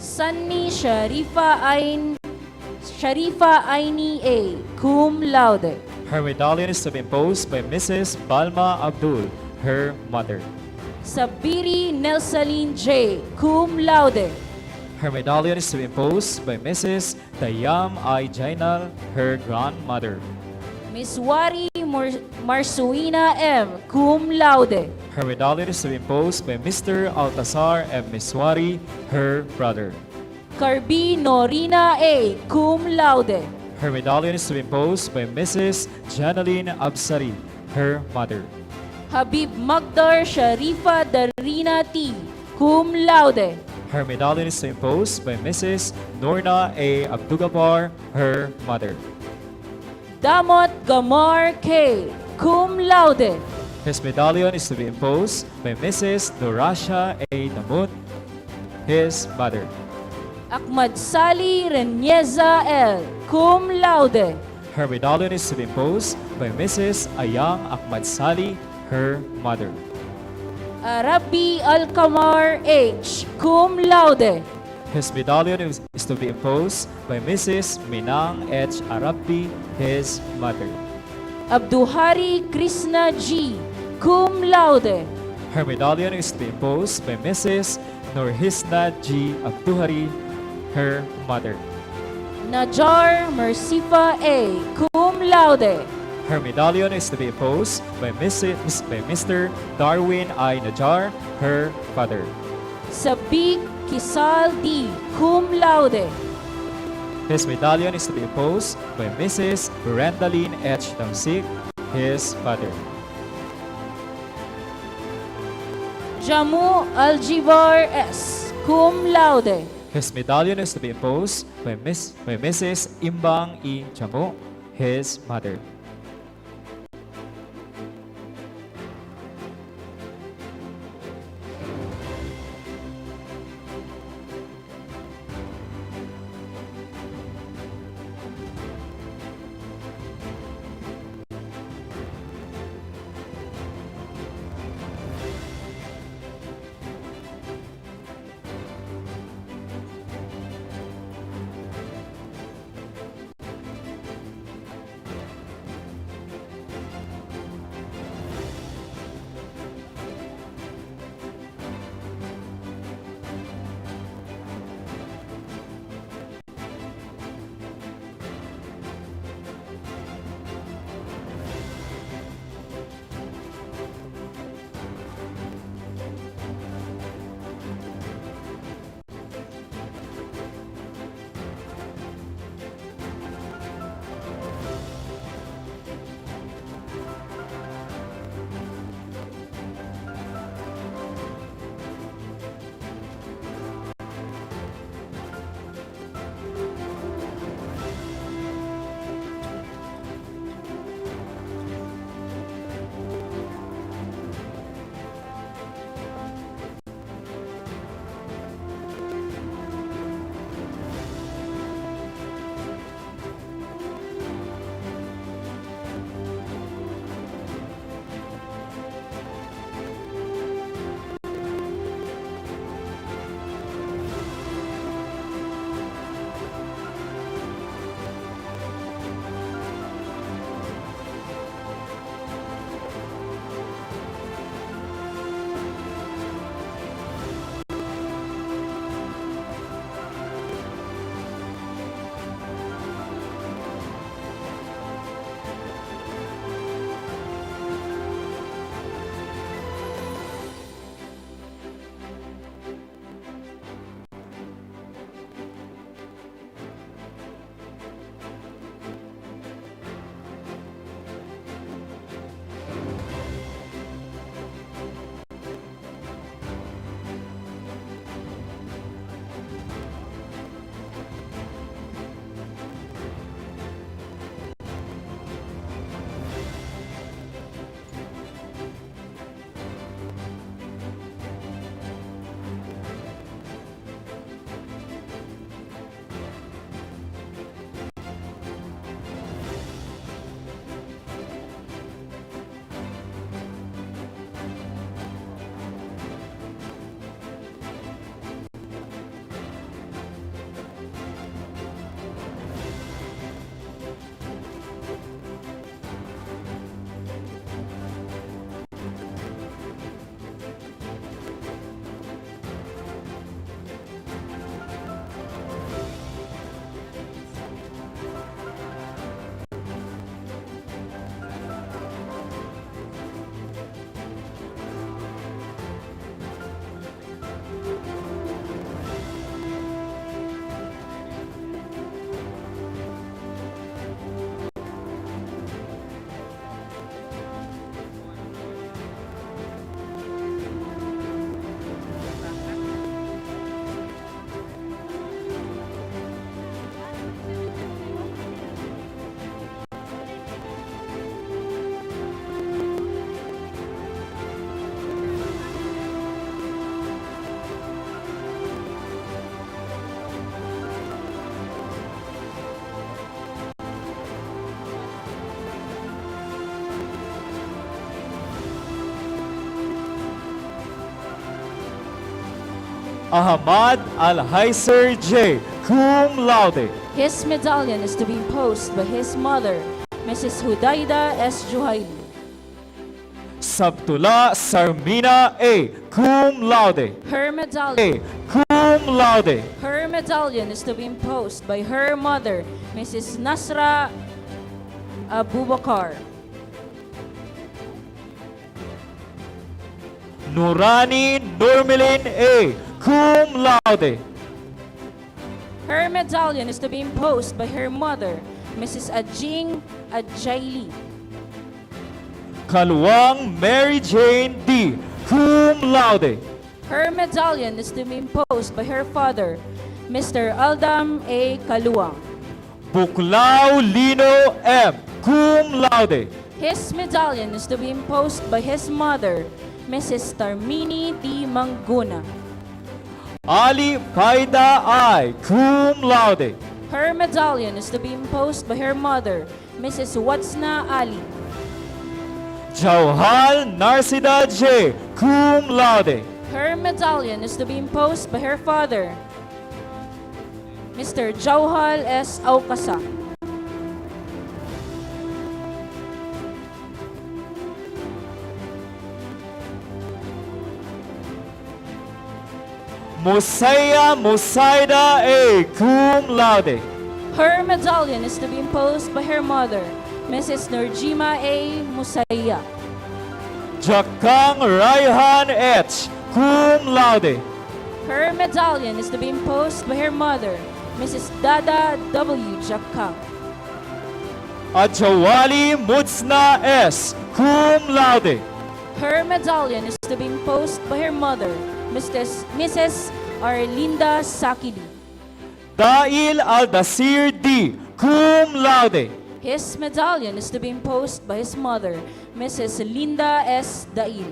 Sunny Sharifa Aini A, cum laude. Her medallion is to be imposed by Mrs. Balma Abdul, her mother. Sabiri Nelsaline J, cum laude. Her medallion is to be imposed by Mrs. Dayam I. Jainal, her grandmother. Miss Wari Marsuina M, cum laude. Her medallion is to be imposed by Mr. Altasar M. Miswari, her brother. Carbi Norina A, cum laude. Her medallion is to be imposed by Mrs. Janaline Absari, her mother. Habib Magdar Sharifa Darina T, cum laude. Her medallion is to be imposed by Mrs. Norna A. Abdugapar, her mother. Damot Gamar K, cum laude. His medallion is to be imposed by Mrs. Dorasha A. Damut, his mother. Ahmad Sali Renyeza L, cum laude. Her medallion is to be imposed by Mrs. Ayang Ahmad Sali, her mother. Arabi Alkamar H, cum laude. His medallion is to be imposed by Mrs. Minang H. Arabi, his mother. Abduhari Krishna G, cum laude. Her medallion is to be imposed by Mrs. Nurhisna G. Abduhari, her mother. Najar Mersifa A, cum laude. Her medallion is to be imposed by Mr. Darwin I. Najar, her father. Sabik Kisal D, cum laude. His medallion is to be imposed by Mrs. Brendalyn H. Damsik, his father. Jamu Aljibar S, cum laude. His medallion is to be imposed by Mrs. Imbang E. Jamu, his mother. Ahmad Alhaiser J, cum laude. His medallion is to be imposed by his mother, Mrs. Hudaida S. Juhaili. Sabtula Sarmina A, cum laude. Her medallion, Cum laude. her medallion is to be imposed by her mother, Mrs. Nasra Abubakar. Nurani Nurmilin A, cum laude. Her medallion is to be imposed by her mother, Mrs. Ajing Adjaili. Kalwang Mary Jane D, cum laude. Her medallion is to be imposed by her father, Mr. Aldam A. Kaluang. Buklao Lino M, cum laude. His medallion is to be imposed by his mother, Mrs. Tarmini D. Manguna. Ali Paida I, cum laude. Her medallion is to be imposed by her mother, Mrs. Watsna Ali. Jauhal Narsida J, cum laude. Her medallion is to be imposed by her father, Mr. Jauhal S. Aukasa. Musaya Musaida A, cum laude. Her medallion is to be imposed by her mother, Mrs. Nurjima A. Musaya. Jakang Raihan H, cum laude. Her medallion is to be imposed by her mother, Mrs. Dada W. Jakang. Ajawali Mutsna S, cum laude. Her medallion is to be imposed by her mother, Mrs. Arlinda Sakili. Dail Aldasir D, cum laude. His medallion is to be imposed by his mother, Mrs. Linda S. Dail.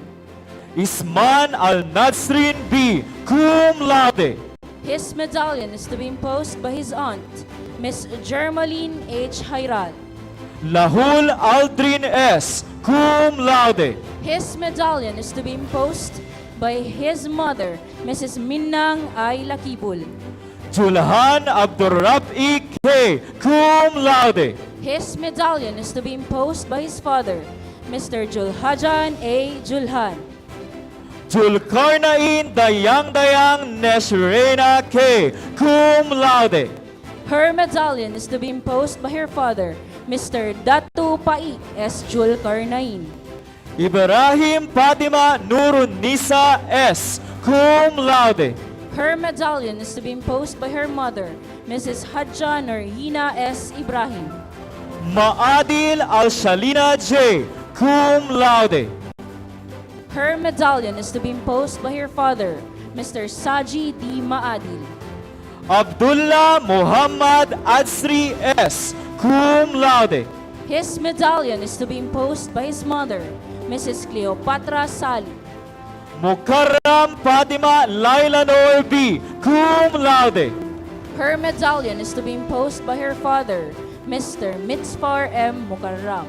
Isman Al-Nadsrin B, cum laude. His medallion is to be imposed by his aunt, Miss Germaline H. Hayral. Lahul Aldrin S, cum laude. His medallion is to be imposed by his mother, Mrs. Minang I. Lakibul. Julhan Abdurrabi K, cum laude. His medallion is to be imposed by his father, Mr. Julhajan A. Julhan. Julkarnain Dayang Dayang Nesrena K, cum laude. Her medallion is to be imposed by her father, Mr. Datu Pai S. Julkarnain. Ibrahim Fatima Nurun Nisa S, cum laude. Her medallion is to be imposed by her mother, Mrs. Hadja Norhina S. Ibrahim. Maadil Al-Shalina J, cum laude. Her medallion is to be imposed by her father, Mr. Saji D. Maadil. Abdullah Muhammad Adsri S, cum laude. His medallion is to be imposed by his mother, Mrs. Cleopatra Sali. Mukarram Fatima Laila Noor B, cum laude. Her medallion is to be imposed by her father, Mr. Mitzfar M. Mukarram.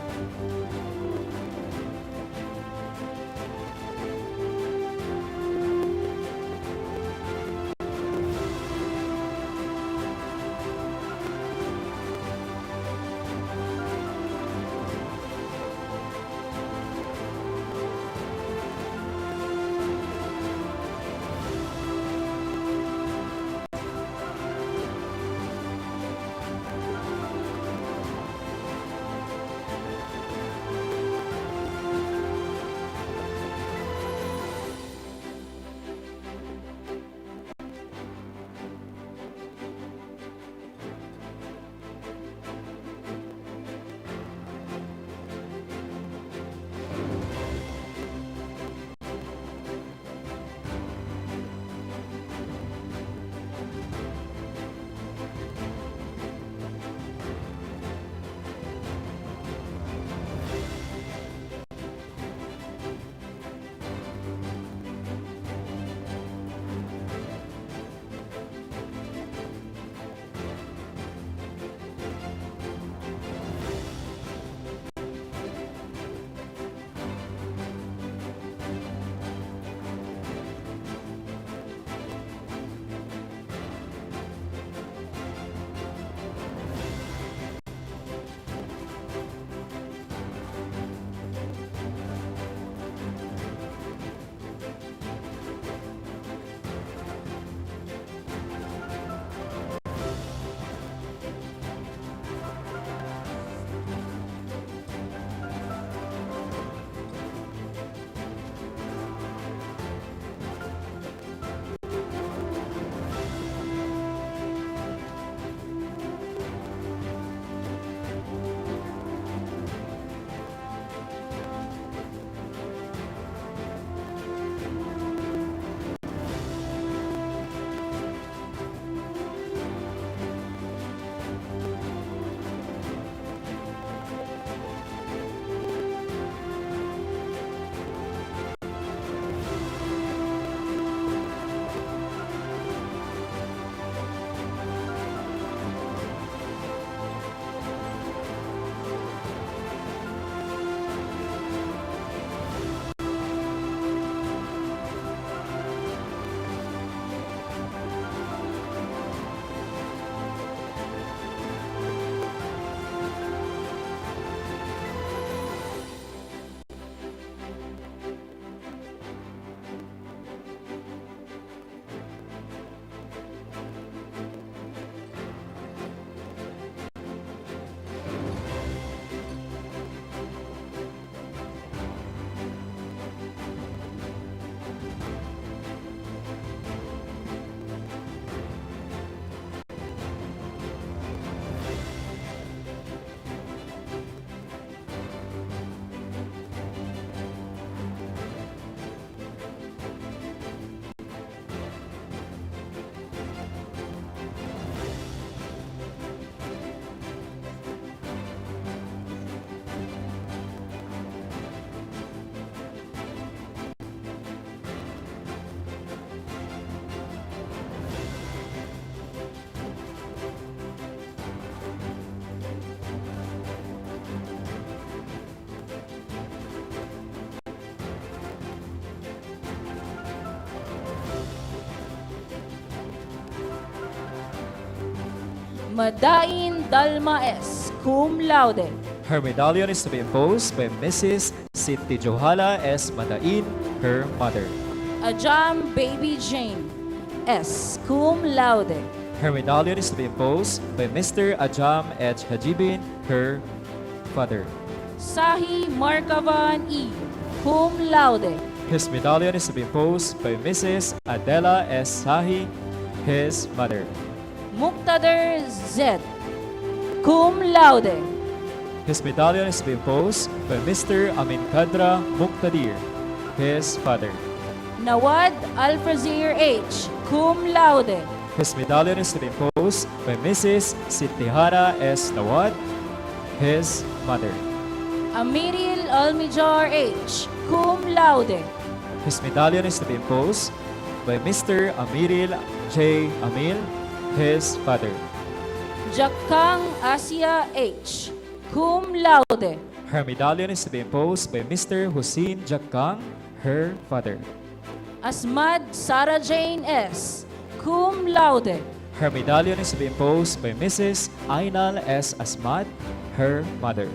Madain Dalma S. Cum laude. Her medallion is to be imposed by Mrs. Siti Johala S. Madain, her mother. Ajam Baby Jane S. Cum laude. Her medallion is to be imposed by Mr. Ajam H. Hadjibun, her father. Sahi Markavan E. Cum laude. His medallion is to be imposed by Mrs. Adela S. Sahi, his mother. Muqtader Z. Cum laude. His medallion is to be imposed by Mr. Amin Kadra Muqtadir, his father. Nawad Alfrazir H. Cum laude. His medallion is to be imposed by Mrs. Sitihara S. Nawad, his mother. Amiril Almijar H. Cum laude. His medallion is to be imposed by Mr. Amiril J. Amil, his father. Jakang Asia H. Cum laude. Her medallion is to be imposed by Mr. Hussein Jakang, her father. Asmad Sarah Jane S. Cum laude. Her medallion is to be imposed by Mrs. Ainal S. Asmat, her mother.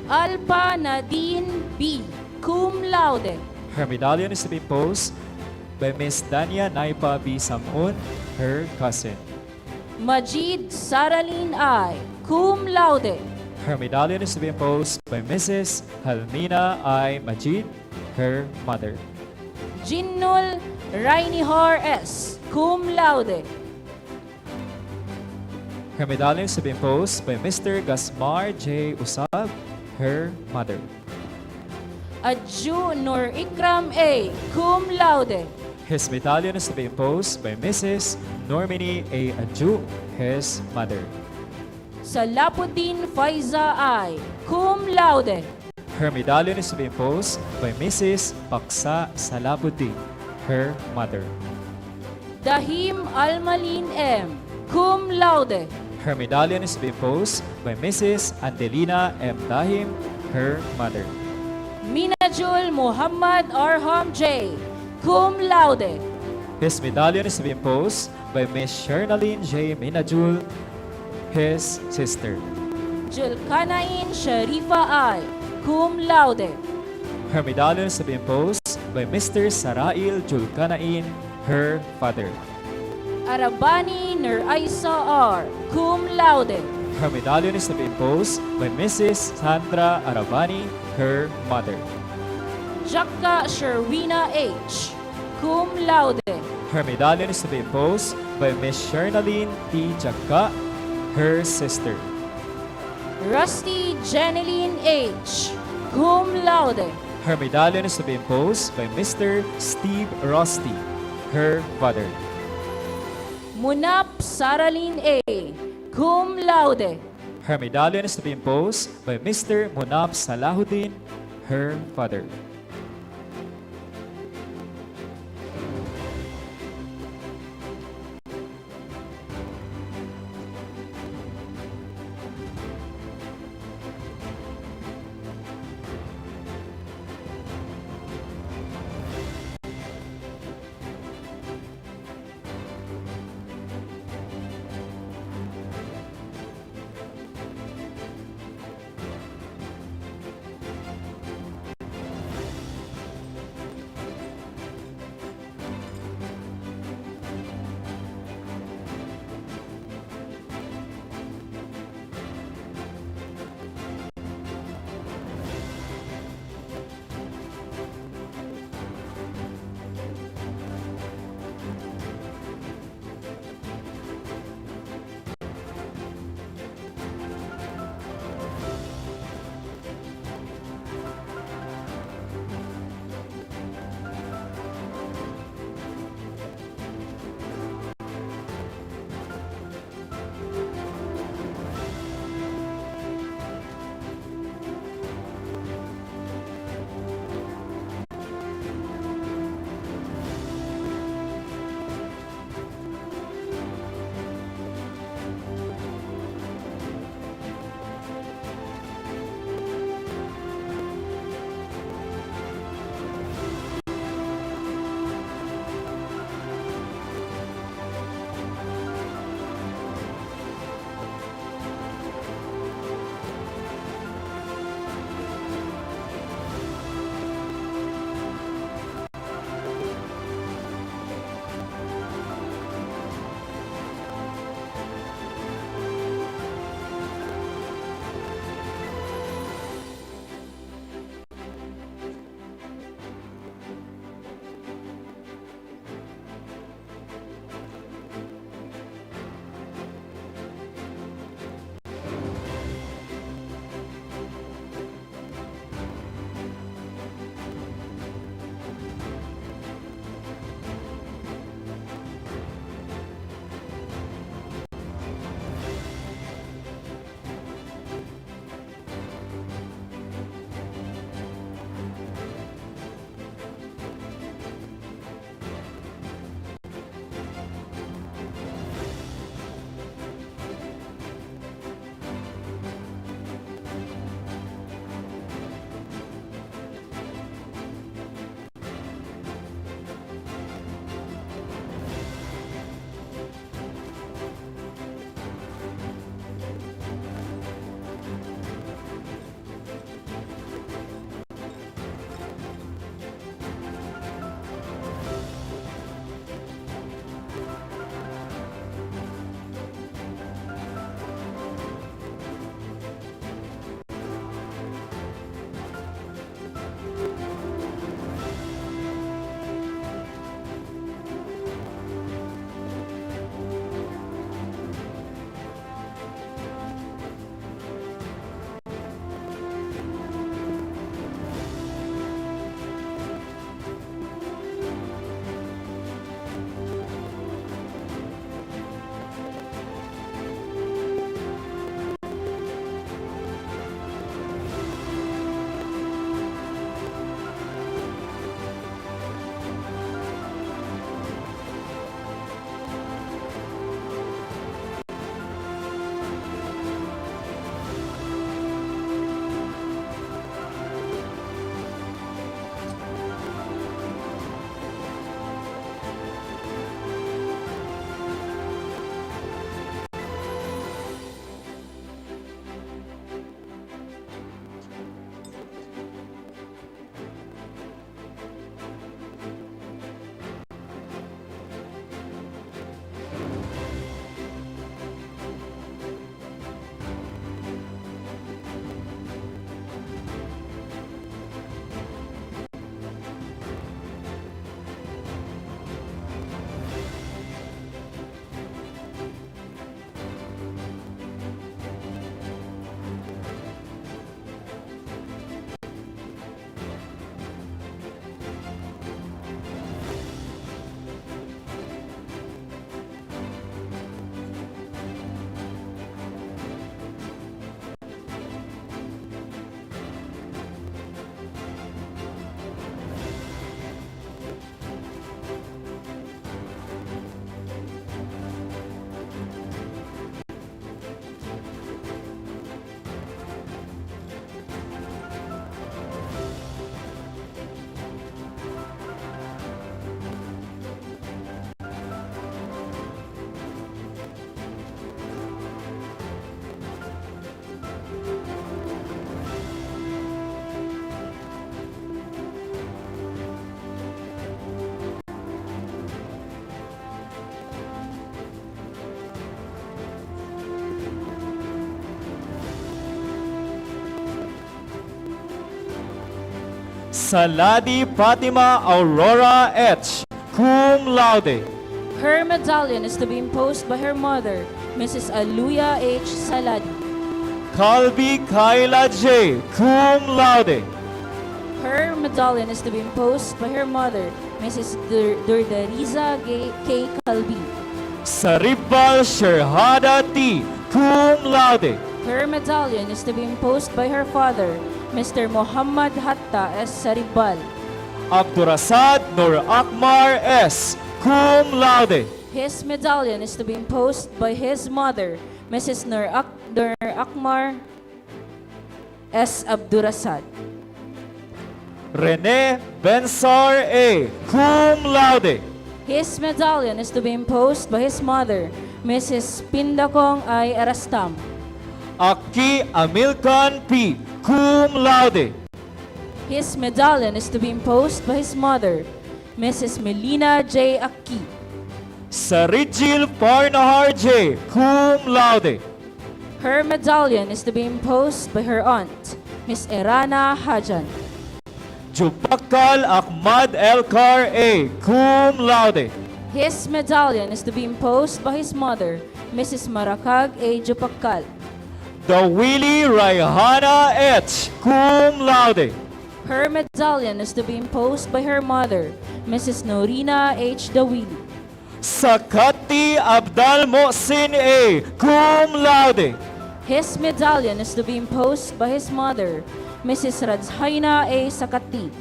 Alpa Nadine B. Cum laude. Her medallion is to be imposed by Miss Dania Naipa B. Samun, her cousin. Majid Saralyn I. Cum laude. Her medallion is to be imposed by Mrs. Halmina I. Majid, her mother. Jinnul Rainihar S. Cum laude. Her medallion is to be imposed by Mr. Gasmar J. Usab, her mother. Adju Nur Ikram A. Cum laude. His medallion is to be imposed by Mrs. Normini A. Adju, his mother. Salapuddin Faiza I. Cum laude. Her medallion is to be imposed by Mrs. Paksa Salapuddin, her mother. Dahim Almalin M. Cum laude. Her medallion is to be imposed by Mrs. Andelina M. Dahim, her mother. Minajul Muhammad Arham J. Cum laude. His medallion is to be imposed by Miss Shernaline J. Minajul, his sister. Julkanain Sharifa I. Cum laude. Her medallion is to be imposed by Mr. Sarail Julkanain, her father. Arabani Nur Aisa R. Cum laude. Her medallion is to be imposed by Mrs. Sandra Arabani, her mother. Jakka Sherwina H. Cum laude. Her medallion is to be imposed by Miss Shernaline T. Jakka, her sister. Rusty Jeneline H. Cum laude. Her medallion is to be imposed by Mr. Steve Rusty, her father. Munap Saralyn A. Cum laude. Her medallion is to be imposed by Mr. Munab Salahuddin, her father. Saladi Fatima Aurora H., cum laude. Her medallion is to be imposed by her mother, Mrs. Aluya H. Saladi. Kalbi Kaila J., cum laude. Her medallion is to be imposed by her mother, Mrs. Durdariza K. Kalbi. Saribal Sherhada T., cum laude. Her medallion is to be imposed by her father, Mr. Muhammad Hatta S. Saribal. Abdurasad Nur Akmar S., cum laude. His medallion is to be imposed by his mother, Mrs. Nur Akmar S. Abdurasad. Rene Bensar A., cum laude. His medallion is to be imposed by his mother, Mrs. Pindakong I. Arastam. Aki Amilkan P., cum laude. His medallion is to be imposed by his mother, Mrs. Melina J. Aki. Sarijil Parnahar J., cum laude. Her medallion is to be imposed by her aunt, Miss Erana Hajan. Jupakal Ahmad Elkar A., cum laude. His medallion is to be imposed by his mother, Mrs. Marakag A. Jupakal. Dawili Raihana H., cum laude. Her medallion is to be imposed by her mother, Mrs. Norina H. Dawili. Sakati Abdal Mohsin A., cum laude. His medallion is to be imposed by his mother, Mrs. Radzhaina A. Sakati.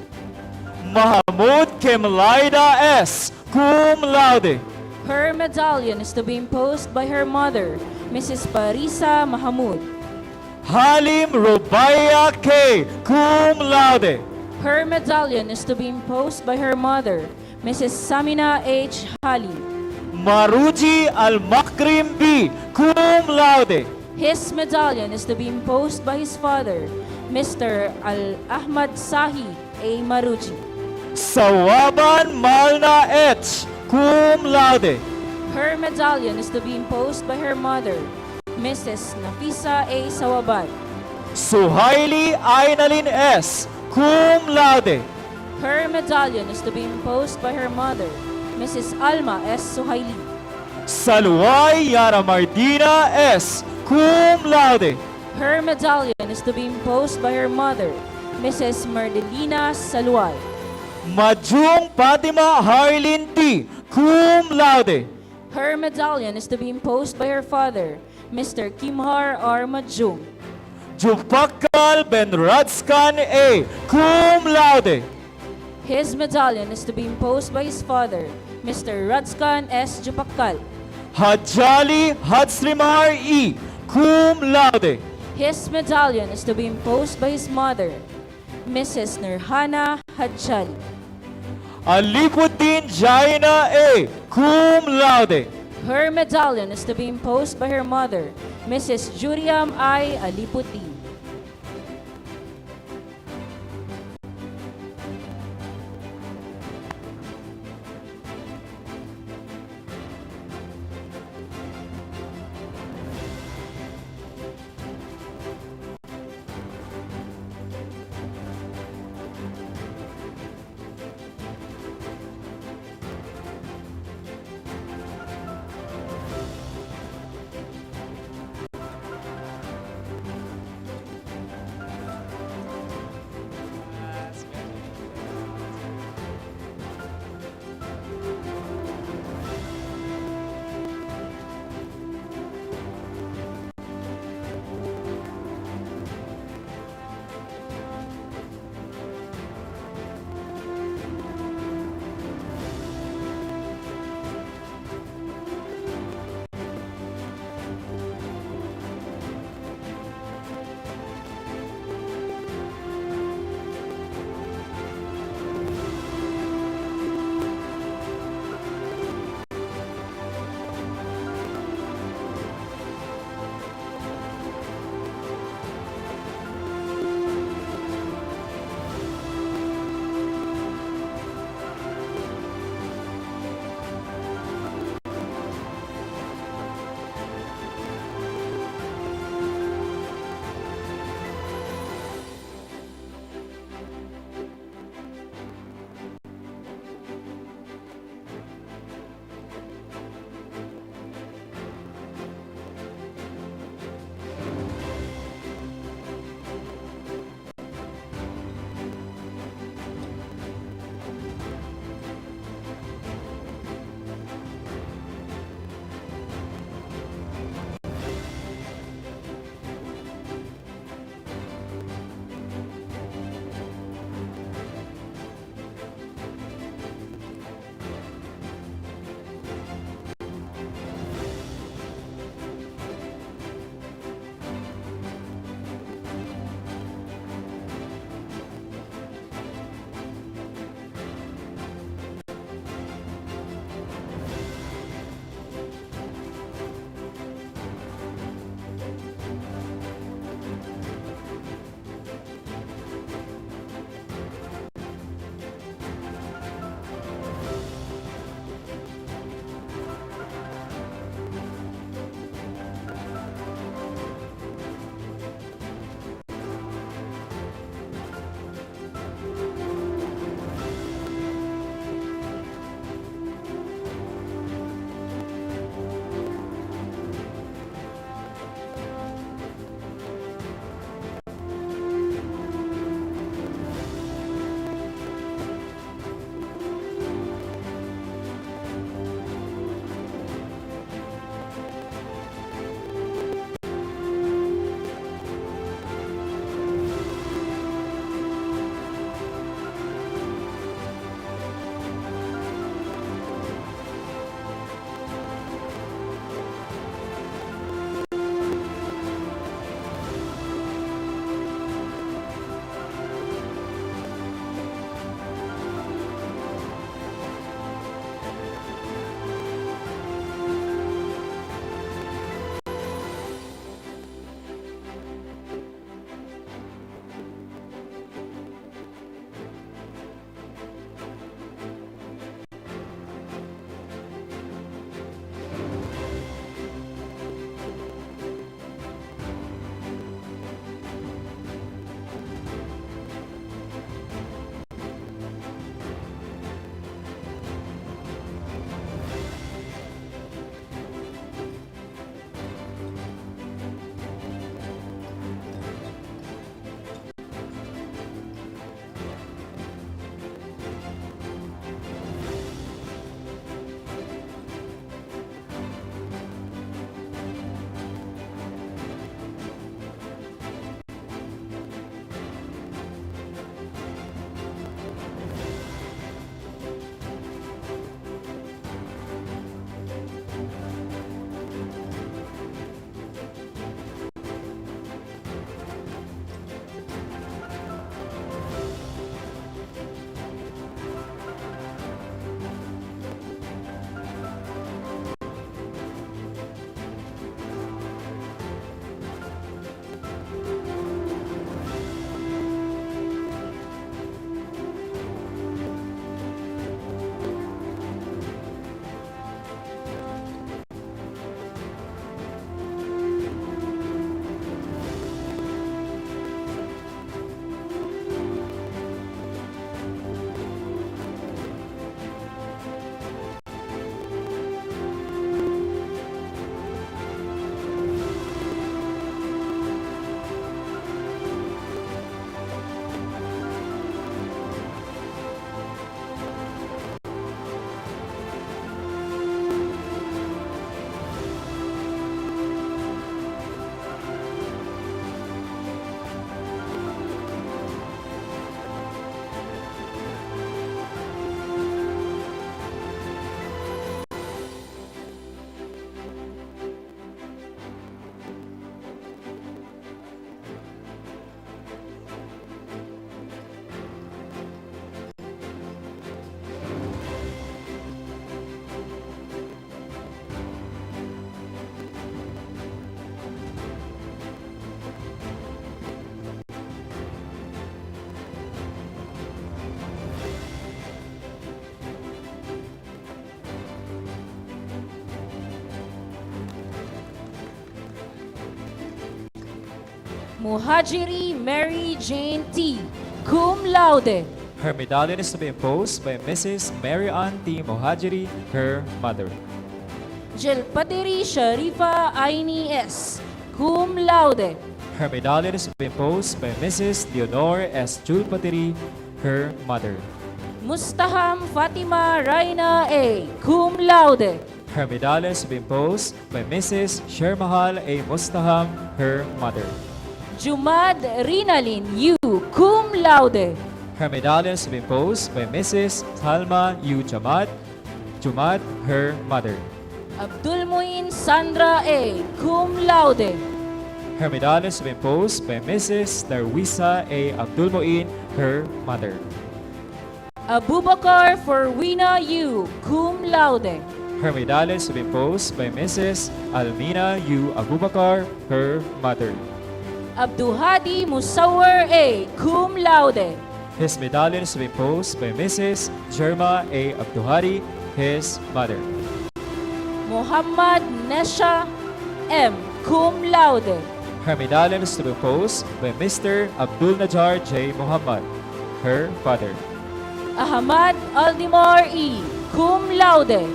Mahmoud Kemlaida S., cum laude. Her medallion is to be imposed by her mother, Mrs. Parisa Mahamud. Halim Rubaya K., cum laude. Her medallion is to be imposed by her mother, Mrs. Samina H. Halim. Maruji Al-Makrim B., cum laude. His medallion is to be imposed by his father, Mr. Al-Ahmad Sahi A. Maruji. Sawaban Malna H., cum laude. Her medallion is to be imposed by her mother, Mrs. Nafisa A. Sawaban. Suhaili Ainalin S., cum laude. Her medallion is to be imposed by her mother, Mrs. Alma S. Suhaili. Salwai Yara Mardina S., cum laude. Her medallion is to be imposed by her mother, Mrs. Mardelina Salway. Majung Fatima Harlin T., cum laude. Her medallion is to be imposed by her father, Mr. Kimhar R. Majung. Jupakal Ben Radskan A., cum laude. His medallion is to be imposed by his father, Mr. Radskan S. Jupakal. Hajali Hadsrimar E., cum laude. His medallion is to be imposed by his mother, Mrs. Nurhana Hadjali. Alipuddin Jaina A., cum laude. Her medallion is to be imposed by her mother, Mrs. Juriam I. Aliputi. Muhajiri Mary Jane T., cum laude. Her medallion is to be imposed by Mrs. Mary Ann T. Mohajiri, her mother. Jilpatiri Sharifa Aini S., cum laude. Her medallion is to be imposed by Mrs. Leonore S. Julpatiri, her mother. Mustaham Fatima Raina A., cum laude. Her medallion is to be imposed by Mrs. Shermahal A. Mustaham, her mother. Jumad Rinalin U., cum laude. Her medallion is to be imposed by Mrs. Salma U. Jumad, her mother. Abdul Muin Sandra A., cum laude. Her medallion is to be imposed by Mrs. Darwisa A. Abdul Muin, her mother. Abubakar Forwina U., cum laude. Her medallion is to be imposed by Mrs. Almina U. Abubakar, her mother. Abduhadi Musawar A., cum laude. His medallion is to be imposed by Mrs. Jerma A. Abduhari, his mother. Muhammad Nesha M., cum laude. Her medallion is to be imposed by Mr. Abdul Najar J. Muhammad, her father. Ahmad Aldimor E., cum laude.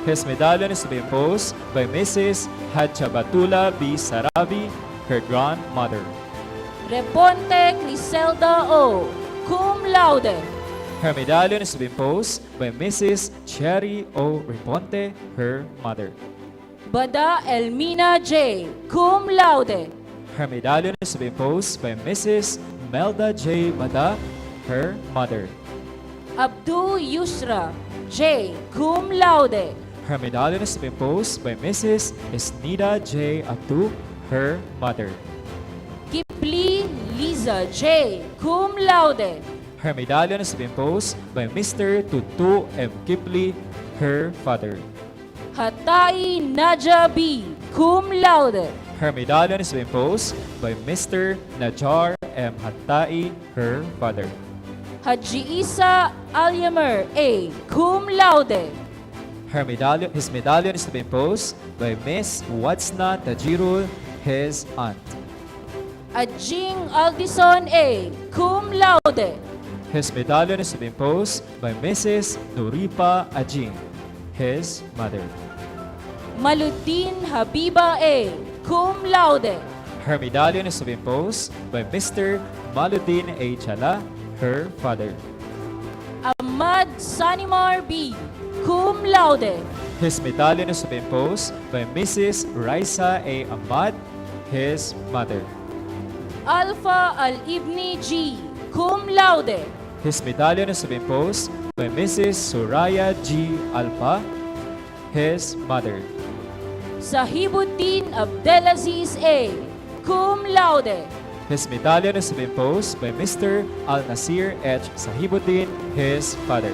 His medallion is to be imposed by Mrs. Hadjabatula B. Sarabi, her grandmother. Reponte Criselda O., cum laude. Her medallion is to be imposed by Mrs. Cherry O. Reponte, her mother. Bada Elmina J., cum laude. Her medallion is to be imposed by Mrs. Melda J. Bada, her mother. Abdu Yusra J., cum laude. Her medallion is to be imposed by Mrs. Esnida J. Abdu, her mother. Kipli Liza J., cum laude. Her medallion is to be imposed by Mr. Tutu M. Kipli, her father. Hatai Naja B., cum laude. Her medallion is to be imposed by Mr. Najar M. Hattai, her father. Haji Isa Alyamer A., cum laude. His medallion is to be imposed by Miss Watsna Tajirul, his aunt. Ajing Aldison A., cum laude. His medallion is to be imposed by Mrs. Nuripa Ajing, his mother. Maluddin Habiba A., cum laude. Her medallion is to be imposed by Mr. Maluddin A. Chala, her father. Ahmad Sanimar B., cum laude. His medallion is to be imposed by Mrs. Raisa A. Ahmad, his mother. Alpha Al-Ibni G., cum laude. His medallion is to be imposed by Mrs. Suraya G. Alpa, his mother. Sahibuddin Abdelaziz A., cum laude. His medallion is to be imposed by Mr. Al-Nasir H. Sahibuddin, his father.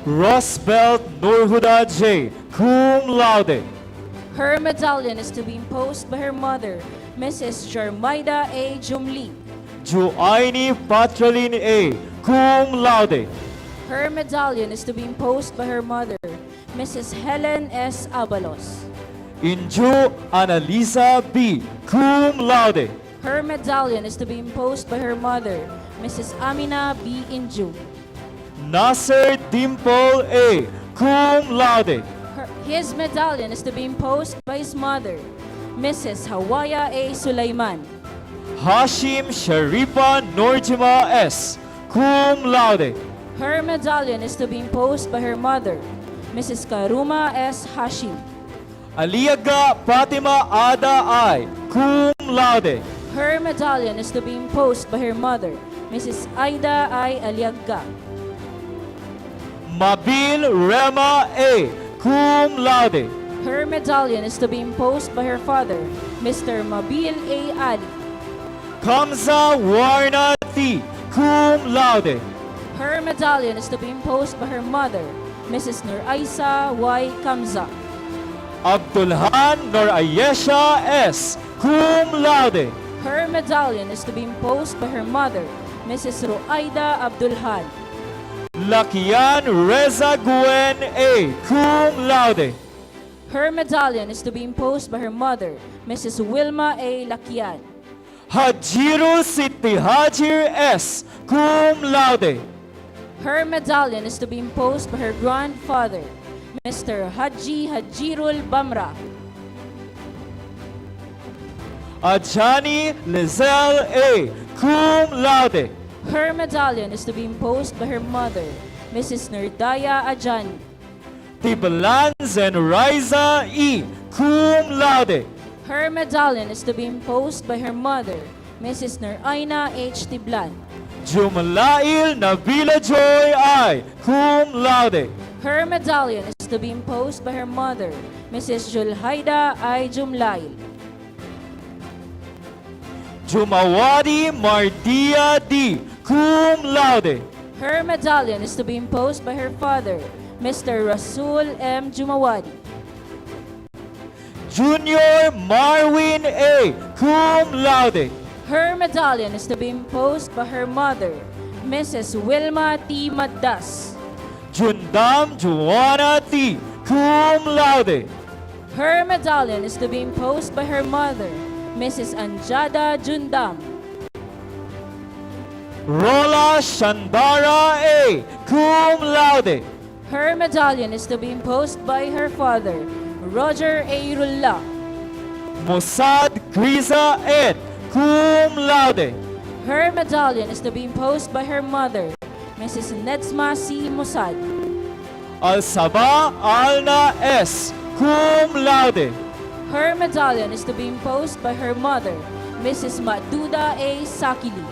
Rosbelt Nurhuda J, cum laude. Her medallion is to be imposed by her mother, Mrs. Jarmaida A. Jumli. Juaini Patrolin A, cum laude. Her medallion is to be imposed by her mother, Mrs. Helen S. Abalos. Inju Annalisa B, cum laude. Her medallion is to be imposed by her mother, Mrs. Amina B. Inju. Nasser Dimple A, cum laude. His medallion is to be imposed by his mother, Mrs. Hawaya A. Sulaiman. Hashim Sharifa Norjima S, cum laude. Her medallion is to be imposed by her mother, Mrs. Karuma S. Hashim. Aliaga Fatima Ada I, cum laude. Her medallion is to be imposed by her mother, Mrs. Aida I. Aliaga. Mabil Rema A, cum laude. Her medallion is to be imposed by her father, Mr. Mabil A. Ali. Kamza Warna T, cum laude. Her medallion is to be imposed by her mother, Mrs. Nur Aisa Y. Kamza. Abdulhan Nor Ayesha S, cum laude. Her medallion is to be imposed by her mother, Mrs. Ruaida Abdulhan. Lakian Reza Gwen A, cum laude. Her medallion is to be imposed by her mother, Mrs. Wilma A. Lakian. Hajiru Siti Hajir S, cum laude. Her medallion is to be imposed by her grandfather, Mr. Hajirul Bamra. Ajani Lizelle A, cum laude. Her medallion is to be imposed by her mother, Mrs. Nerdaya Ajani. Tibalans and Riza E, cum laude. Her medallion is to be imposed by her mother, Mrs. Neraina H. Tiblan. Jumlail Nabila Joy I, cum laude. Her medallion is to be imposed by her mother, Mrs. Julhaida I. Jumlail. Jumawadi Mardia D, cum laude. Her medallion is to be imposed by her father, Mr. Rasul M. Jumawadi. Junior Marwin A, cum laude. Her medallion is to be imposed by her mother, Mrs. Wilma T. Maddas. Jundam Juana T, cum laude. Her medallion is to be imposed by her mother, Mrs. Anjada Jundam. Rola Shandara A, cum laude. Her medallion is to be imposed by her father, Roger A. Rulla. Mossad Griza Ed, cum laude. Her medallion is to be imposed by her mother, Mrs. Nedzma C. Mossad. Al Sabah Alna S, cum laude. Her medallion is to be imposed by her mother, Mrs. Maduda A. Sakili.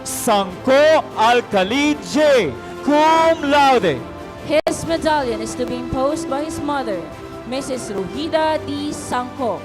Sanko Alkali J, cum laude. His medallion is to be imposed by his mother, Mrs. Ruhida D. Sanko.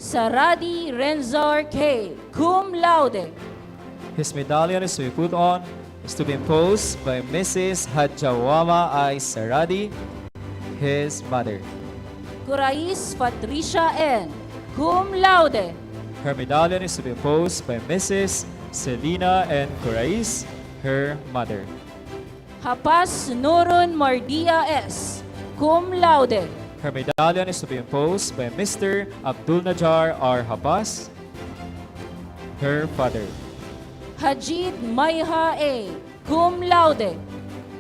Saradi Renzor K., cum laude. His medallion is to be put on, is to be imposed by Mrs. Hadjawama I. Saradi, his mother. Kurais Patricia N., cum laude. Her medallion is to be imposed by Mrs. Selina N. Corais, her mother. Hapas Nurun Mardia S., cum laude. Her medallion is to be imposed by Mr. Abdul Najar R. Habas, her father. Hajid Mayha A., cum laude.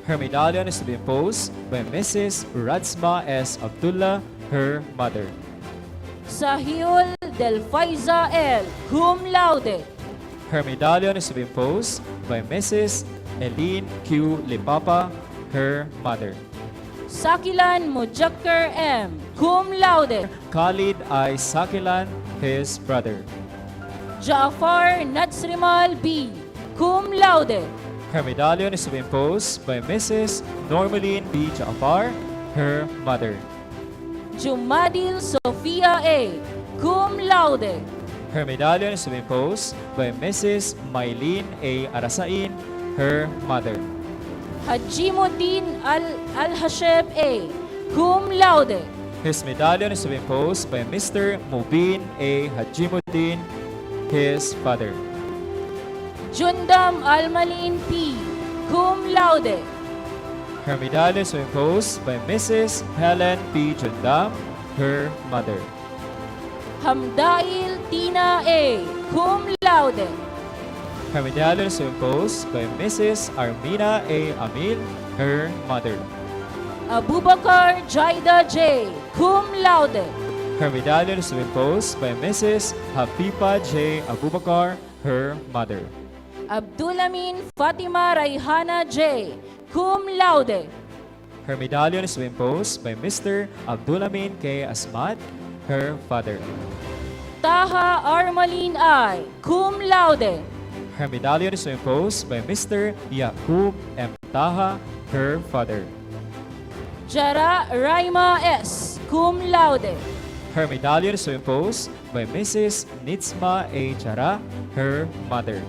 Her medallion is to be imposed by Mrs. Radsma S. Abdullah, her mother. Sahiul Delfaiza L., cum laude. Her medallion is to be imposed by Mrs. Eileen Q. Lipapa, her mother. Sakilan Mujakkar M., cum laude. Khalid I. Sakilan, his brother. Jaafar Natsrimal B., cum laude. Her medallion is to be imposed by Mrs. Normaline B. Jaafar, her mother. Jumadil Sofia A., cum laude. Her medallion is to be imposed by Mrs. Maylene A. Arasain, her mother. Hajimuddin Al-Hasheb A., cum laude. His medallion is to be imposed by Mr. Mubin A. Hajimuddin, his father. Jundam Almalin P., cum laude. Her medallion is to be imposed by Mrs. Helen P. Jundam, her mother. Hamdail Tina A., cum laude. Her medallion is to be imposed by Mrs. Armina A. Amil, her mother. Abubakar Jaida J., cum laude. Her medallion is to be imposed by Mrs. Hafifa J. Abubakar, her mother. Abdulamin Fatima Raihana J., cum laude. Her medallion is to be imposed by Mr. Abdulamin K. Asmat, her father. Taha Armalin I., cum laude. Her medallion is to be imposed by Mr. Yaqub M. Taha, her father. Jara Raima S., cum laude. Her medallion is to be imposed by Mrs. Nitzma A. Chara, her mother.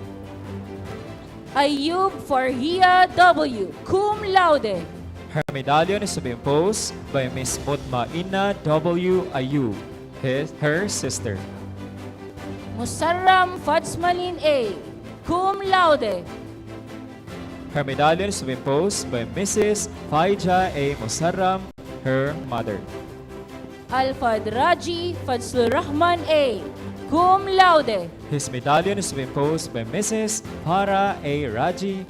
Ayub Farhia W., cum laude. Her medallion is to be imposed by Miss Mutmainna W. Ayub, her sister. Musarram Fatsmalin A., cum laude. Her medallion is to be imposed by Mrs. Faija A. Musarram, her mother. Alfad Raji Fadzlur Rahman A., cum laude. His medallion is to be imposed by Mrs. Farah A. Raji,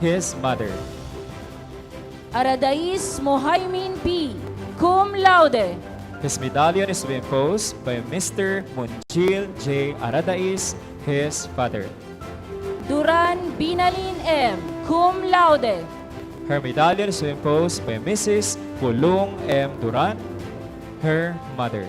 his mother. Aradais Mohaimin P., cum laude. His medallion is to be imposed by Mr. Munjil J. Aradais, his father. Duran Binalin M., cum laude. Her medallion is to be imposed by Mrs. Pulong M. Duran, her mother.